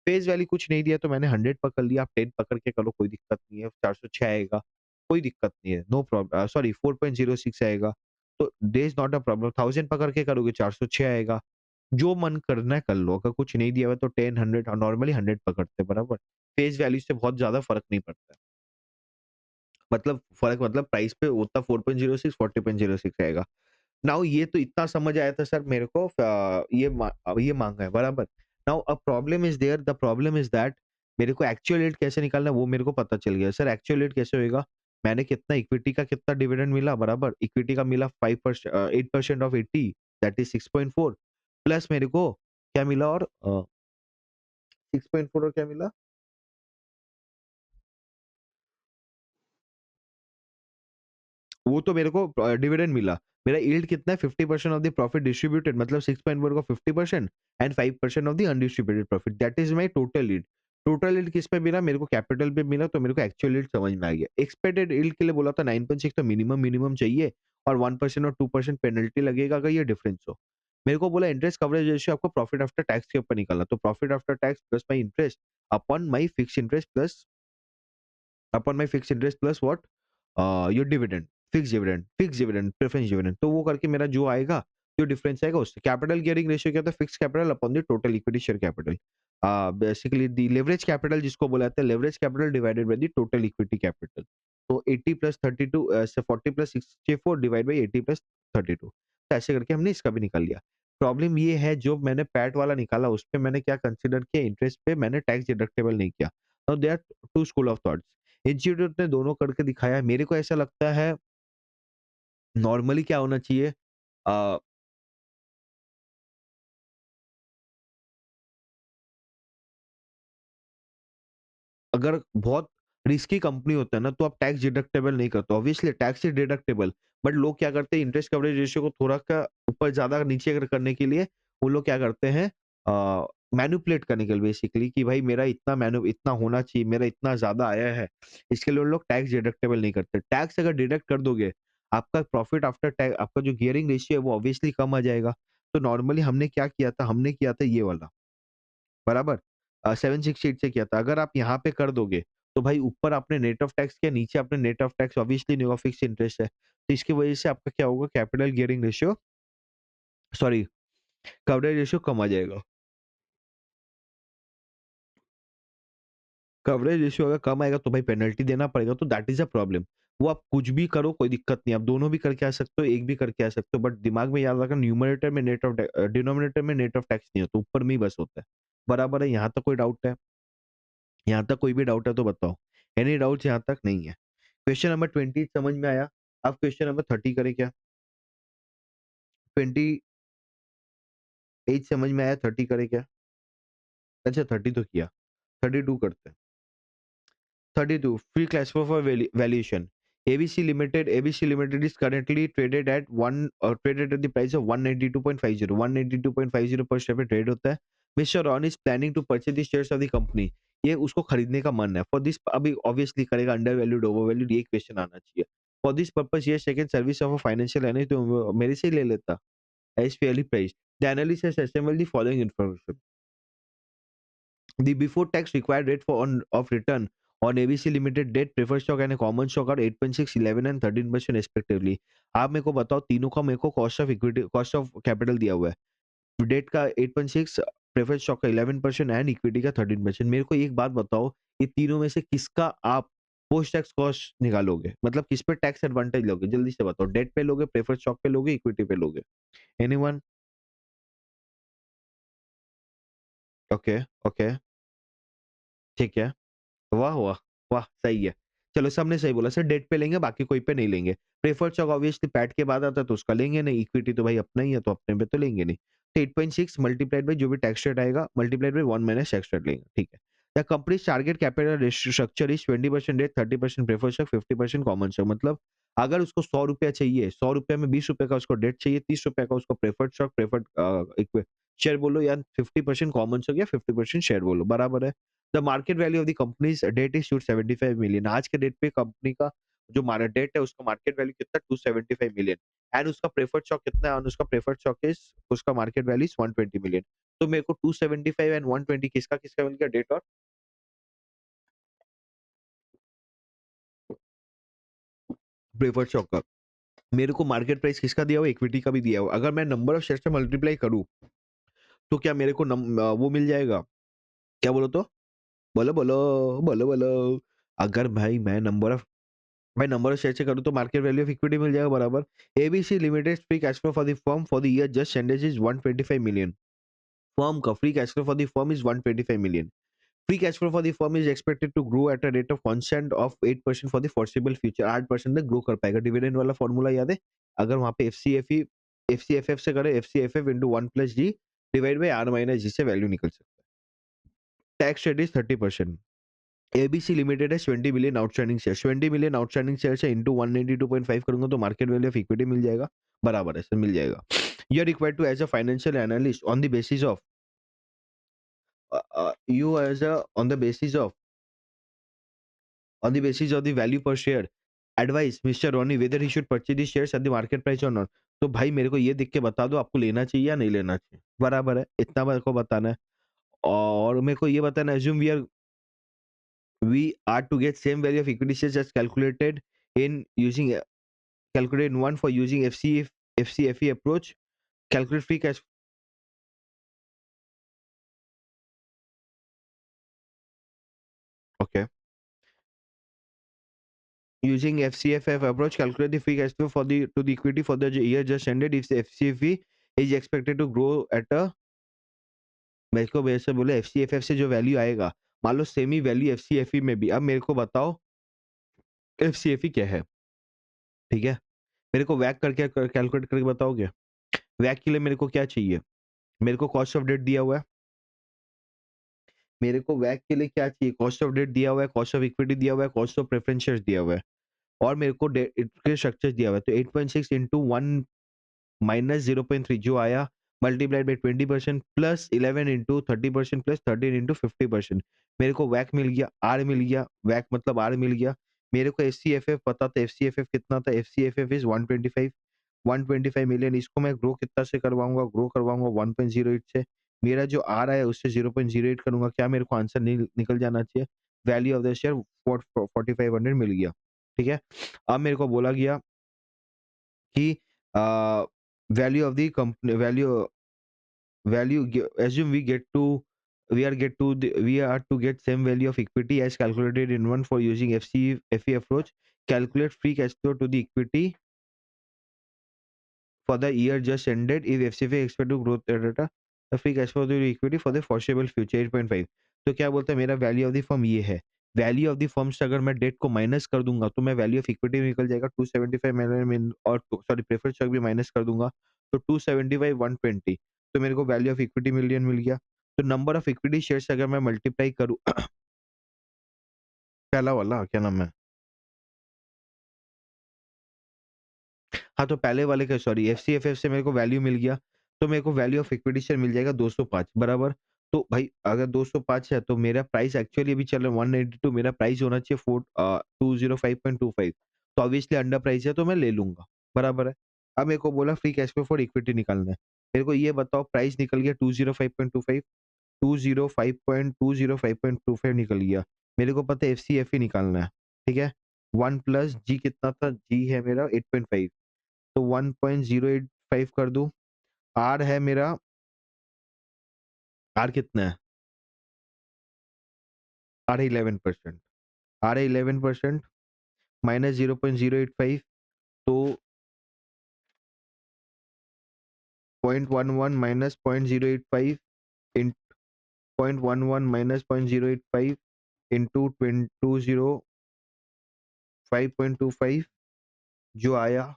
Face value कुछ नहीं दिया तो मैंने 100 पकड़ लिया, आप 10 पकड़ के करो, कोई दिक्कत नहीं है। 406 आएगा, कोई दिक्कत नहीं है, नो प्रॉब्लम, सॉरी 4.06 आएगा, तो there is not a problem. 1000 पकड़ के करोगे 406 आएगा। जो मन करना है कर लो, अगर कुछ नहीं दिया हुआ तो 10, 100, और नॉर्मली 100 पकड़ते हैं, बराबर। फेस वैल्यू से बहुत ज्यादा फर्क नहीं पड़ता है, मतलब फर्क, मतलब प्राइस पे उतना 4.06 40.06 आएगा। नाउ ये तो इतना समझ आया था सर मेरे को, ये मांगा है, बराबर। Now a problem is there, the problem is that मेरे को एक्चुअल रेट कैसे निकालना है वो मेरे को पता चल गया। सर एक्चुअल रेट कैसे होएगा? मैंने कितना इक्विटी का कितना डिविडेंड मिला, बराबर, इक्विटी का मिला 5%, 8% ऑफ 80, दैट इज 6.4, प्लस मेरे को क्या मिला, और 6.4 और क्या मिला, वो तो मेरे को डिविडेंड मिला। मेरा यील्ड कितना है? 50% ऑफ द प्रॉफिट डिस्ट्रीब्यूटेड, मतलब 6.4 का 50% and 5% of the undistributed profit, that is my total yield. Total yield किस पे मिला? मेरे को कैपिटल पे मिला, तो मेरे को एक्चुअल यील्ड समझ में आ गया। एक्सपेक्टेड यील्ड के लिए बोला था 9.6, तो मिनिमम मिनिमम चाहिए, और 1% और 2% पेनल्टी लगेगा अगर ये डिफरेंस हो। मेरे को बोला इंटरेस्ट कवरेज रेशियो आपको प्रॉफिट आफ्टर टैक्स के ऊपर निकालना, तो profit after tax plus my interest upon my fix interest plus upon my fix interest plus what, your dividend, fix dividend, preference dividend, तो वो करके मेरा जो आएगा, जो डिफरेंस आएगा उससे। कैपिटल गियरिंग रेशियो क्या होता है? Fix capital upon the total equity share capital, basically the leverage capital जिसको बोला जाता है, leverage capital divided by the total equity capital. तो 80 प्लस 32 से 40 प्लस 64 डिवाइड बाय 80 प्लस 32, तो ऐसे करके हमने इसका भी निकाल लिया। प्रॉब्लम ये है, जो मैंने पैट वाला निकाला उसपे मैंने क्या कंसीडर किया, इंटरेस्ट पे मैंने टैक्स डिडक्टेबल नहीं किया। Now there are two school of thoughts. Institute ने दोनों करके दिखाया है। मेरे को ऐसा लगता है नॉर्मली क्या होना चाहिए, अ, अगर बहुत रिस्की कंपनी होता है ना, तो आप टैक्स डिडक्टेबल नहीं करते, obviously tax is deductible, but लोग क्या करते हैं, इंटरेस्ट कवरेज रेशियो को थोड़ा का ऊपर ज्यादा नीचे अगर करने के लिए वो लोग क्या करते हैं, मैनिपुलेट करने के लिए, बेसिकली कि भाई मेरा इतना मैनु इतना होना चाहिए, मेरा इतना ज्यादा आया है, इसके लिए वो लोग टैक्स डिडक्टेबल नहीं करते। टैक्स अगर डिडक्ट कर दोगे, आपका प्रॉफिट आफ्टर टैक्स, आपका जो गियरिंग रेशियो है वो ऑब्वियसली कम आ जाएगा। तो नॉर्मली हमने क्या किया था, हमने किया था ये वाला, बराबर, 768 से किया था। अगर आप यहाँ पे कर दोगे, तो भाई ऊपर आपने नेट ऑफ टैक्स किया, नीचे आपने नेट ऑफ टैक्स ऑब्वियसली नहीं होगा, फिक्स इंटरेस्ट है। तो इसकी वजह से आपका क्या होगा, capital gearing ratio, sorry, coverage ratio कम आ जाएगा। कवरेज रेशियो अगर कम आएगा तो भाई पेनल्टी देना पड़ेगा, तो दैट इज अ प्रॉब्लम। वो आप कुछ भी करो कोई दिक्कत नहीं, आप दोनों भी करके आ सकते हो, एक भी करके आ सकते हो, बट दिमाग में याद रखना, न्यूमरेटर में नेट ऑफ डिनोमिनेटर में नेट ऑफ टैक्स नहीं होता, ऊपर में ही बस होता है। बराबर है? यहाँ तक कोई डाउट है? यहाँ तक कोई भी डाउट है तो बताओ। एनी डाउट्स यहाँ तक नहीं है? क्वेश्चन नंबर 20 समझ में आया? अब क्वेश्चन नंबर 30 करें क्या? 28 समझ में आया, 30 करें क्या? अच्छा 30 तो किया, 32 करते हैं। 32 free cash flow for valuation. ABC Limited is currently traded at traded at the price of 192.50, 192.50 per share पे ट्रेड होता है। Mister Ron is planning to purchase the shares of the company. ये उसको खरीदने का मन है। फॉर दिस, अभी ऑब्वियसली करेगा अंडर वैल्यूड ओवर वैल्यूड, ये क्वेश्चन आना चाहिए। फॉर दिस पर्पस ये second service of a financial analyst, तो मेरे से ही ले लेता, as fairly price. The analyst has assembled the following information: the before tax required rate for on of return On ABC Limited debt, preferred stock and a common stock are 8.6, 11 and 13% respectively. आप मेरे को बताओ तीनों का मेरे को cost of equity cost of capital दिया हुआ है। डेट का 8.6, प्रेफर्ड स्टॉक का 11% एंड इक्विटी का 13%। मेरे को एक बात बताओ, ये तीनों में से किसका आप पोस्ट टैक्स कॉस्ट निकालोगे? मतलब किस पे टैक्स एडवांटेज लोगे? जल्दी से बताओ। डेट पे लोगे, प्रेफर्ड स्टॉक पे लोगे, इक्विटी पे लोगे? एनीवन? ओके, ओके, ठीक है। वाह, वाह! वाह! सही है। चलो सबने सही बोला, सिर्फ डेट पे लेंगे, बाकी कोई पे नहीं लेंगे। प्रेफर्ड स्टॉक ऑब्वियसली पैट के बाद आता है तो उसका लेंगे नहीं, इक्विटी तो भाई अपना ही है तो अपने पे तो लेंगे नहीं। तो 8.6 मल्टीप्लाइड बाय जो भी टैक्स रेट आएगा, multiplied by 1 minus tax rate लेंगे, ठीक है। The company's target capital ratio structure is 20% debt, 30% preferred stock, 50% common stock. मतलब अगर उसको ₹100 चाहिए, ₹100 में ₹20 का उसको डेट चाहिए, ₹30 का उसको प्रेफर्ड स्टॉक, प्रेफर्ड शेयर बोलो या 50% कॉमन स्टॉक या 50% शेयर बोलो, बराबर है। The market value of the company's debt is 275 million. आज के डेट पे कंपनी का जो मार्केट डेट है उसका मार्केट वैल्यू कितना 275 मिलियन एंड उसका प्रेफर्ड स्टॉक कितना है, और उसका प्रेफर्ड स्टॉक इज उसका मार्केट वैल्यू इज 120 मिलियन। तो मेरे को 275 एंड 120 किसका किसका मिल गया डेट और प्रेफर्ड स्टॉक का। मेरे को मार्केट प्राइस किसका दिया हुआ, इक्विटी का भी दिया हुआ। अगर मैं नंबर ऑफ शेयर से मल्टीप्लाई करूं तो क्या मेरे को वो मिल जाएगा? क्या बोलो तो? बोलो बोलो, बोलो बोलो। अगर भाई नंबर ऑफ शेयर से करूँ तो मार्केट वैल्यू ऑफ इक्विटी मिल जाएगा बराबर। ABC Limited free cash flow for the firm for the year just ended is 125 million. Firm का free cash flow for the firm is 125 million. Free cash flow for the firm is expected to grow at a rate of constant of 8% for the foreseeable future. 8% तक ग्रो कर पाएगा। डिविडेंड वाला फॉर्मूला याद है? अगर वहां पे एफसीएफई से करे, FCFF into 1 plus g divide by r minus g से वैल्यू निकल सकता है। Tax rate is 30%। ABC limited है 20 million outstanding share, 20 million outstanding share से इंटू 192.5 करूंगा तो मार्केट वैल्यू ऑफ इक्विटी मिल जाएगा, बराबर है सर, मिल जाएगा। You are required to as a financial analyst you as a on the basis of the value per share advise Mr. Ronnie whether he should purchase the shares at the market price or not। तो भाई मेरे को ये देख के बता दो आपको लेना चाहिए या नहीं लेना चाहिए, बराबर है, इतना मेरे को बताना है। और मेरे को ये बताना assume we are to get same value of equity shares as calculated in using calculate in one for using FCFE approach, calculate free cash, okay, using FCFF approach, calculate the free cash flow for the to the equity for the year just ended if the FCFE is expected to grow at a, मेरे को वैसे बोले FCFF से जो वैल्यू आएगा, मान लो सेम ही वैल्यू FCFE में भी। अब मेरे को बताओ FCFE क्या है, ठीक है? मेरे को वैक करके कैलकुलेट करके बताओगे? वैक के लिए मेरे को क्या चाहिए? मेरे को कॉस्ट ऑफ डेट दिया हुआ है। मेरे को वैक के लिए क्या चाहिए? कॉस्ट ऑफ डेट दिया हुआ है, कॉस्ट ऑफ इक्विटी दिया हुआ है, कॉस्ट ऑफ प्रेफरेंस शेयर्स दिया हुआ है और मेरे को के स्ट्रक्चर दिया हुआ है। तो 8.6 इंटू 1 माइनस 0.3 जो आया multiplied by 20% plus 11 into 30% plus 13 into 50%। मेरे को वैक मिल गया, आर मिल गया, वैक मतलब आर मिल गया। मेरे को एफसीएफएफ पता था, एफसीएफएफ कितना था? एफसीएफएफ इज 125 मिलियन। इसको मैं ग्रो कितना से करवाऊंगा? ग्रो करवाऊंगा 1.08 से। मेरा जो आर है उससे 0.08 करूंगा। क्या मेरे को आंसर निकल जाना चाहिए? वैल्यू ऑफ द शेयर 4500 मिल गया, ठीक है। अब मेरे को बोला गया कि value of the company assume we are to get same value of equity as calculated in one for using FCFE approach, calculate free cash flow to the equity for the year just ended if FCFE expect to growth data, the free cash flow to the equity for the foreseeable future 8.5। तो क्या बोलता है मेरा वैल्यू ऑफ द फर्म ये है। वैल्यू ऑफ द फर्म से अगर मैं डेट को माइनस कर दूंगा तो मैं वैल्यू ऑफ इक्विटी निकल जाएगा 275 मिलियन और सॉरी प्रेफर्ड स्टॉक भी माइनस कर दूंगा तो 275 120। तो मेरे को वैल्यू ऑफ इक्विटी मिलियन मिल गया। तो नंबर ऑफ इक्विटी शेयर्स अगर मैं मल्टीप्लाई करूं पहला वाला क्या नाम है, हाँ, तो पहले वाले का सॉरी एफसीएफएफ से मेरे को वैल्यू मिल गया, तो मेरे को वैल्यू ऑफ इक्विटी शेयर मिल जाएगा 205 बराबर। तो भाई अगर 205 है तो मेरा प्राइस एक्चुअली अभी चल रहा है 182, मेरा प्राइस होना चाहिए 205.25। तो ऑब्वियसली अंडर प्राइस है तो मैं ले लूँगा, बराबर है। अब मेरे को बोला free cash flow for equity निकालना है। मेरे को ये बताओ प्राइस निकल गया 205.25, 205.25 निकल गया। मेरे को पता है एफसीएफ ही निकालना है, ठीक है? 1 प्लस जी कितना था? जी है मेरा 8.5, तो 1.085 कर दूँ। आर है मेरा, आर कितना है? आर है 11%, आर है 11% माइनस 0.085, तो 0.11 माइनस 0.085 इन 0.11 माइनस 0.085 इंटू 205.25 जो आया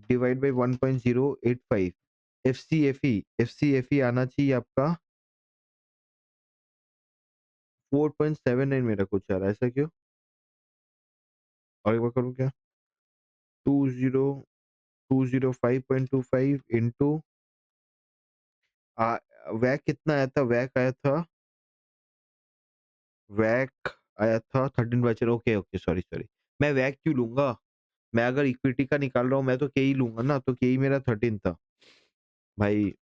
डिवाइड बाय 1.085। एफसीएफई आना चाहिए आपका 4.79 मेरा कुछ आ रहा है, ऐसा क्यों? और एक बार करूँ क्या? 20205.25 इंटू वैक कितना आया था? वैक आया था 13 बचे। Okay okay, sorry sorry. मैं वैक क्यों लूंगा? मैं अगर इक्विटी का निकाल रहा हूँ मैं तो के ही लूंगा ना, तो के ही मेरा 13 था। भाई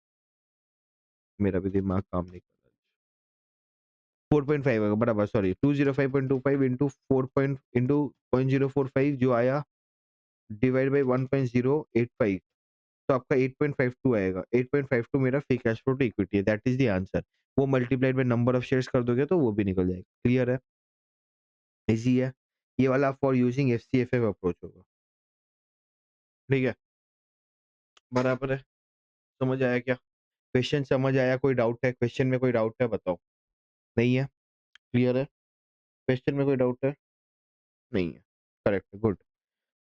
मेरा भी दिमाग काम नहीं कर रहा। 4.5 बराबर, सॉरी 205.25 इंटू 4 पॉइंट इंटू 0.045 जो आया डिवाइड बाई 1.085, तो आपका 8.52 आएगा। 8.52 मेरा free cash flow to equity है, दैट इज द आंसर। वो multiplied by number of shares कर दोगे तो वो भी निकल जाएगा। क्लियर है? इजी है। ये वाला फॉर यूजिंग एफसीएफए अप्रोच होगा। ठीक है, बराबर है। समझ आया क्या? क्वेश्चन समझ आया? कोई डाउट है क्वेश्चन में? कोई डाउट है बताओ? नहीं है? क्लियर है? क्वेश्चन में कोई डाउट है? नहीं है, करेक्ट है, गुड।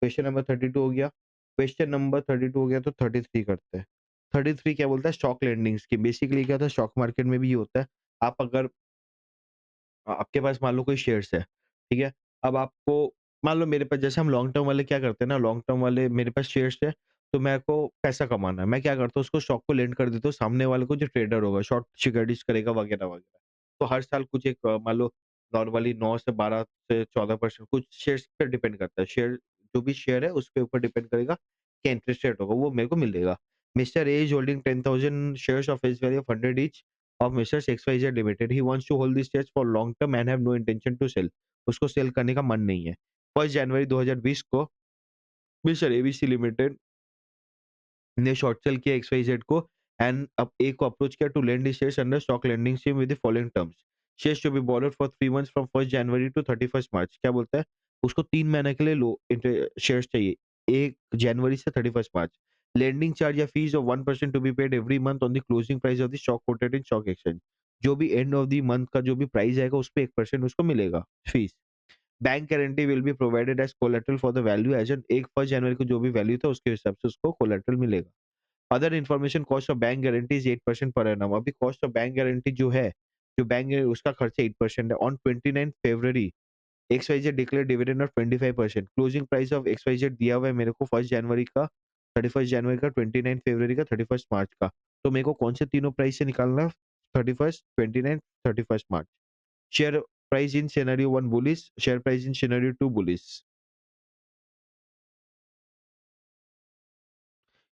क्वेश्चन नंबर 32 हो गया। क्वेश्चन नंबर 32 हो गया, तो 33 करते हैं। 33 क्या बोलता है? Stock lending scheme. बेसिकली क्या होता है, स्टॉक मार्केट में भी ये होता है। आप अगर आपके पास मान लो कोई शेयर्स है, ठीक है? अब आपको मान लो मेरे पास, जैसे हम लॉन्ग टर्म वाले क्या करते हैं ना, लॉन्ग टर्म वाले मेरे पास शेयर्स है, तो मेरे को पैसा कमाना है। मैं क्या करता हूँ, उसको स्टॉक को लेंड कर देता हूँ सामने वाले को, जो ट्रेडर होगा, शॉर्ट सिक्योरिटीज करेगा वगैरह वगैरह। तो हर साल कुछ एक मान लो नॉर्मली 9 से 12 से 14% कुछ शेयर्स पे डिपेंड करता है। शेयर जो भी शेयर है उसके ऊपर डिपेंड करेगा क्या इंटरेस्ट रेट होगा, वो मेरे को मिलेगा। Mister A is holding 10,000 shares of face value of 100 each of Messrs XYZ Limited. He wants to hold these shares for long term and have no intention to sell. उसको सेल करने का मन नहीं है। 1 जनवरी 2020 को मिस्टर एबीसी लिमिटेड ने शॉर्ट सेल किया XYZ को एंड अब ए को अप्रोच किया to lend shares under stock lending scheme with the following terms. Shares to be borrowed for 3 months from 1 January to 31 March. क्या बोलता है? उसको 3 महीने के लिए लो शेयर्स चाहिए, 1 जनवरी से 31 मार्च। लेंडिंग चार्ज या fees of 1% to be paid every month on the closing price of the stock quoted in stock exchange. जो भी एंड ऑफ द मंथ का जो भी प्राइस आएगा उस पे 1% उसको मिलेगा fees. Bank guarantee will be provided as collateral for the value as on 1 January को जो भी वैल्यू था उसके हिसाब से उसको कोलेटरल मिलेगा। Other information cost of bank guarantee is 8% per annum. अभी कॉस्ट ऑफ बैंक गारंटी जो है, जो बैंक है उसका खर्चा 8% है। On 29 February XYZ declare dividend of 25%। Closing price of XYZ दिया हुआ है मेरे को 1 जनवरी का, 31 जनवरी का, 29 फरवरी का, 31 मार्च का। तो मेरे को कौन से तीनों प्राइस से निकालना है? 31, 29, 31 March. Share price in scenario 1 bullish, share price in scenario 2 bullish.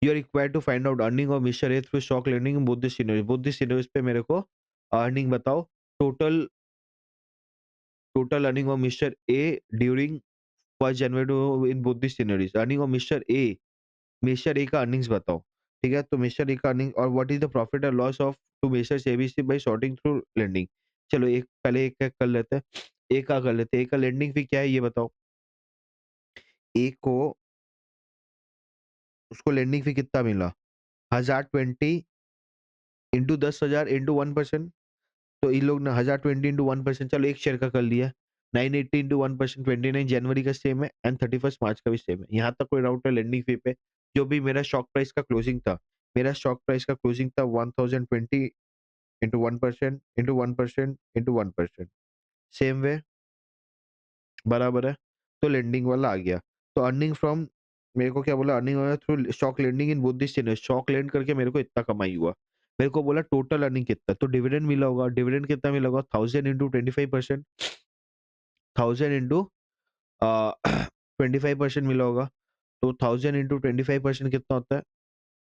You are required to find out earning of mister A through stock lending in both the scenarios. Both the scenarios पे मेरे को अर्निंग बताओ। Total total earning of mister A during 1 January to in both the scenarios. Earning of mister A का अर्निंग्स बताओ। ठीक है, तो मिस्टर ए का अर्निंग और व्हाट इज द प्रॉफिट और loss of to misters ABC by shorting through lending. चलो एक पहले एक एक कर लेते हैं। ए का कर लेते हैं। ए का लेंडिंग फी क्या है ये बताओ। ए को उसको लेंडिंग फी कितना मिला? 1020 इंटू 10,000 इंटू 1%। तो इन लोग ने 1020 इंटू 1%, चलो एक शेयर का कर लिया। 980 इंटू 1%, 29 जनवरी का सेम है एंड 31 मार्च का भी सेम है। यहाँ तक कोई डाउट है लेंडिंग फी पे? जो भी मेरा स्टॉक प्राइस का क्लोजिंग था, मेरा स्टॉक प्राइस का क्लोजिंग था 1020 into 1% into 1% into 1%। Same way, बराबर है। तो लेंडिंग वाला आ गया। तो अर्निंग फ्रॉम, मेरे को क्या बोला? Earning through stock lending in both this scenario. Stock lend करके मेरे को इतना कमाई हुआ। मेरे को बोला टोटल अर्निंग कितना, तो डिविडेंड मिला होगा। डिविडेंड कितना मिला होगा? 1000 इंटू 25%, 1000 इंटू 25% मिला होगा। तो 1000 इंटू 25% कितना होता है?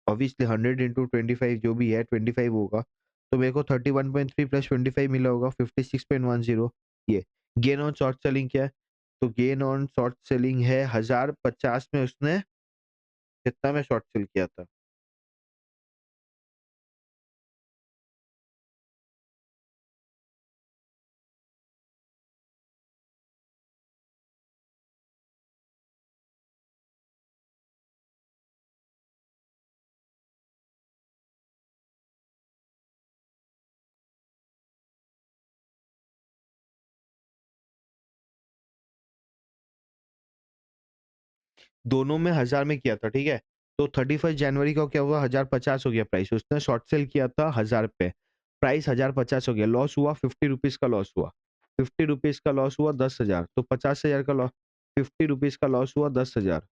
ऑब्वियसली 100 इंटू 25 जो भी है 25 होगा। तो मेरे को 31.3 प्लस 25 मिला होगा 56.10 ये। गेन ऑन शॉर्ट सेलिंग क्या है? तो गेन ऑन शॉर्ट सेलिंग है 1050 में उसने कितना में शॉर्ट सेल किया था? दोनों में 1000 में किया था, ठीक है? तो 31 जनवरी को क्या हुआ 1050 हो गया प्राइस। उसने शॉर्ट सेल किया था 1000 पे। प्राइस 1050 हो गया, लॉस हुआ 50 रुपीज़ का लॉस हुआ। 50 रुपीज़ का लॉस हुआ 10,000 तो 50,000 का लॉस 50 रुपीज़ का लॉस हुआ 10,000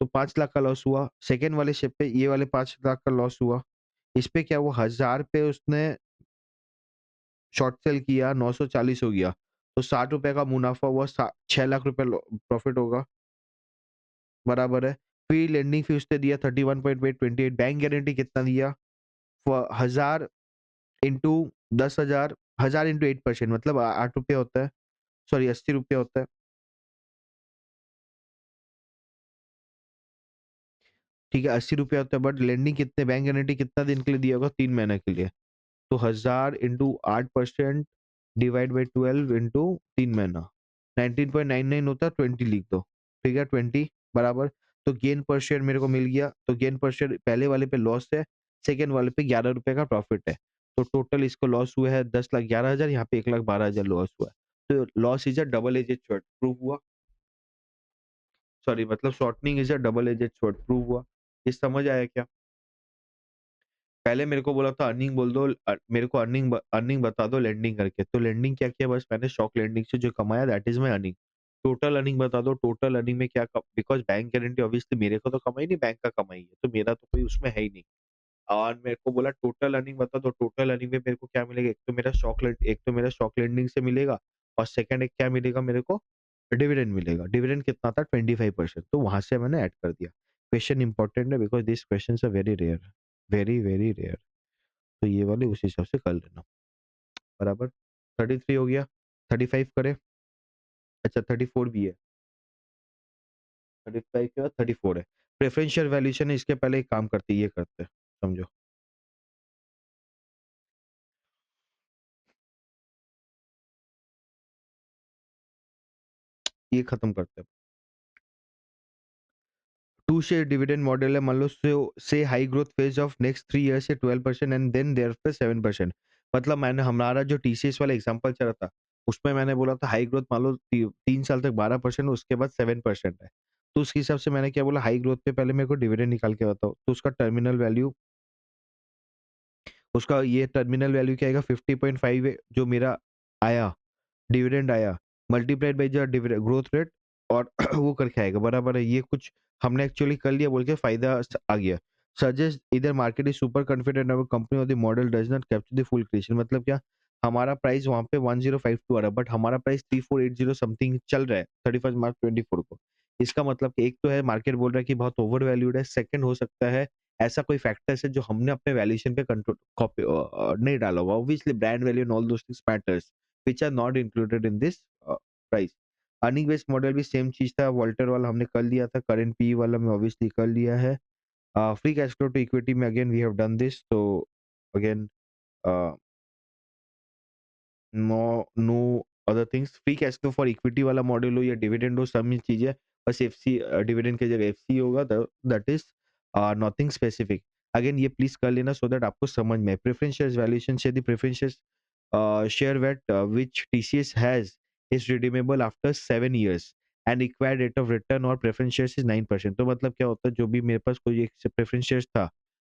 तो 5 लाख का लॉस हुआ। सेकंड वाले शिप पे ये वाले 5 लाख का लॉस हुआ। इस पे क्या हुआ 1000 पे उसने शॉर्ट सेल किया 940 हो गया। तो 60 रुपए का मुनाफा हुआ 6 लाख रुपए प्रॉफिट होगा। बराबर है। फिर लेंडिंग फी उसने दिया 31.28 बैंक गारंटी कितना दिया? 1000 इंटू 10,000 1000 इंटू 8% मतलब 8 रुपया होता है, सॉरी 80 रुपया होता है। ठीक है 80 रुपया होता है बट लेंडिंग कितने बैंक गारंटी कितना दिन के लिए दिया होगा? 3 महीने के लिए। तो 1000 इंटू 8% डिवाइड बाई 12 इंटू 3 महीना 19.99 होता है 20 लिख दो। ठीक है 20 बराबर। तो गेन पर शेयर मेरे को मिल गया। तो गेन पर शेयर पहले वाले पे लॉस है, सेकंड वाले पे 11 रुपए का प्रॉफिट है। तो टोटल इसको लॉस हुआ है 10,11,000, यहाँ पे 1,12,000 लॉस हुआ है। तो loss is a double aged short prove हुआ। सॉरी मतलब shortening is a double aged short prove हुआ। ये समझ आया क्या? पहले मेरे को बोला था अर्निंग बोल दो, मेरे को अर्निंग बता दो लेंडिंग करके। तो लेंडिंग क्या किया? बस मैंने शॉक लेंडिंग से जो कमाया that is my earning. Total earning बता दो, टोटल अर्निंग में क्या बिकॉज़ बैंक गारंटी ऑब्वियसली मेरे को तो कमाई नहीं, बैंक का कमाई है, तो मेरा तो कोई उसमें है ही नहीं। और मेरे को बोला टोटल अर्निंग बता दो, टोटल अर्निंग में मेरे को क्या मिलेगा? एक तो मेरा शॉक लेंडिंग से मिलेगा और सेकंड एक क्या मिलेगा मेरे को? डिविडेंड मिलेगा। डिविडेंड कितना था? 25%। तो वहां से मैंने ऐड कर दिया। क्वेश्चन इंपॉर्टेंट है because this questions are very rare, very very rare. तो ये वाले उस हिसाब से कर लेना। बराबर। 33 हो गया। 35 करें? अच्छा 34 भी है। 35 के बाद 34 है। प्रेफरेंशियल वैल्यूएशन है, इसके पहले एक काम करते हैं, ये करते हैं। समझो। ये खत्म करते हैं। टू शेयर डिविडेंड मॉडल है, मान लो से high growth phase of next 3 years से 12% एंड देन देयरफॉर 7%। मतलब मैंने हमारा जो टीसीएस वाला एग्जांपल चला था, उसमें मैंने बोला था हाई ग्रोथ मान लो 3 साल तक 12% उसके बाद 7% है। तो उस हिसाब से मैंने क्या बोला हाई ग्रोथ पे पहले मेरे को डिविडेंड निकाल के बताओ। तो उसका टर्मिनल वैल्यू उसका ये टर्मिनल वैल्यू क्या आएगा 50.5 जो मेरा आया डिविडेंड आया multiplied by the growth rate और वो करके आएगा। बराबर है। ये कुछ हमने एक्चुअली कर लिया बोल के फायदा आ गया। सजेस्ट इधर market is super confident about company और the model does not capture the full creation. मतलब क्या? हमारा प्राइस वहां पे 1052 आ रहा है बट हमारा प्राइस 3480 समथिंग चल रहा है 31 मार्च 24 को। इसका मतलब कि एक तो है मार्केट बोल रहा है कि बहुत ओवर वैल्यूड है, सेकंड हो सकता है ऐसा कोई फैक्टर्स है जो हमने अपने वैल्यूएशन पे कंट्रोल नहीं डाला हुआ। Obviously brand value and all those things matters which are not included in this price. Earning based model भी सेम चीज था, वॉल्टर वाला हमने कर लिया था, करंट पी वाला में ऑब्वियसली कर लिया है। Free cash flow to equity में again we have done this. तो again no no other things. Free cash flow for equity वाला मॉडल हो या डिविडेंड हो, सब ही चीजें बस एफसी डिविडेंड की जगह एफसी होगा, that is nothing specific. Again ये प्लीज कर लेना सो दैट आपको समझ में। प्रेफरेंशियल वैल्यूएशन से the preferential share that which TCS has is redeemable after 7 years and required rate of return और preference shares is 9%। तो मतलब क्या होता है जो भी मेरे पास कोई एक प्रेफरेंस शेयर्स था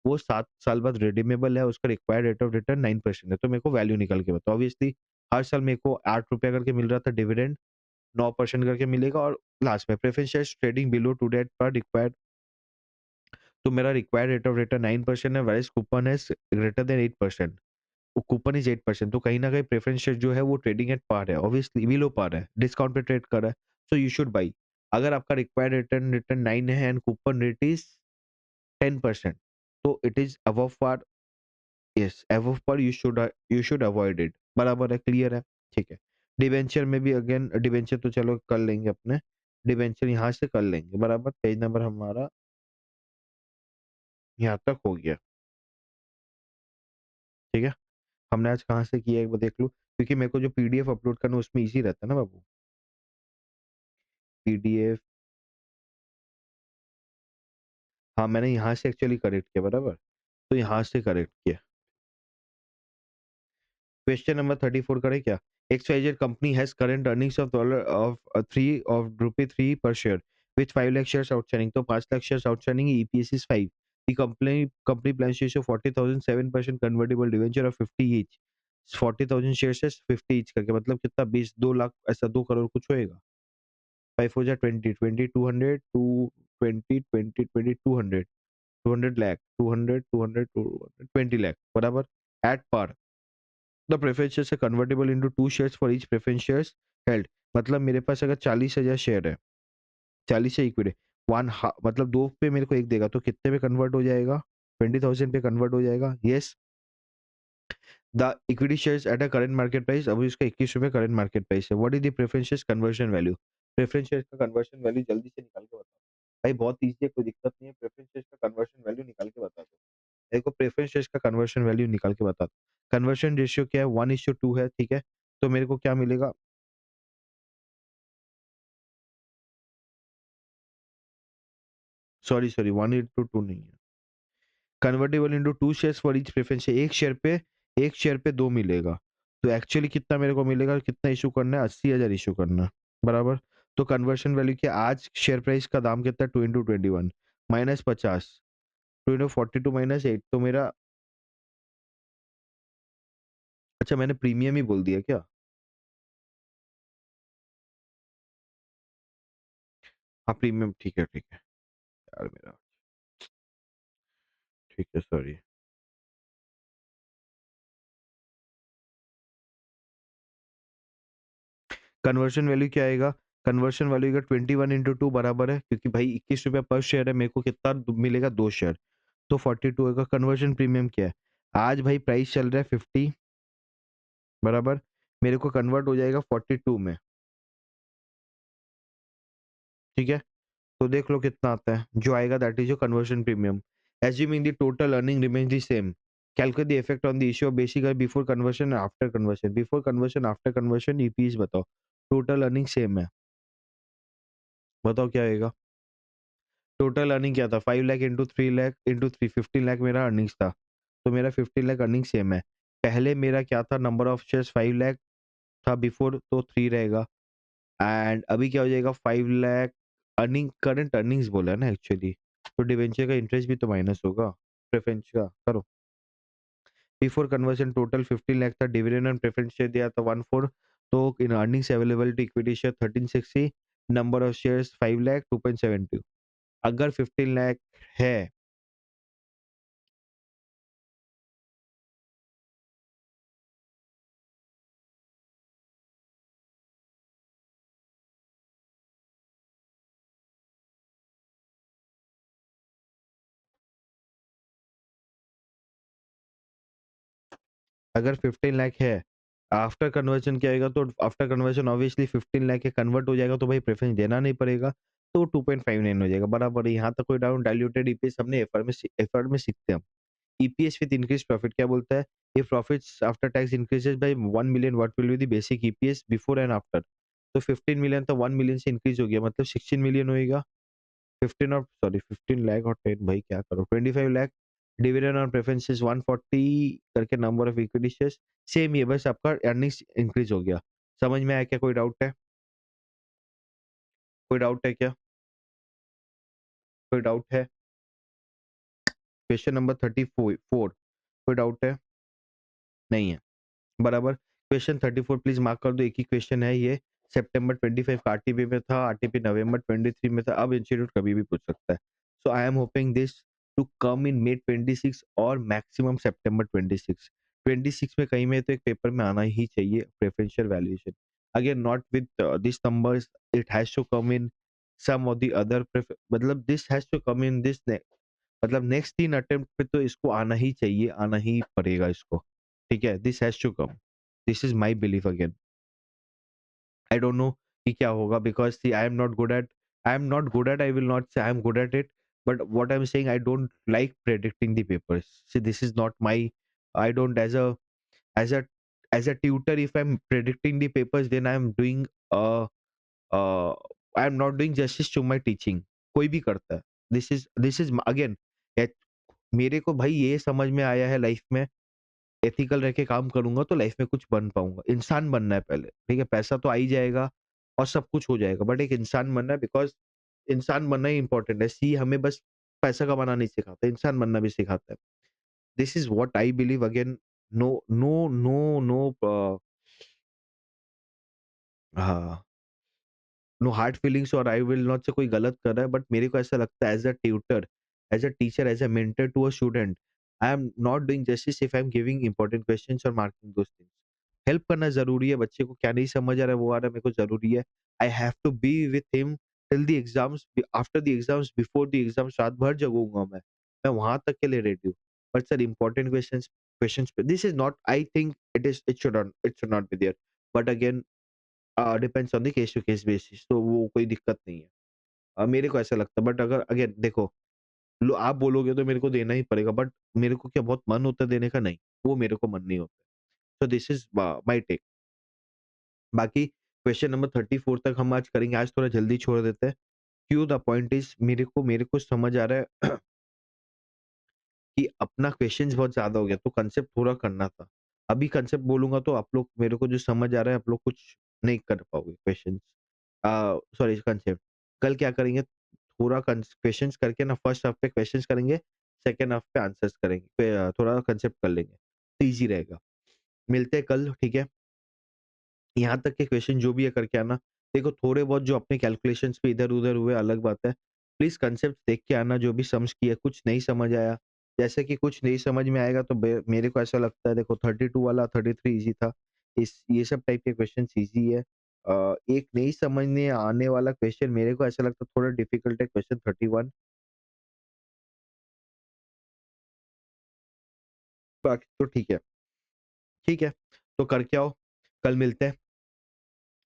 वो 7 साल बाद रिडीमेबल है, उसका रिक्वायर्ड रेट ऑफ रिटर्न 9% है। तो मेरे को वैल्यू निकल के बताओ। ऑब्वियसली हर साल मेरे को 8 रुपया करके मिल रहा था डिविडेंड, 9% करके मिलेगा और लास्ट में preference shares trading below to date par required. तो मेरा रिक्वायर्ड रेट ऑफ रिटर्न 9% है, वेरियस कूपन है ग्रेटर देन 8%। Coupon is 8%। तो कहीं ना कहीं प्रेफरेंस शेयर जो है वो ट्रेडिंग एट पार है, ऑब्वियसली बिलो पार है, डिस्काउंट पे ट्रेड कर रहा है। So you should by. अगर आपका रिक्वायर्ड रिटर्न रिटर्न 9 है एंड कूपन रेट इज 10%, तो it is above par. Yes, above par you should avoid it, बराबर है, क्लियर है, ठीक है। डिबेंचर में भी अगेन डिबेंचर तो चलो कर लेंगे अपने, डिबेंचर यहाँ से कर लेंगे, बराबर, पेज नंबर हमारा यहाँ तक हो गया, ठीक है। हमने आज कहाँ से किया एक बार देख लो, क्योंकि मेरे को जो पीडीएफ अपलोड करना है उसमें इजी रहता है ना बाबू। पीडीएफ, हाँ मैंने यहाँ से एक्चुअली करेक्ट किया, बराबर, तो यहाँ से करेक्ट किया। क्वेश्चन नंबर 34 करें क्या? XYZ company has current earnings of dollar of 3 of rupee 3 per share with 5 lakh shares outstanding. तो 5 lakh shares outstanding, EPS is 5. The company plans to issue 40,000 7% convertible debenture of 50 each. 40,000 shares है 50 each करके, मतलब कितना 20 2 लाख, ऐसा 2 करोड़ कुछ होएगा। 5 हो जाए 20 20 200 2 20 20 20 200 200 lakh 200 200 200 20 lakh, बराबर, at par. The preference shares are convertible into 2 shares for each preference shares held. मतलब मेरे पास अगर 40,000 शेयर है, 40 से इक्विटी, मतलब 2 पे मेरे को 1 देगा, तो कितने पे कन्वर्ट हो जाएगा? 20,000 पे कन्वर्ट हो जाएगा। Yes, the equity shares at a current market price, अभी इसका 21 रुपए करंट मार्केट प्राइस है। What is the preference shares conversion value? Preference shares का कन्वर्जन वैल्यू जल्दी से निकाल के बताओ भाई, बहुत इजी है, कोई दिक्कत नहीं है। प्रेफरेंस शेयर्स का कन्वर्जन वैल्यू निकाल के बता दो। देखो प्रेफरेंस शेयर्स का कन्वर्जन वैल्यू निकाल के बता दो। कन्वर्जन रेशियो क्या है? 1:2 है, ठीक है। तो मेरे को क्या मिलेगा? सॉरी 1:2 नहीं है, convertible into 2 shares for each preference है। एक शेयर पे 2 मिलेगा, तो एक्चुअली कितना मेरे को मिलेगा? कितना इशू करना है? 80,000 इशू करना है, बराबर। तो कन्वर्शन वैल्यू क्या? आज शेयर प्राइस का दाम कितना है? 2 into 21 माइनस 50, 2 into 42 माइनस 8, तो मेरा, अच्छा मैंने प्रीमियम ही बोल दिया क्या? हाँ प्रीमियम, ठीक है यार मेरा, ठीक है सॉरी। कन्वर्शन वैल्यू क्या आएगा? कन्वर्शन वैल्यू का 21 into 2 बराबर है, क्योंकि भाई 21 रुपया पर शेयर है, मेरे को कितना मिलेगा? 2 शेयर, तो 42 होगा। कन्वर्जन प्रीमियम क्या है? आज भाई प्राइस चल रहा है 50, बराबर, मेरे को कन्वर्ट हो जाएगा 42 में, ठीक है। तो देख लो कितना आता है, जो आएगा that is your conversion premium. Assuming the total earning remains the same, calculate the effect on the issue of basic before conversion after conversion, before conversion after conversion EPS बताओ। टोटल अर्निंग सेम है, बताओ क्या आएगा? टोटल अर्निंग क्या था? 5 लाख इंटू 3 लाख इंटू 3, 15 लाख मेरा अर्निंग्स था, तो मेरा 15 लाख अर्निंग सेम है। पहले मेरा क्या था? नंबर ऑफ शेयर्स 5 लाख था बिफोर, तो 3 रहेगा, एंड अभी क्या हो जाएगा? 5 लाख अर्निंग, करंट अर्निंग्स बोला है ना एक्चुअली, तो डिवेंचर का इंटरेस्ट भी तो माइनस होगा प्रेफरेंस का, करो। बिफोर कन्वर्जन टोटल 15 लाख था, डिविडेंड एंड प्रेफरेंस शेयर दिया था 1/4, तो इन earnings available to equity share 1360, number of shares 5 lakh 2.72। अगर 15 लाख है, अगर 15 लाख है, आफ्टर कन्वर्जन क्या आएगा? तो आफ्टर कन्वर्जन ऑब्वियसली 15 लाख के कन्वर्ट हो जाएगा, तो भाई प्रेफरेंस देना नहीं पड़ेगा, तो 2.59 हो जाएगा, बराबर है। यहाँ तक कोई डाउन? डाइल्यूटेड ईपीएस हमने एफआर में सीखते हैं हम। ईपीएस विद इंक्रीज प्रॉफिट क्या बोलता है? If profits after tax increases by 1 million, what will be the basic EPS before and after? तो 15 मिलियन तो 1 मिलियन से इंक्रीज हो गया, मतलब 16 मिलियन होएगा। 15 और सॉरी 15 लाख और 10, भाई क्या करो, 25 लाख। डिविडेंड ऑन प्रेफरेंसेस 140 करके, number of equity shares same ही है, बस आपका अर्निंग्स इंक्रीज हो गया। समझ में आया क्या? कोई डाउट है? कोई डाउट है क्या? कोई डाउट है? क्वेश्चन नंबर 34, कोई डाउट है? नहीं है, बराबर। क्वेश्चन 34 प्लीज मार्क कर दो, एक ही क्वेश्चन है ये, सितंबर 25 का आरटीपी में था, आरटीपी नवंबर 23 में था, अब इंस्टीट्यूट कभी भी पूछ सकता है। So I am hoping this to come in May 26 और मैक्सिमम सितंबर 26। 26 में कहीं में तो एक पेपर में आना ही चाहिए, preferential valuation. Again not with this numbers, it has to come in some of the other, मतलब this has to come in this मतलब नेक्स्ट 3 अटेम्प्ट पे तो इसको आना ही चाहिए, आना ही पड़ेगा इसको। ठीक है? This has to come. This is my belief again. I don't know कि क्या होगा because see I am not good at, I will not say I am good at it, but what I am saying I don't like predicting the papers. See this is not my I don't as a as a tutor if I'm predicting the papers then I am doing uh I am not doing justice to my teaching। कोई भी करता है। दिस इज अगेन मेरे को भाई ये समझ में आया है लाइफ में, एथिकल रह के काम करूंगा तो लाइफ में कुछ बन पाऊंगा। इंसान बनना है पहले, ठीक है? पैसा तो आ ही जाएगा और सब कुछ हो जाएगा, बट एक इंसान बनना है बिकॉज इंसान बनना ही इंपॉर्टेंट है। सी हमें बस पैसा कमाना नहीं सिखाता, इंसान बनना भी सिखाता है। This is what I believe again. No no no no हाँ, नो हार्ड फीलिंग्स और आई विल नॉट से कोई गलत कर रहा है, बट मेरे को ऐसा लगता है as a tutor, as a teacher, as a mentor to a student, I am not doing justice if I am giving important questions और मार्किंग दोस थिंग्स। हेल्प करना ज़रूरी है, बच्चे को क्या नहीं समझ आ रहा है वो आ रहा है, मेरे को ज़रूरी है। I have to be with him till the exams, after the exams, before the exams रात भर जगूँगा मैं वहाँ तक के लिए रेडी हूँ। बट सर इम्पोर्टेंट क्वेश्चंस पे this is not, I think it should not be there. But again depends on the case to case basis, तो वो कोई दिक्कत नहीं है। मेरे को ऐसा लगता है, बट अगर अगेन देखो, लो आप बोलोगे तो मेरे को देना ही पड़ेगा, बट मेरे को क्या बहुत मन होता है देने का? नहीं, वो मेरे को मन नहीं होता। तो दिस इज़ माय टेक। बाकी क्वेश्चन नंबर 34 तक हम आज करेंगे, आज थोड़ा जल्दी छोड़ देते हैं। क्यों द पॉइंट इज़ मेरे को समझ आ रहा है कि अपना क्वेश्चंस बहुत ज़्यादा हो गया, तो कांसेप्ट थोड़ा करना था। अभी कांसेप्ट बोलूँगा तो आप लोग, मेरे को जो समझ आ रहा है आप लोग कुछ नहीं कर पाओगे क्वेश्चंस, सॉरी कांसेप्ट। कल क्या करेंगे, थोड़ा क्वेश्चंस करके ना फर्स्ट हाफ पे क्वेश्चंस करेंगे, सेकंड हाफ पे आंसर्स करेंगे। फिर थोड़ा कांसेप्ट कर लेंगे, तो ईज़ी रहेगा। मिलते हैं कल, ठीक है? यहाँ तक के क्वेश्चन जो भी है करके आना। देखो थोड़े बहुत जो अपने कैलकुलेशंस पे इधर-उधर हुए अलग बात है। प्लीज़ कांसेप्ट देख के आना, जो भी सम्स किए, कुछ नहीं समझ आया, जैसे कि कुछ नहीं समझ में आएगा तो बे मेरे को ऐसा लगता है देखो 32 वाला 33 ईज़ी था। इस ये सब टाइप के क्वेश्चन्स ईज़ी है। एक नहीं समझने आने वाला क्वेश्चन मेरे को ऐसा लगता है थोड़ा डिफिकल्ट है, क्वेश्चन 31। बाकी तो ठीक है, तो करके आओ, कल मिलते हैं।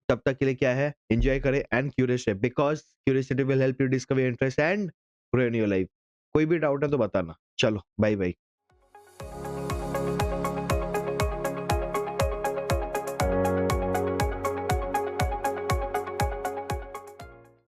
तब तक के लिए क्या है, एन्जॉय करें एंड क्यूरियस रहे, because curiosity will help you discover your interest and grow in your life. कोई भी डाउट है तो बताना। चलो, बाय बाय।